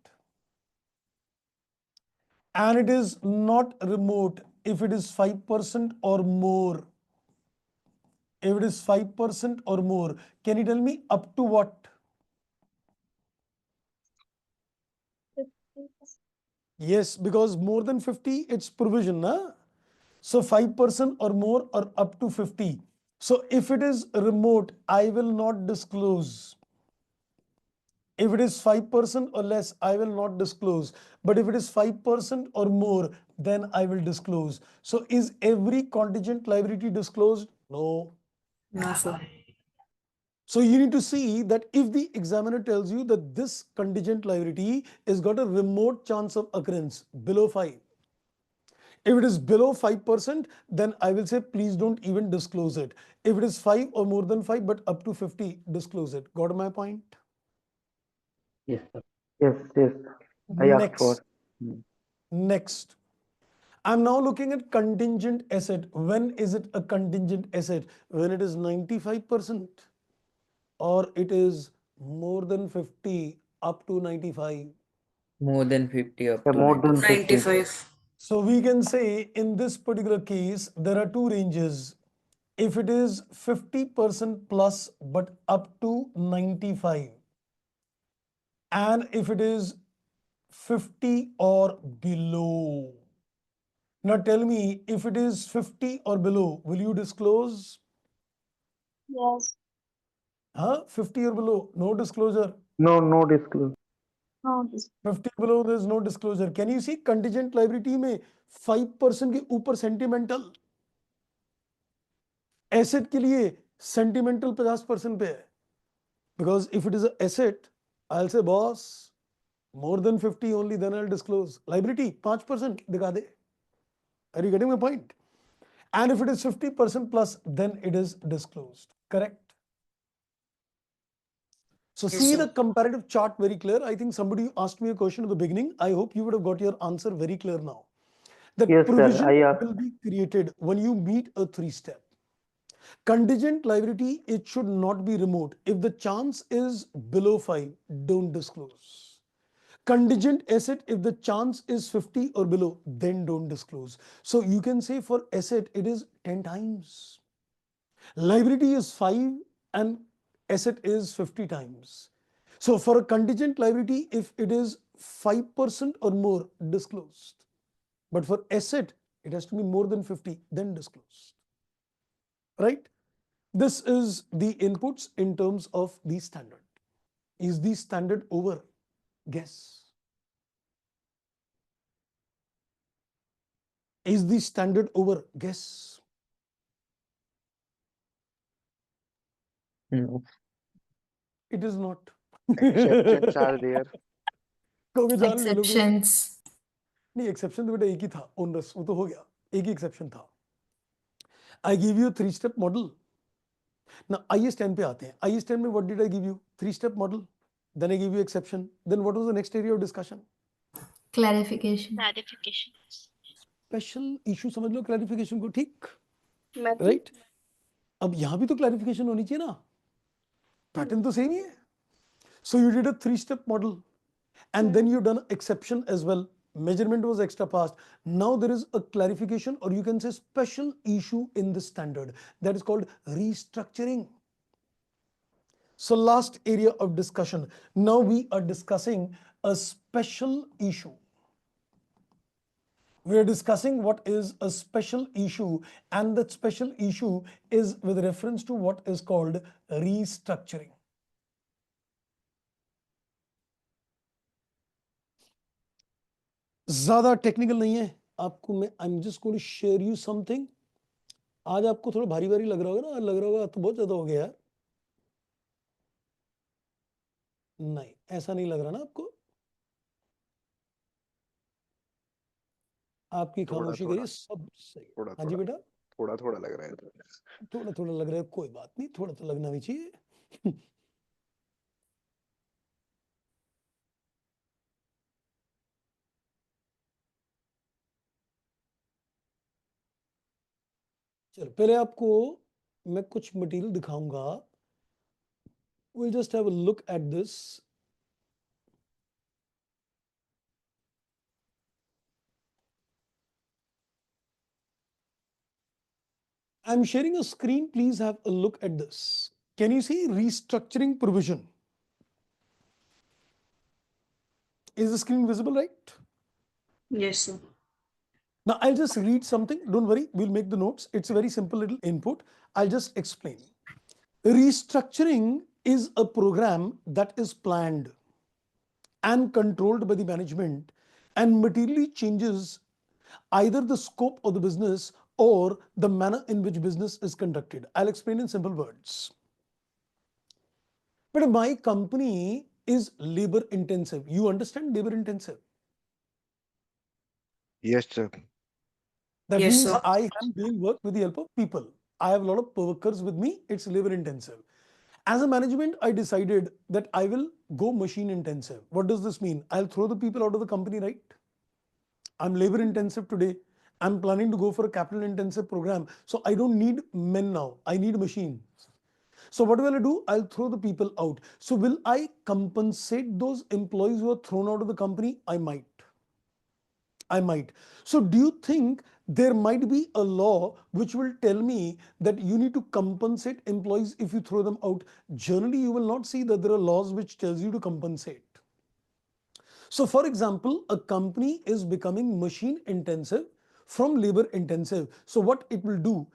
And it is not remote if it is 5% or more. If it is 5% or more, can you tell me up to what? Yes, because more than 50, it's provision. Huh? So 5% or more or up to 50. So if it is remote, I will not disclose. If it is 5% or less, I will not disclose. But if it is 5% or more, then I will disclose. So is every contingent liability disclosed? No. No, sir. So you need to see that if the examiner tells you that this contingent liability has got a remote chance of occurrence below 5. If it is below 5%, then I will say please don't even disclose it. If it is 5 or more than 5 but up to 50, disclose it. Got my point? Yes, sir. Yes. I asked for. Next. I'm now looking at contingent asset. When is it a contingent asset? When it is 95% or it is more than 50 up to 95? More than 50 up to More than 95. 50. 95. So we can say in this particular case, there are two ranges. If it is 50% plus but up to 95, and if it is 50 or below. Now tell me, if it is 50 or below, will you disclose? Yes. 50 or below, no disclosure. No disclose. No. 50 below, there is no disclosure. Can you see contingent liability में 5% के ऊपर sentimental, asset के लिए sentimental 50% पे है. Because if it is an asset, I'll say boss, more than 50 only, then I'll disclose. Liability 5% दिखा दे. Are you getting my point? And if it is 50% plus, then it is disclosed. Correct? So Yes, see sir. the comparative chart very clear. I think somebody asked me a question at the beginning. I hope you would have got your answer very clear now. The Yes, sir. provision I asked. will be created when you meet a three-step. Contingent liability, it should not be remote. If the chance is below 5, don't disclose. Contingent asset, if the chance is 50 or below, then don't disclose. So you can say for asset, it is 10 times. Liability is 5 and asset is 50 times. So for a contingent liability, if it is 5% or more, disclosed. But for asset, it has to be more than 50, then disclosed. Right? This is the inputs in terms of the standard. Is the standard over? Guess. Is the standard over? Guess. No. It is not. Exceptions are there. कहोगे जान ले लो कोई Exceptions. नहीं, exception तो बेटा एक ही था, onerous, वो तो हो गया. एक ही exception था. I gave you a 3-step model. Now IS 10 पे आते हैं. IS 10 में what did I give you? 3-step model. Then I gave you exception. Then what was the next area of discussion? Clarification. Special issue समझ लो clarification को, ठीक? Method. Right? अब यहाँ भी तो clarification होनी चाहिए ना? Pattern तो same ही है. So you did a 3-step model. And then you've done exception as well. Measurement was extra fast. Now there is a clarification, or you can say special issue in the standard. That is called restructuring. So last area of discussion. Now we are discussing a special issue. We are discussing what is a special issue, and that special issue is with reference to what is called restructuring. ज्यादा technical नहीं है आपको, मैं I am just going to share you something. आज आपको थोड़ा भारी भारी लग रहा होगा ना, लग रहा होगा तो बहुत ज्यादा हो गया यार. नहीं, ऐसा नहीं लग रहा ना आपको. आपकी खामोशी करिए, सब सही. हाँ जी बेटा, थोड़ा थोड़ा लग रहा है. थोड़ा थोड़ा लग रहा है, कोई बात नहीं, थोड़ा तो लगना भी चाहिए. चलो पहले आपको मैं कुछ मटेरियल दिखाऊंगा. We'll just have a look at this. I'm sharing a screen. Please have a look at this. Can you see restructuring provision? Is the screen visible, right? Yes, sir. Now I'll just read something. Don't worry, we'll make the notes. It's a very simple little input. I'll just explain. Restructuring is a program that is planned and controlled by the management and materially changes either the scope of the business or the manner in which business is conducted. I'll explain in simple words. But my company is labor intensive. You understand labor intensive? Yes, sir. That Yes, means sir. I am doing work with the help of people. I have a lot of workers with me. It's labor intensive. As a management, I decided that I will go machine intensive. What does this mean? I'll throw the people out of the company, right? I'm labor intensive today. I'm planning to go for a capital intensive program. So I don't need men now. I need machines. So what will I do? I'll throw the people out. So will I compensate those employees who are thrown out of the company? I might. So do you think there might be a law which will tell me that you need to compensate employees if you throw them out? Generally, you will not see that there are laws which tells you to compensate. So for example, a company is becoming machine intensive from labor intensive. So what it will do,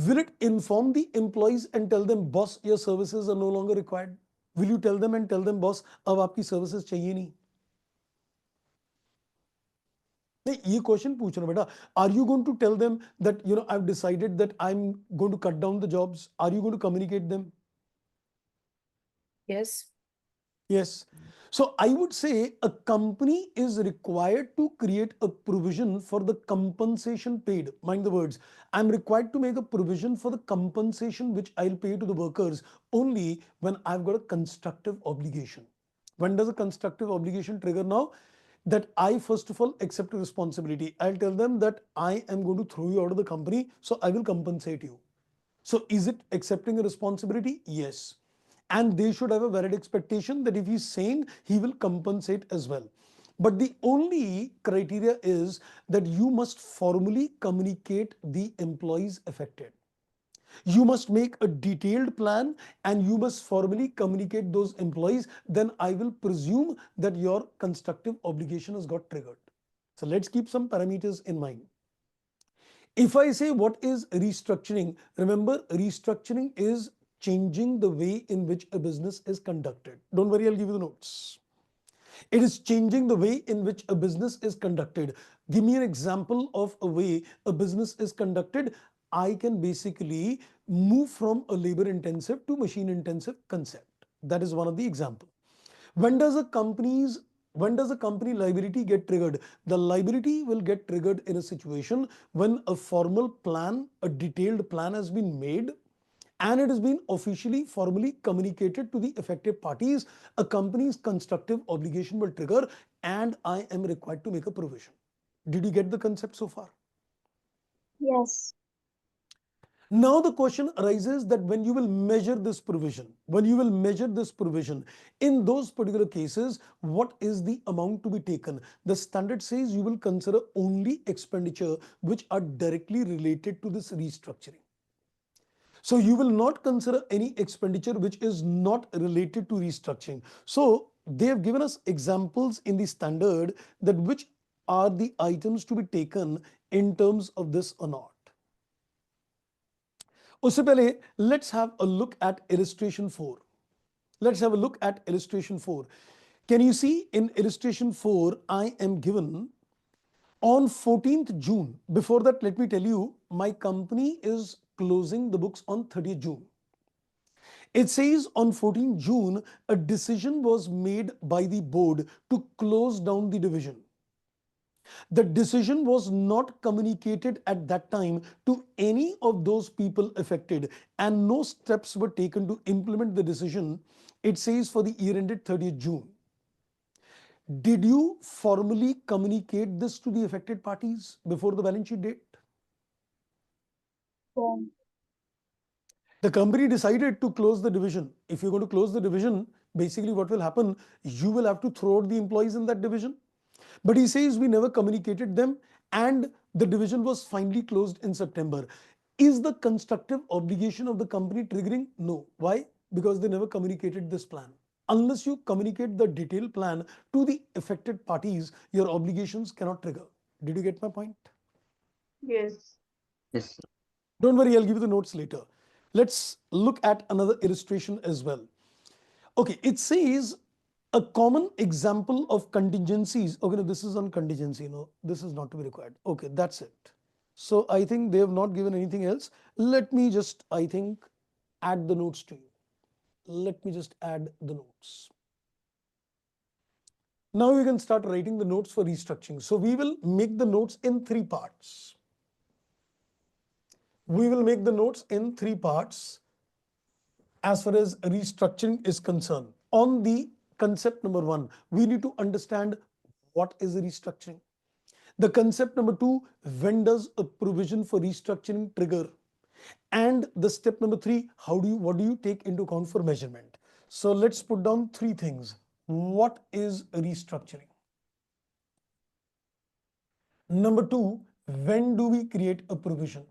will it inform the employees and tell them, boss, your services are no longer required? Will you tell them and tell them, boss, अब आपकी services चाहिए नहीं? नहीं, ये question पूछ रहा बेटा. Are you going to tell them that, you know, I've decided that I'm going to cut down the jobs? Are you going to communicate them? Yes. Yes. So I would say a company is required to create a provision for the compensation paid. Mind the words. I'm required to make a provision for the compensation which I'll pay to the workers only when I've got a constructive obligation. When does a constructive obligation trigger now? That I first of all accept a responsibility. I'll tell them that I am going to throw you out of the company, so I will compensate you. So is it accepting a responsibility? Yes. And they should have a valid expectation that if he's saying, he will compensate as well. But the only criteria is that you must formally communicate the employees affected. You must make a detailed plan and you must formally communicate those employees. Then I will presume that your constructive obligation has got triggered. So let's keep some parameters in mind. If I say what is restructuring, remember restructuring is changing the way in which a business is conducted. Don't worry, I'll give you the notes. It is changing the way in which a business is conducted. Give me an example of a way a business is conducted. I can basically move from a labor intensive to machine intensive concept. That is one of the examples. When does a company's When does a company liability get triggered? The liability will get triggered in a situation when a formal plan, a detailed plan has been made and it has been officially formally communicated to the affected parties. A company's constructive obligation will trigger and I am required to make a provision. Did you get the concept so far? Yes. Now the question arises that when you will measure this provision, in those particular cases, what is the amount to be taken? The standard says you will consider only expenditure which are directly related to this restructuring. So you will not consider any expenditure which is not related to restructuring. So they have given us examples in the standard that which are the items to be taken in terms of this or not. उससे पहले let's have a look at illustration 4. Let's have a look at illustration 4. Can you see in illustration 4, I am given on 14th June. Before that, let me tell you, my company is closing the books on 30th June. It says on 14th June, a decision was made by the board to close down the division. The decision was not communicated at that time to any of those people affected and no steps were taken to implement the decision. It says for the year ended 30th June. Did you formally communicate this to the affected parties before the balance sheet date? The company decided to close the division. If you're going to close the division, basically what will happen, you will have to throw out the employees in that division. But he says we never communicated them and the division was finally closed in September. Is the constructive obligation of the company triggering? No. Why? Because they never communicated this plan. Unless you communicate the detailed plan to the affected parties, your obligations cannot trigger. Did you get my point? Yes. Yes. Don't worry, I'll give you the notes later. Let's look at another illustration as well. Okay, it says a common example of contingencies. Okay, no, this is on contingency. No, this is not to be required. Okay, that's it. So I think they have not given anything else. Let me just, I think, add the notes to you. Let me just add the notes. Now you can start writing the notes for restructuring. So we will make the notes in 3 parts. We will make the notes in 3 parts as far as restructuring is concerned. On the concept number 1, we need to understand what is restructuring. The concept number 2, when does a provision for restructuring trigger? And the step number 3, what do you take into account for measurement? So let's put down 3 things. What is restructuring? Number 2, when do we create a provision?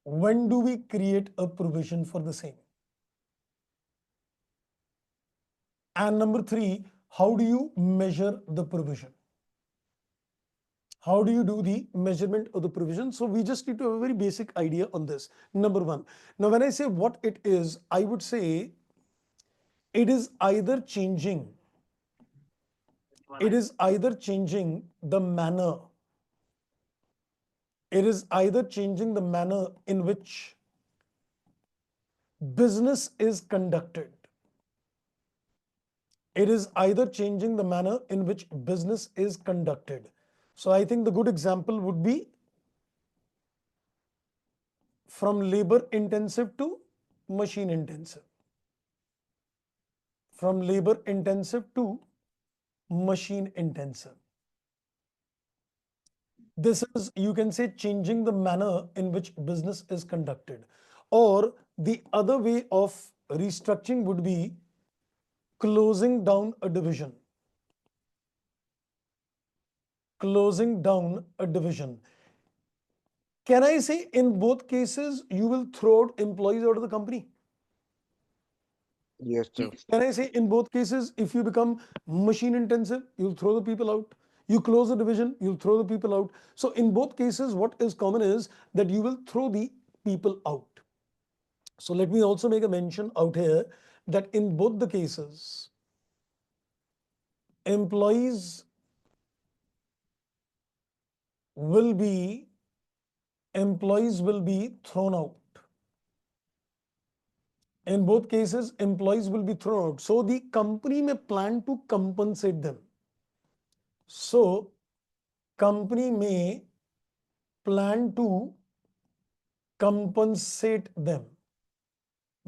When do we create a provision for the same? And number 3, how do you measure the provision? How do you do the measurement of the provision? So we just need to have a very basic idea on this. Number 1. Now when I say what it is, I would say it is either changing the manner. It is either changing the manner in which business is conducted. It is either changing the manner in which business is conducted. So I think the good example would be from labor intensive to machine intensive. From labor intensive to machine intensive. This is, you can say, changing the manner in which business is conducted. Or the other way of restructuring would be closing down a division. Closing down a division. Can I say in both cases you will throw out employees out of the company? Yes, sir. Can I say in both cases, if you become machine intensive, you'll throw the people out. You close the division, you'll throw the people out. So in both cases, what is common is that you will throw the people out. So let me also make a mention out here that in both the cases, employees will be thrown out. In both cases, employees will be thrown out. So the company may plan to compensate them. So company may plan to compensate them.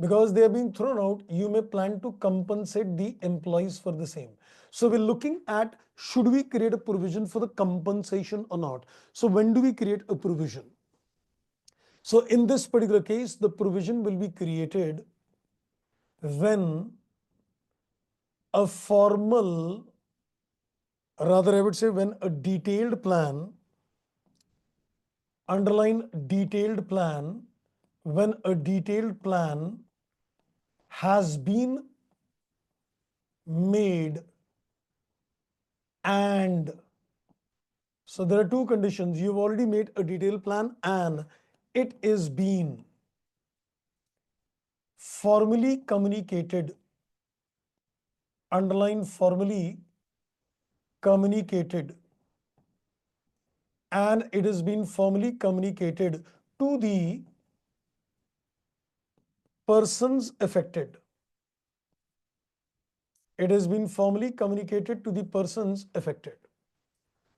Because they are being thrown out, you may plan to compensate the employees for the same. So we're looking at, should we create a provision for the compensation or not? So when do we create a provision? So in this particular case, the provision will be created when a formal, rather I would say when a detailed plan, underline detailed plan, when a detailed plan has been made, and so there are two conditions. You've already made a detailed plan and it is being formally communicated, underline formally communicated, and it has been formally communicated to the persons affected. It has been formally communicated to the persons affected.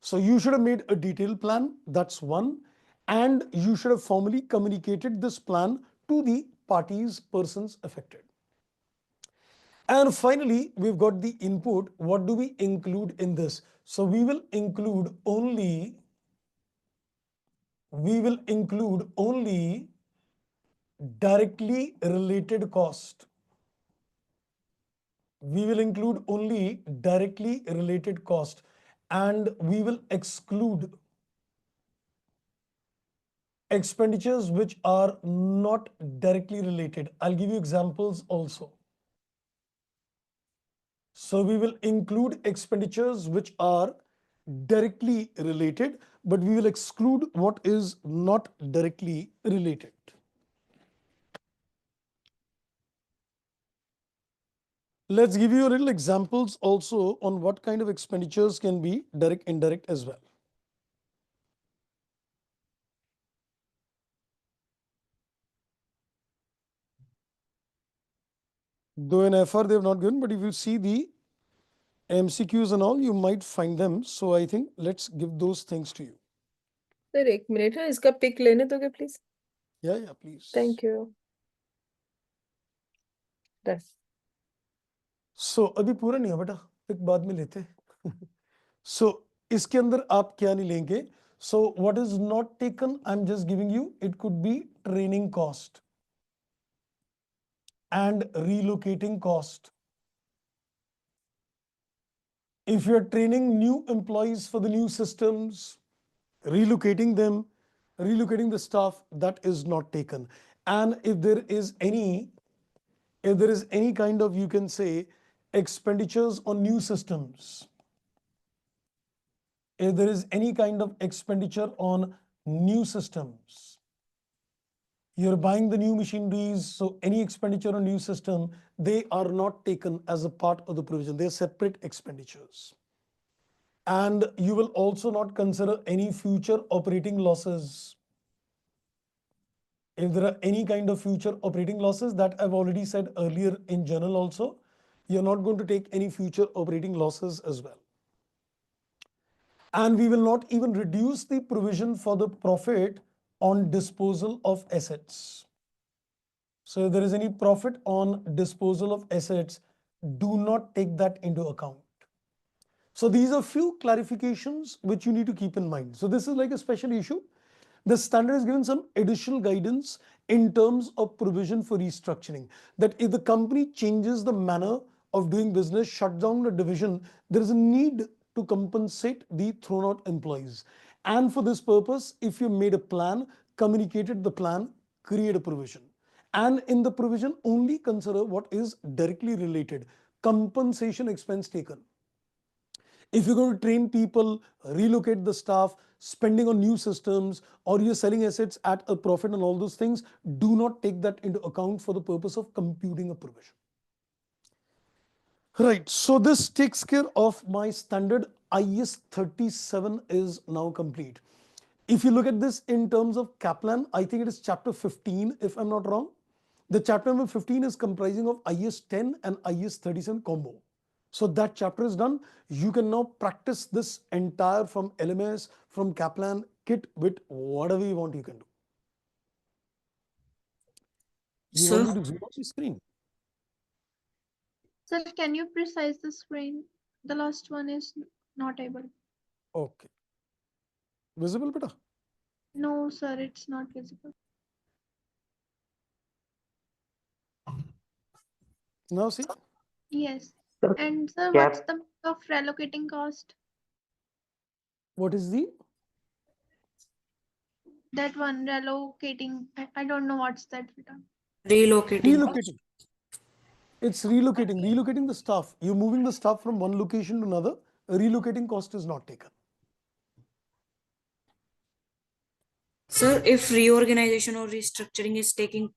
So you should have made a detailed plan, that's one, and you should have formally communicated this plan to the parties, persons affected. And finally, we've got the input. What do we include in this? So we will include only directly related cost. We will include only directly related cost, and we will exclude expenditures which are not directly related. I'll give you examples also. So we will include expenditures which are directly related, but we will exclude what is not directly related. Let's give you a little examples also on what kind of expenditures can be direct, indirect as well. Though in FR they have not given, but if you see the MCQs and all, you might find them. So I think let's give those things to you. Sir एक minute है, इसका pick लेने दोगे please? Yeah, please. Thank you. Done. So अभी पूरा नहीं है बेटा, एक बाद में लेते. So इसके अंदर आप क्या नहीं लेंगे? So what is not taken, I'm just giving you, it could be training cost and relocating cost. If you're training new employees for the new systems, relocating them, relocating the staff, that is not taken. And if there is any kind of, you can say, expenditures on new systems, if there is any kind of expenditure on new systems, you're buying the new machineries, so any expenditure on new system, they are not taken as a part of the provision. They are separate expenditures. And you will also not consider any future operating losses. If there are any kind of future operating losses, that I've already said earlier in journal also, you're not going to take any future operating losses as well. And we will not even reduce the provision for the profit on disposal of assets. So if there is any profit on disposal of assets, do not take that into account. So these are few clarifications which you need to keep in mind. So this is like a special issue. The standard has given some additional guidance in terms of provision for restructuring, that if the company changes the manner of doing business, shut down the division, there is a need to compensate the thrown out employees. And for this purpose, if you made a plan, communicated the plan, create a provision. And in the provision, only consider what is directly related, compensation expense taken. If you're going to train people, relocate the staff, spending on new systems, or you're selling assets at a profit and all those things, do not take that into account for the purpose of computing a provision. Right, so this takes care of my standard. IS 37 is now complete. If you look at this in terms of Kaplan, I think it is chapter 15, if I'm not wrong. The chapter number 15 is comprising of IS 10 and IS 37 combo. So that chapter is done. You can now practice this entire from LMS, from Kaplan kit with whatever you want you can do. You Sir, want me to zoom out the screen? Sir, can you precise the screen? The last one is not able. Okay. Visible, beta? No, sir, it's not visible. Now see? Yes. Sir, And sir, cap what's the of relocating cost? What is the? That one, relocating. I don't know what's that. relocating. Relocating. It's relocating. Relocating the staff. You're moving the staff from one location to another. A relocating cost is not taken. Sir, if reorganization or restructuring is taking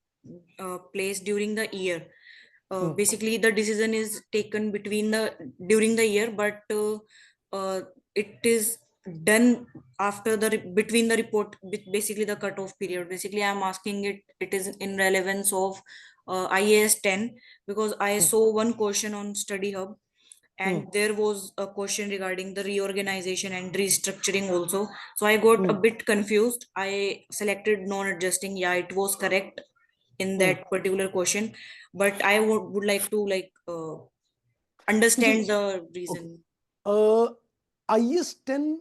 place during the year, basically the decision is taken during the year, but it is done after between the report, basically the cutoff period. Basically, I'm asking it is in relevance of IAS 10, because I saw one question on Study Hub, and there was a question regarding the reorganization and restructuring also. So I got a bit confused. I selected non-adjusting. Yeah, it was correct in that particular question, but I would like to understand the reason. IS 10,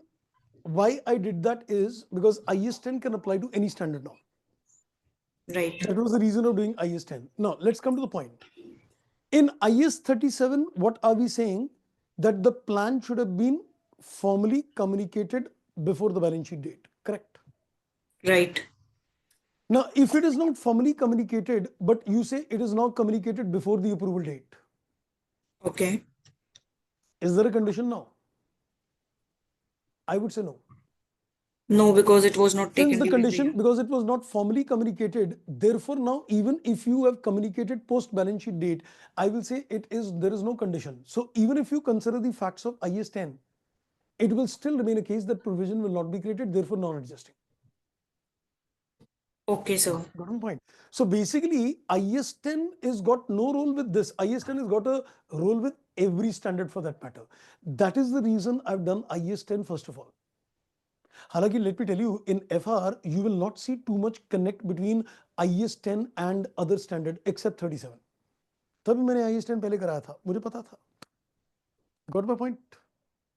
why I did that is because IS 10 can apply to any standard now. Right. That was the reason of doing IS 10. Now, let's come to the point. In IS 37, what are we saying? That the plan should have been formally communicated before the balance sheet date, correct? Right. Now, if it is not formally communicated, but you say it is now communicated before the approval date. Okay. Is there a condition now? I would say no. No, because it was not Since taken the during condition, year. because it was not formally communicated, therefore now even if you have communicated post balance sheet date, I will say there is no condition. So even if you consider the facts of IS 10, it will still remain a case that provision will not be created, therefore non-adjusting. Okay, sir. Got one point. So basically, IS 10 is got no role with this. IS 10 has got a role with every standard for that matter. That is the reason I've done IS 10 first of all. Halaki, let me tell you, in FR, you will not see too much connect between IS 10 and other standard except 37. तभी मैंने IS 10 पहले कराया था, मुझे पता था. Got my point?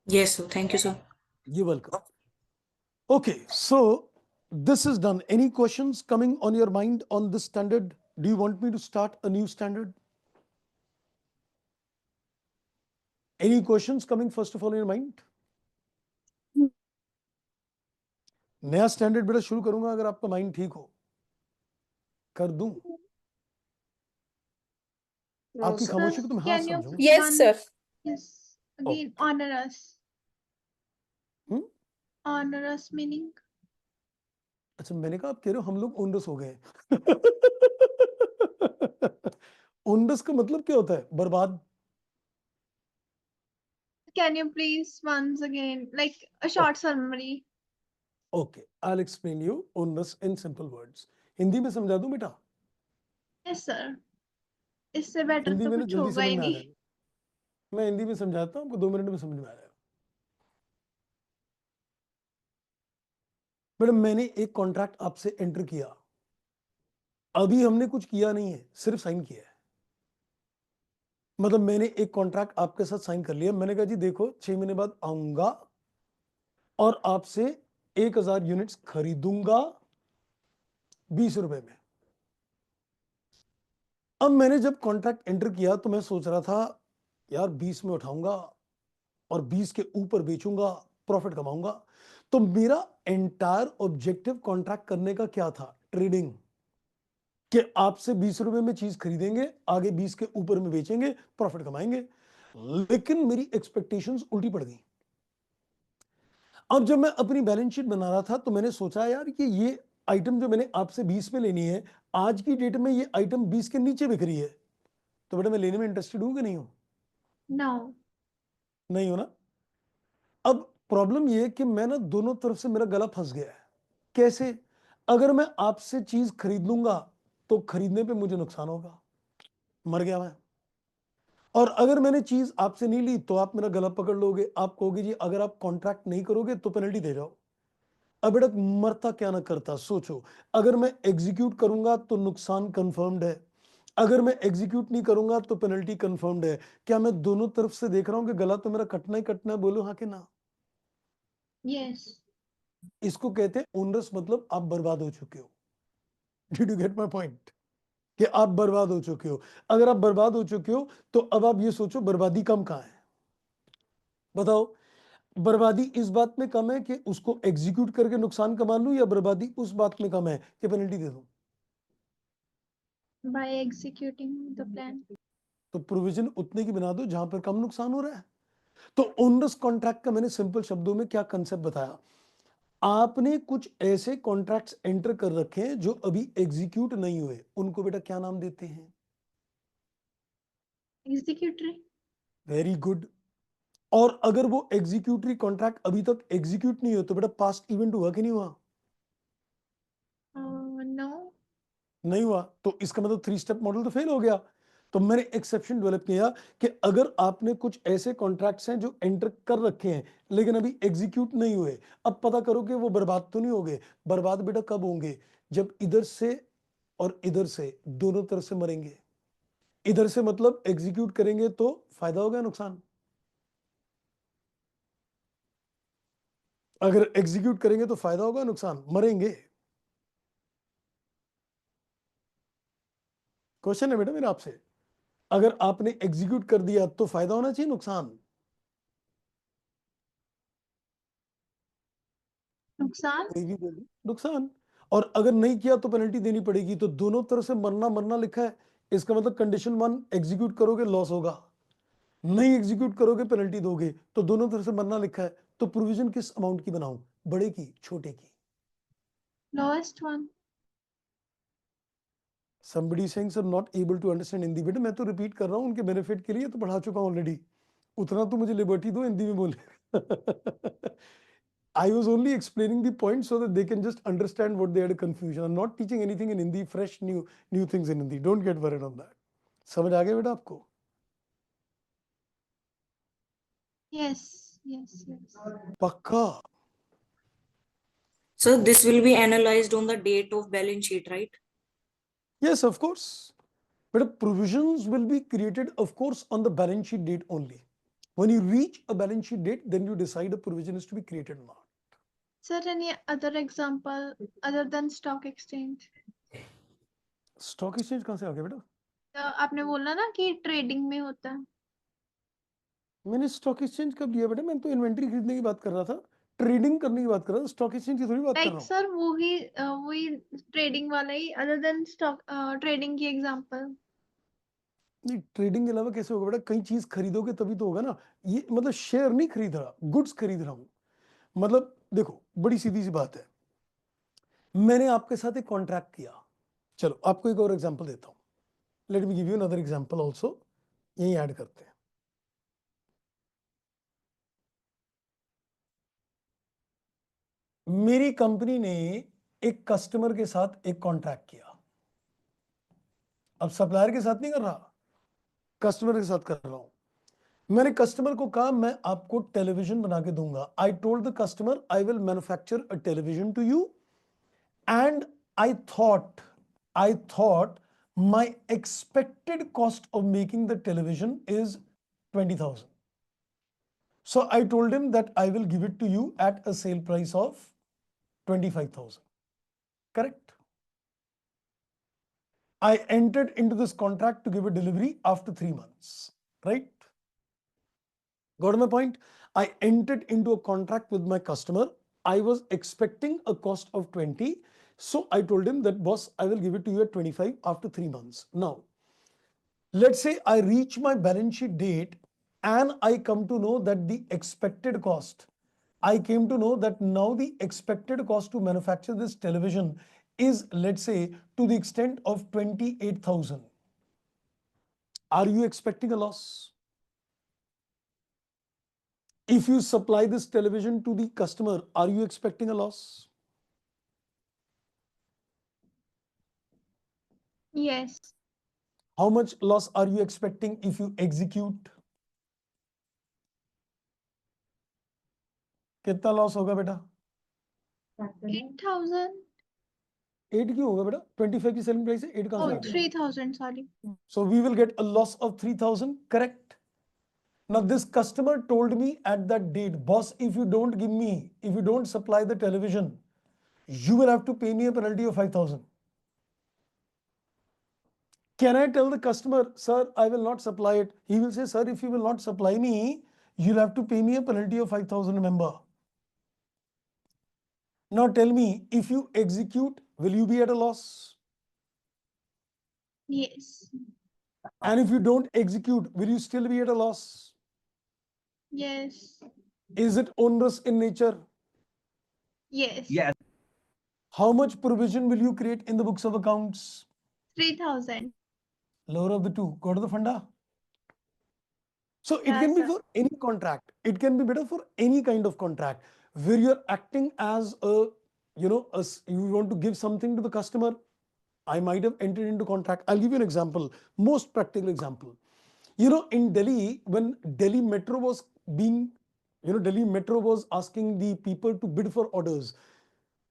Yes, sir. Thank you, sir. You're welcome. Okay, so this is done. Any questions coming on your mind on this standard? Do you want me to start a new standard? Any questions coming first of all in your mind? नया standard बेटा शुरू करूंगा अगर आपका mind ठीक हो, कर दूं? आपकी खामोशी को तो मैं हाँ Can you समझूं. Yes, sir. Yes. Again, honor us. Hmm? Honor us meaning? अच्छा, मैंने कहा आप कह रहे हो हम लोग ओनरस हो गए. ओनरस का मतलब क्या होता है? बर्बाद. Can you please once again, like a short summary? Okay, I'll explain you onerous in simple words. Hindi में समझा दूं बेटा? Yes, sir. इससे better हिंदी तो में ना कुछ जल्दी होगा समझ ही में आ नहीं. जाएगा. मैं हिंदी में समझाता हूं, आपको 2 मिनट में समझ में आ जाएगा. मैडम, मैंने एक कॉन्ट्रैक्ट आपसे एंटर किया. अभी हमने कुछ किया नहीं है, सिर्फ साइन किया है. मतलब मैंने एक कॉन्ट्रैक्ट आपके साथ साइन कर लिया. मैंने कहा जी देखो 6 महीने बाद आऊंगा और आपसे 1000 यूनिट्स खरीदूंगा 20 रुपए में. अब मैंने जब कॉन्ट्रैक्ट एंटर किया तो मैं सोच रहा था यार 20 में उठाऊंगा और 20 के ऊपर बेचूंगा, प्रॉफिट कमाऊंगा. तो मेरा एंटायर ऑब्जेक्टिव कॉन्ट्रैक्ट करने का क्या था? ट्रेडिंग. कि आपसे 20 रुपए में चीज खरीदेंगे, आगे 20 के ऊपर में बेचेंगे, प्रॉफिट कमाएंगे. लेकिन मेरी एक्सपेक्टेशंस उल्टी पड़ गई. अब जब मैं अपनी बैलेंस शीट बना रहा था तो मैंने सोचा यार कि ये आइटम जो मैंने आपसे 20 में लेनी है, आज की डेट में ये आइटम 20 के नीचे बिक रही है, तो बेटा मैं लेने में इंटरेस्टेड हूं कि नहीं हूं? No. नहीं हो ना? अब प्रॉब्लम ये है कि मैं ना दोनों तरफ से मेरा गला फंस गया है. कैसे? अगर मैं आपसे चीज खरीद लूंगा तो खरीदने पे मुझे नुकसान होगा, मर गया मैं। और अगर मैंने चीज आपसे नहीं ली तो आप मेरा गला पकड़ लोगे, आप कहोगे जी अगर आप कॉन्ट्रैक्ट नहीं करोगे तो पेनल्टी दे जाओ। अब बेटा मरता क्या ना करता, सोचो, अगर मैं एग्जीक्यूट करूंगा तो नुकसान कंफर्म्ड है, अगर मैं एग्जीक्यूट नहीं करूंगा तो पेनल्टी कंफर्म्ड है। क्या मैं दोनों तरफ से देख रहा हूं कि गला तो मेरा कटना ही कटना है? बोलो हाँ कि ना। Yes. इसको कहते हैं ओनरस, मतलब आप बर्बाद हो चुके हो। Did you get my point? कि आप बर्बाद हो चुके हो। अगर आप बर्बाद हो चुके हो तो अब आप ये सोचो बर्बादी कम कहां है? बताओ, बर्बादी इस बात में कम है कि उसको एग्जीक्यूट करके नुकसान कमा लूं, या बर्बादी उस बात में कम है कि पेनल्टी दे दूं? By executing the plan. तो प्रोविजन उतने की बना दो जहां पर कम नुकसान हो रहा है। तो ओनरस कॉन्ट्रैक्ट का मैंने सिंपल शब्दों में क्या कंसेप्ट बताया, आपने कुछ ऐसे कॉन्ट्रैक्ट्स एंटर कर रखे हैं जो अभी एग्जीक्यूट नहीं हुए, उनको बेटा क्या नाम देते हैं? Executory. Very good. और अगर वो एग्जीक्यूटरी कॉन्ट्रैक्ट अभी तक एग्जीक्यूट नहीं हो तो बेटा पास्ट इवेंट हुआ कि नहीं हुआ? No. नहीं हुआ, तो इसका मतलब 3 स्टेप मॉडल तो फेल हो गया। तो मैंने एक्सेप्शन डेवलप किया कि अगर आपने कुछ ऐसे कॉन्ट्रैक्ट्स हैं जो एंटर कर रखे हैं लेकिन अभी एग्जीक्यूट नहीं हुए, अब पता करो कि वो बर्बाद तो नहीं हो गए। बर्बाद बेटा कब होंगे? जब इधर से और इधर से दोनों तरफ से मरेंगे। इधर से मतलब एग्जीक्यूट करेंगे तो फायदा होगा, नुकसान? अगर एग्जीक्यूट करेंगे तो फायदा होगा, नुकसान? मरेंगे। क्वेश्चन है बेटा मेरा आपसे, अगर आपने एग्जीक्यूट कर दिया तो फायदा होना चाहिए, नुकसान? नुकसान. कोई भी बोले नुकसान। और अगर नहीं किया तो पेनल्टी देनी पड़ेगी। तो दोनों तरफ से मरना मरना लिखा है, इसका मतलब कंडीशन 1 एग्जीक्यूट करोगे लॉस होगा, नहीं एग्जीक्यूट करोगे पेनल्टी दोगे। तो दोनों तरफ से मरना लिखा है, तो प्रोविजन किस अमाउंट की बनाऊं, बड़े की छोटे की? Lowest one. somebody saying sir not able to understand Hindi. बेटा मैं तो रिपीट कर रहा हूं उनके बेनिफिट के लिए, तो पढ़ा चुका हूं ऑलरेडी, उतना तो मुझे लिबर्टी दो हिंदी में बोले। I was only explaining the point so that they can just understand what they had a confusion. I'm not teaching anything in Hindi, fresh new things in Hindi. Don't get worried on that. समझ आ गया बेटा आपको? Yes. Yes. Yes. पक्का? So this will be analyzed on the date of balance sheet, right? Yes, of course. But provisions will be created, of course, on the balance sheet date only. When you reach a balance sheet date, then you decide a provision is to be created or not. Sir, any other example other than stock exchange? Stock exchange कहां से आ गया बेटा? आपने बोला ना कि trading में होता है। मैंने स्टॉक एक्सचेंज कब दिया बेटा? मैं तो इन्वेंट्री खरीदने की बात कर रहा था, ट्रेडिंग करने की बात कर रहा था, स्टॉक एक्सचेंज की थोड़ी बात कर रहा लाइक हूँ। सर वही ट्रेडिंग वाला ही, अदर देन स्टॉक ट्रेडिंग की एग्जांपल। नहीं, ट्रेडिंग के अलावा कैसे होगा बेटा? कई चीज खरीदोगे तभी तो होगा ना। ये मतलब शेयर नहीं खरीद रहा, गुड्स खरीद रहा हूं। मतलब देखो बड़ी सीधी सी बात है, मैंने आपके साथ एक कॉन्ट्रैक्ट किया। चलो आपको एक और एग्जांपल देता हूं, let me give you another example also, यही ऐड करते हैं। मेरी कंपनी ने एक कस्टमर के साथ एक कॉन्ट्रैक्ट किया। अब सप्लायर के साथ नहीं कर रहा, कस्टमर के साथ कर रहा हूं। मैंने कस्टमर को कहा मैं आपको टेलीविजन बना के दूंगा। I told the customer I will manufacture a television to you, and I thought my expected cost of making the television is 20,000. So I told him that I will give it to you at a sale price of 25,000. Correct? I entered into this contract to give a delivery after 3 months. Right? Got my point? I entered into a contract with my customer. I was expecting a cost of 20. So I told him that boss, I will give it to you at 25 after 3 months. Now, let's say I reach my balance sheet date and I come to know that the expected cost, I came to know that now the expected cost to manufacture this television is, let's say, to the extent of 28,000. Are you expecting a loss? If you supply this television to the customer, are you expecting a loss? Yes. How much loss are you expecting if you execute? कितना loss होगा बेटा? 8,000. 8 क्यों होगा बेटा? 25 की selling price है, 8 कहाँ से Oh, आ गया? 3,000. Sorry. So we will get a loss of 3,000, correct? Now this customer told me at that date, boss, if you don't supply the television, you will have to pay me a penalty of 5,000. Can I tell the customer, sir, I will not supply it? He will say, sir, if you will not supply me, you'll have to pay me a penalty of 5,000, remember. Now tell me, if you execute, will you be at a loss? Yes. And if you don't execute, will you still be at a loss? Yes. Is it onerous in nature? Yes. How much provision will you create in the books of accounts? 3,000. Lower of the two. Go to the funda. So it Yeah, can be sir. for any contract. It can be better for any kind of contract where you're acting as a, you want to give something to the customer. I might have entered into contract. I'll give you an example, most practical example. In Delhi, when Delhi Metro was Delhi Metro was asking the people to bid for orders.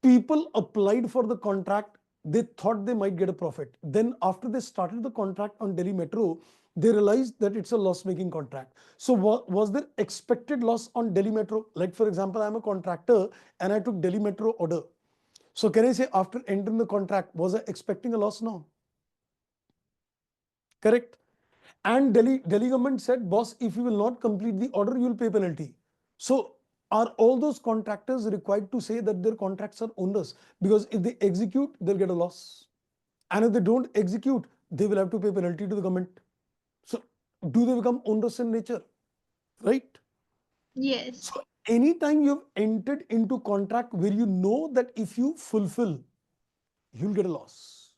People applied for the contract. They thought they might get a profit. Then after they started the contract on Delhi Metro, they realized that it's a loss-making contract. So was there expected loss on Delhi Metro? Like for example, I'm a contractor and I took Delhi Metro order. So can I say after entering the contract, was I expecting a loss? No. Correct. And Delhi government said, boss, if you will not complete the order, you will pay penalty. So are all those contractors required to say that their contracts are onerous? Because if they execute, they'll get a loss. And if they don't execute, they will have to pay penalty to the government. So do they become onerous in nature? Right? Yes. So anytime you've entered into contract where you know that if you fulfill, you'll get a loss.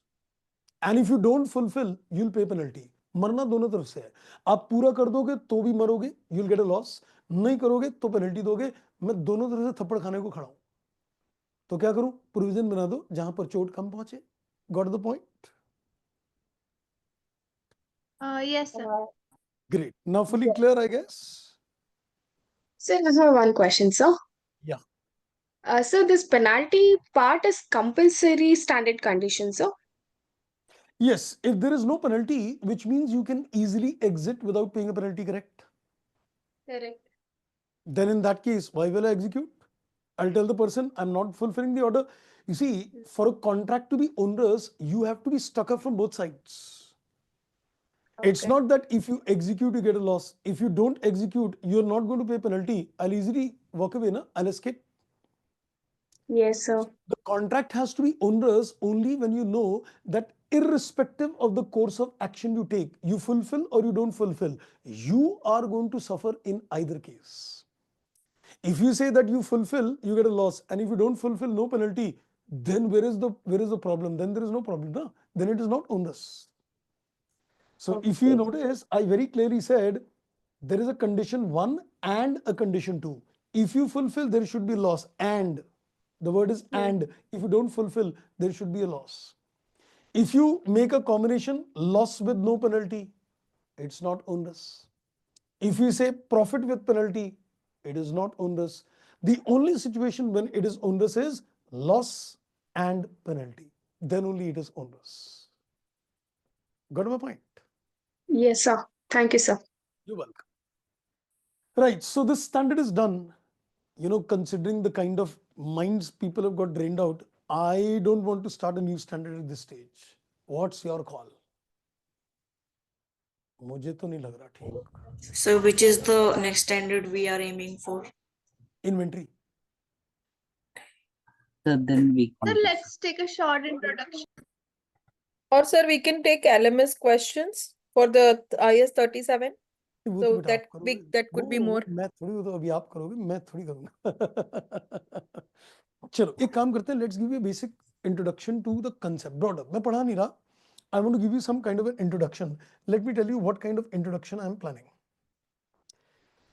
And if you don't fulfill, you'll pay penalty. मरना दोनों तरफ से है. आप पूरा कर दोगे तो भी मरोगे, you'll get a loss. नहीं करोगे तो पेनल्टी दोगे. मैं दोनों तरफ से थप्पड़ खाने को खड़ा हूं. तो क्या करूं? प्रोविजन बना दो जहां पर चोट कम पहुंचे. Got the point? Yes, sir. Great. Now fully clear, I guess. Sir, I have one question, sir. Yeah. So this penalty part is compulsory standard condition, sir. Yes, if there is no penalty, which means you can easily exit without paying a penalty, correct? Correct. Then in that case, why will I execute? I'll tell the person I'm not fulfilling the order. You see, for a contract to be onerous, you have to be stuck up from both sides. It's Okay. not that if you execute, you get a loss. If you don't execute, you're not going to pay penalty. I'll easily walk away, na? I'll escape. Yes, sir. The contract has to be onerous only when you know that irrespective of the course of action you take, you fulfill or you don't fulfill, you are going to suffer in either case. If you say that you fulfill, you get a loss, and if you don't fulfill, no penalty, then where is the problem? Then there is no problem, no? Then it is not onerous. So if you notice, I very clearly said there is a condition 1 and a condition 2. If you fulfill, there should be loss, and the word is and. If you don't fulfill, there should be a loss. If you make a combination loss with no penalty, it's not onerous. If you say profit with penalty, it is not onerous. The only situation when it is onerous is loss and penalty. Then only it is onerous. Got my point? Yes, sir. Thank you, sir. You're welcome. Right. So this standard is done. Considering the kind of minds people have got drained out, I don't want to start a new standard at this stage. What's your call? मुझे तो नहीं लग रहा ठीक. So which is the next standard we are aiming for? Inventory. So then we Sir, let's take a short introduction. Or sir, we can take LMS questions for the IS 37. वो So तो बेटा आप that करोगे. that could be more. मैं थोड़ी, वो तो अभी आप करोगे, मैं थोड़ी करूंगा. चलो एक काम करते हैं. Let's give you a basic introduction to the concept. Broader. मैं पढ़ा नहीं रहा. I want to give you some kind of an introduction. Let me tell you what kind of introduction I am planning.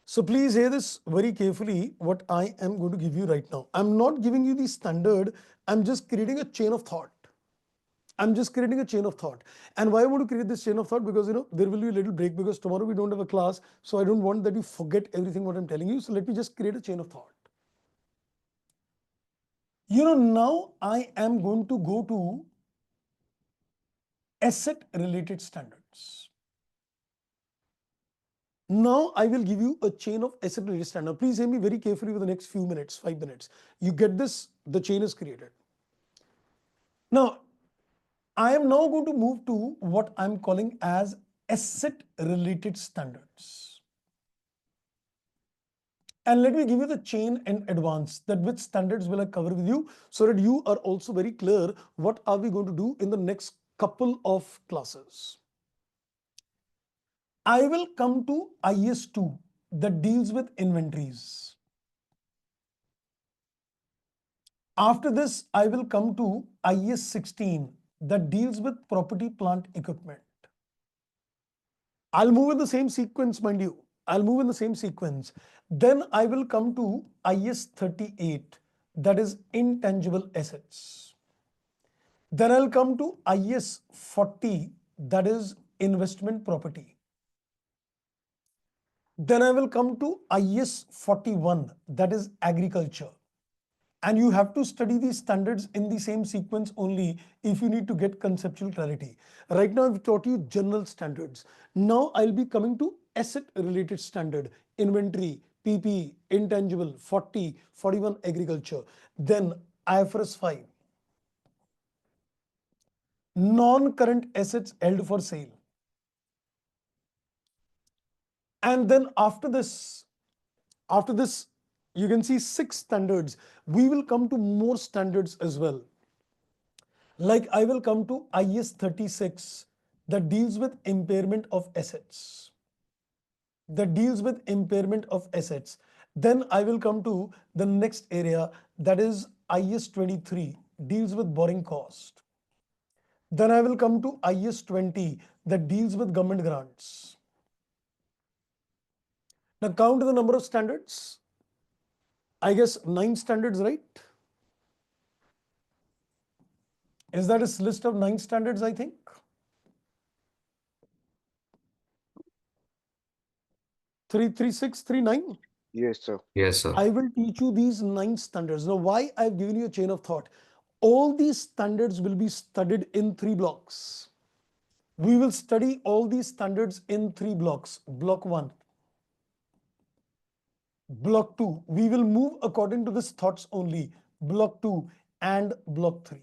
So please hear this very carefully, what I am going to give you right now. I'm not giving you the standard. I'm just creating a chain of thought. I'm just creating a chain of thought. And why I want to create this chain of thought? Because there will be a little break because tomorrow we don't have a class. So I don't want that you forget everything what I'm telling you. So let me just create a chain of thought. Now I am going to go to asset related standards. Now I will give you a chain of asset related standard. Please hear me very carefully for the next few minutes, 5 minutes. You get this, the chain is created. Now, I am now going to move to what I'm calling as asset related standards. And let me give you the chain in advance, that which standards will I cover with you, so that you are also very clear what are we going to do in the next couple of classes. I will come to IS2 that deals with inventories. After this, I will come to IS16 that deals with property, plant, equipment. I'll move in the same sequence, mind you. I'll move in the same sequence. Then I will come to IS38, that is intangible assets. Then I'll come to IS40, that is investment property. Then I will come to IS41, that is agriculture. And you have to study these standards in the same sequence only if you need to get conceptual clarity. Right now, I've taught you general standards. Now I'll be coming to asset related standard, inventory, PP, intangible, 40, 41 agriculture. Then IFRS 5, non-current assets held for sale. And then after this, you can see 6 standards. We will come to more standards as well. Like I will come to IS 36 that deals with impairment of assets. Then I will come to the next area, that is IS 23 deals with borrowing cost. Then I will come to IS 20 that deals with government grants. Now count the number of standards. I guess 9 standards, right? Is that a list of 9 standards, I think? Three, 6, 3, 9? Yes, sir. Yes, sir. I will teach you these 9 standards. Now, why I've given you a chain of thought? All these standards will be studied in 3 blocks. We will study all these standards in 3 blocks. Block 1, Block 2. We will move according to these thoughts only. Block 2 and Block 3.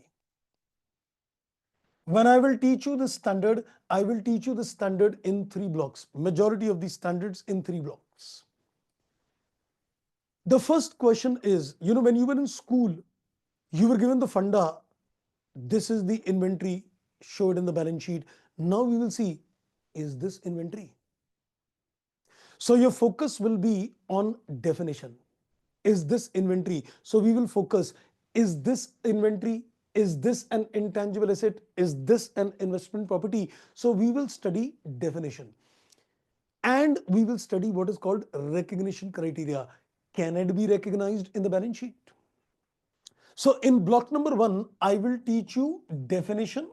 When I will teach you the standard, I will teach you the standard in 3 blocks. Majority of these standards in 3 blocks. The first question is, when you were in school, you were given the funda. This is the inventory showed in the balance sheet. Now we will see, is this inventory? So your focus will be on definition. Is this inventory? So we will focus, is this inventory? Is this an intangible asset? Is this an investment property? So we will study definition. And we will study what is called recognition criteria. Can it be recognized in the balance sheet? So in block number 1, I will teach you definition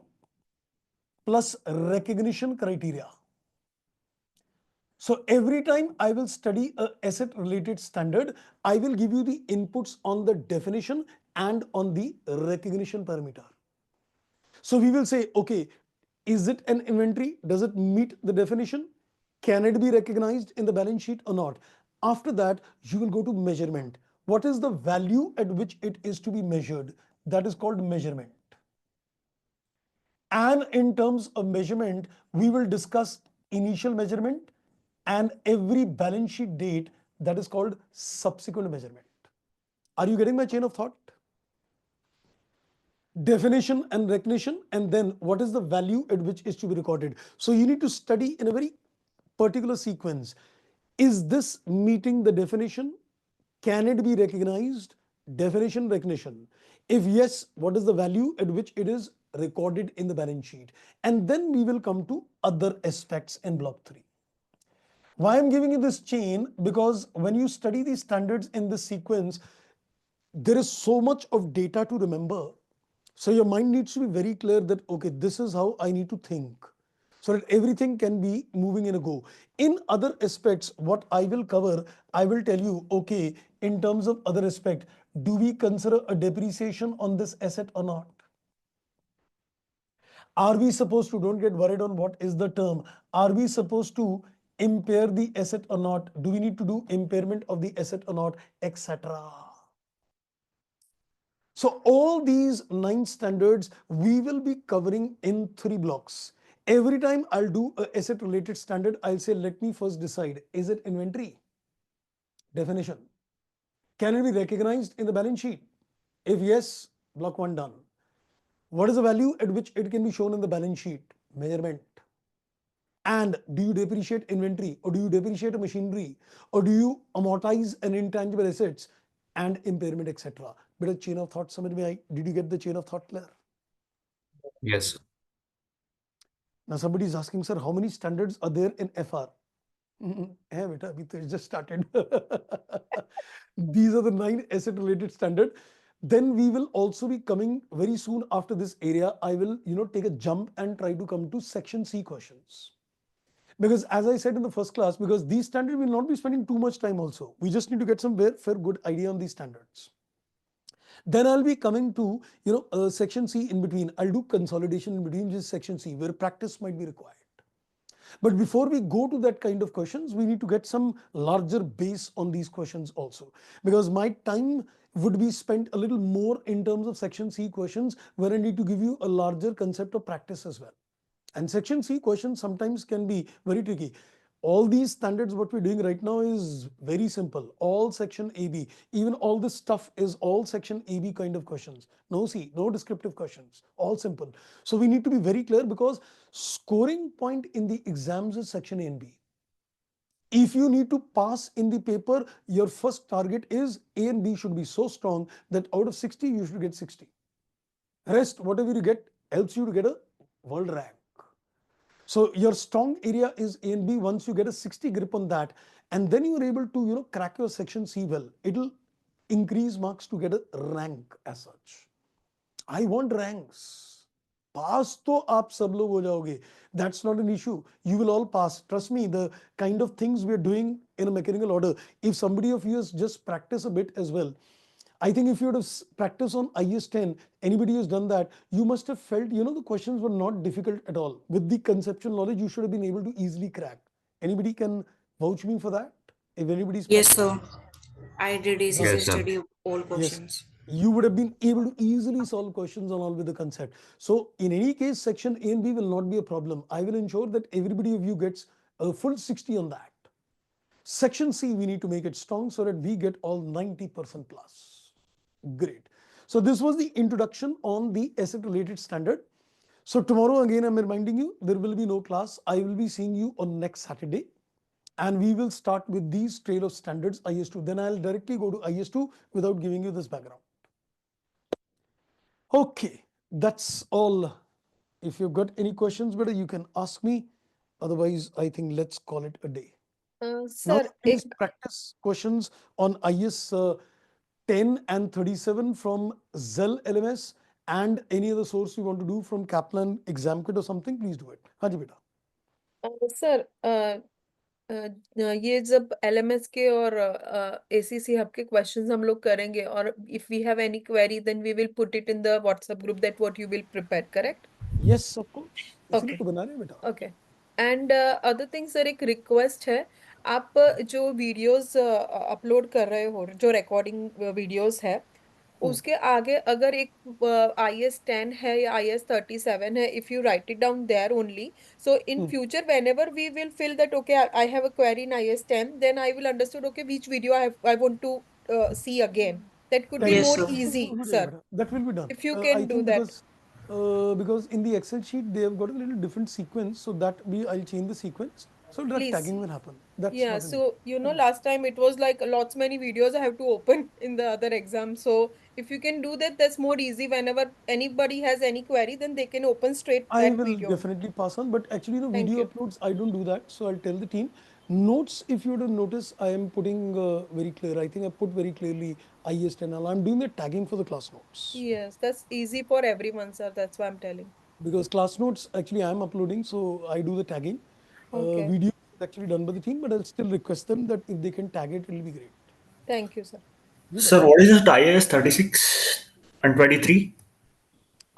plus recognition criteria. So every time I will study a asset related standard, I will give you the inputs on the definition and on the recognition parameter. So we will say, okay, is it an inventory? Does it meet the definition? Can it be recognized in the balance sheet or not? After that, you will go to measurement. What is the value at which it is to be measured? That is called measurement. And in terms of measurement, we will discuss initial measurement and every balance sheet date, that is called subsequent measurement. Are you getting my chain of thought? Definition and recognition, and then what is the value at which is to be recorded. So you need to study in a very particular sequence. Is this meeting the definition? Can it be recognized? Definition, recognition. If yes, what is the value at which it is recorded in the balance sheet? And then we will come to other aspects in block 3. Why I'm giving you this chain? Because when you study these standards in this sequence, there is so much of data to remember. So your mind needs to be very clear that, okay, this is how I need to think, so that everything can be moving in a go. In other aspects, what I will cover, I will tell you, okay, in terms of other aspect, do we consider a depreciation on this asset or not? Are we supposed to, don't get worried on what is the term, are we supposed to impair the asset or not? Do we need to do impairment of the asset or not, etc. So all these 9 standards we will be covering in 3 blocks. Every time I'll do a asset related standard, I'll say, let me first decide, is it inventory? Definition. Can it be recognized in the balance sheet? If yes, block 1 done. What is the value at which it can be shown in the balance sheet? Measurement. And do you depreciate inventory, or do you depreciate a machinery, or do you amortize an intangible assets, and impairment, etc. Bit of chain of thought, समझ में आई? Did you get the chain of thought clear? Yes. Now somebody is asking, sir, how many standards are there in FR? Hey, beta, abhi to it just started. These are the 9 asset related standard. Then we will also be coming very soon after this area. I will, take a jump and try to come to section C questions. Because as I said in the first class, because these standards will not be spending too much time also. We just need to get some fair good idea on these standards. Then I'll be coming to, section C in between. I'll do consolidation in between, just section C, where practice might be required. But before we go to that kind of questions, we need to get some larger base on these questions also. Because my time would be spent a little more in terms of section C questions, where I need to give you a larger concept of practice as well. And section C questions sometimes can be very tricky. All these standards, what we're doing right now is very simple. All section AB, even all this stuff is all section AB kind of questions. No C, no descriptive questions, all simple. So we need to be very clear, because scoring point in the exams is section A and B. If you need to pass in the paper, your first target is A and B should be so strong that out of 60, you should get 60. Rest, whatever you get, helps you to get a world rank. So your strong area is A and B. Once you get a 60 grip on that, and then you are able to, crack your section C well, it'll increase marks to get a rank as such. I want ranks. Pass to aap sab log ho jaoge. That's not an issue. You will all pass. Trust me, the kind of things we're doing in a mechanical order, if somebody of you has just practice a bit as well, I think if you were to practice on IS 10, anybody who's done that, you must have felt, the questions were not difficult at all. With the conceptual knowledge, you should have been able to easily crack. Anybody can vouch me for that? If anybody's Yes, sir. I did ACCA Yes, sir. study all Yes, questions. you would have been able to easily solve questions on all with the concept. So in any case, section A and B will not be a problem. I will ensure that everybody of you gets a full 60 on that. Section C, we need to make it strong so that we get all 90% plus. Great. So this was the introduction on the asset related standard. So tomorrow again, I'm reminding you, there will be no class. I will be seeing you on next Saturday. And we will start with these trail of standards IS2. Then I'll directly go to IS2 without giving you this background. Okay, that's all. If you've got any questions, better you can ask me. Otherwise, I think let's call it a day. Now, Sir, please practice questions on IS 10 and 37 from Zell LMS, and any other source you want to do from Kaplan Exam Kit or something, please do it. हाँ जी बेटा. Sir ये जब LMS के और ACC hub के questions हम लोग करेंगे, और if we have any query, then we will put it in the WhatsApp group that what you will prepare, correct? Yes, of course. इसलिए Okay. तो बना रहे हैं बेटा. Okay. And other thing sir, एक request है, आप जो videos upload कर रहे हो, जो recording videos है, उसके आगे अगर एक IS 10 है या IS 37 है, if you write it down there only, so in future whenever we will feel that okay, I have a query in IS 10, then I will understood okay which video I want to see again. That could be Yes, more sir. easy, sir. That will be done. If you I can do think that. because in the Excel sheet they have got a little different sequence, so that I'll change the sequence So that Please. tagging will happen. That's Yeah, not an so last time it was like lots many videos I have to open in the other exam. So if you can do that, that's more easy. Whenever anybody has any query, then they can open straight I that will video. definitely pass on, but actually, Thank video you. uploads, I don't do that. So I'll tell the team. Notes, if you would notice, I am putting very clear. I think I put very clearly IES 10. I'm doing the tagging for the class notes. Yes, that's easy for everyone, sir. That's why I'm telling. Because class notes, actually, I am uploading, so I do the tagging. Okay. Video is actually done by the team, but I'll still request them that if they can tag it, it'll be great. Thank you, sir. Sir, what is the IAS 36 and 23?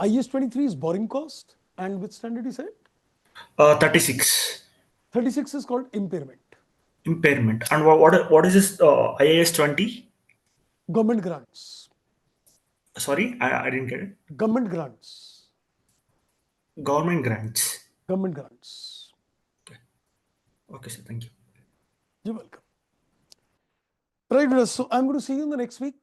IS 23 is borrowing cost, and which standard you said? 36. 36 is called impairment. Impairment. And what is this IAS 20? Government grants. Sorry, I didn't get it. Government grants. Government grants. Government grants. Okay, sir. Thank you. You're welcome. Right, so I'm going to see you in the next week.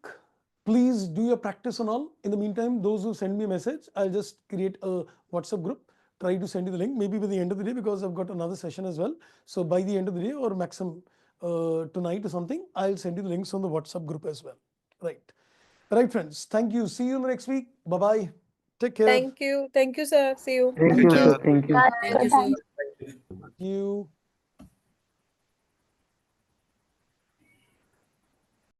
Please do your practice on all. In the meantime, those who send me a message, I'll just create a WhatsApp group. Try to send you the link, maybe by the end of the day, because I've got another session as well. So by the end of the day or maximum tonight or something, I'll send you the links on the WhatsApp group as well. Right. Right, friends. Thank you. See you in the next week. Bye-bye. Take care. Thank you. Thank you, sir. See you. Thank you, sir. Thank you. Thank you, sir. Thank you.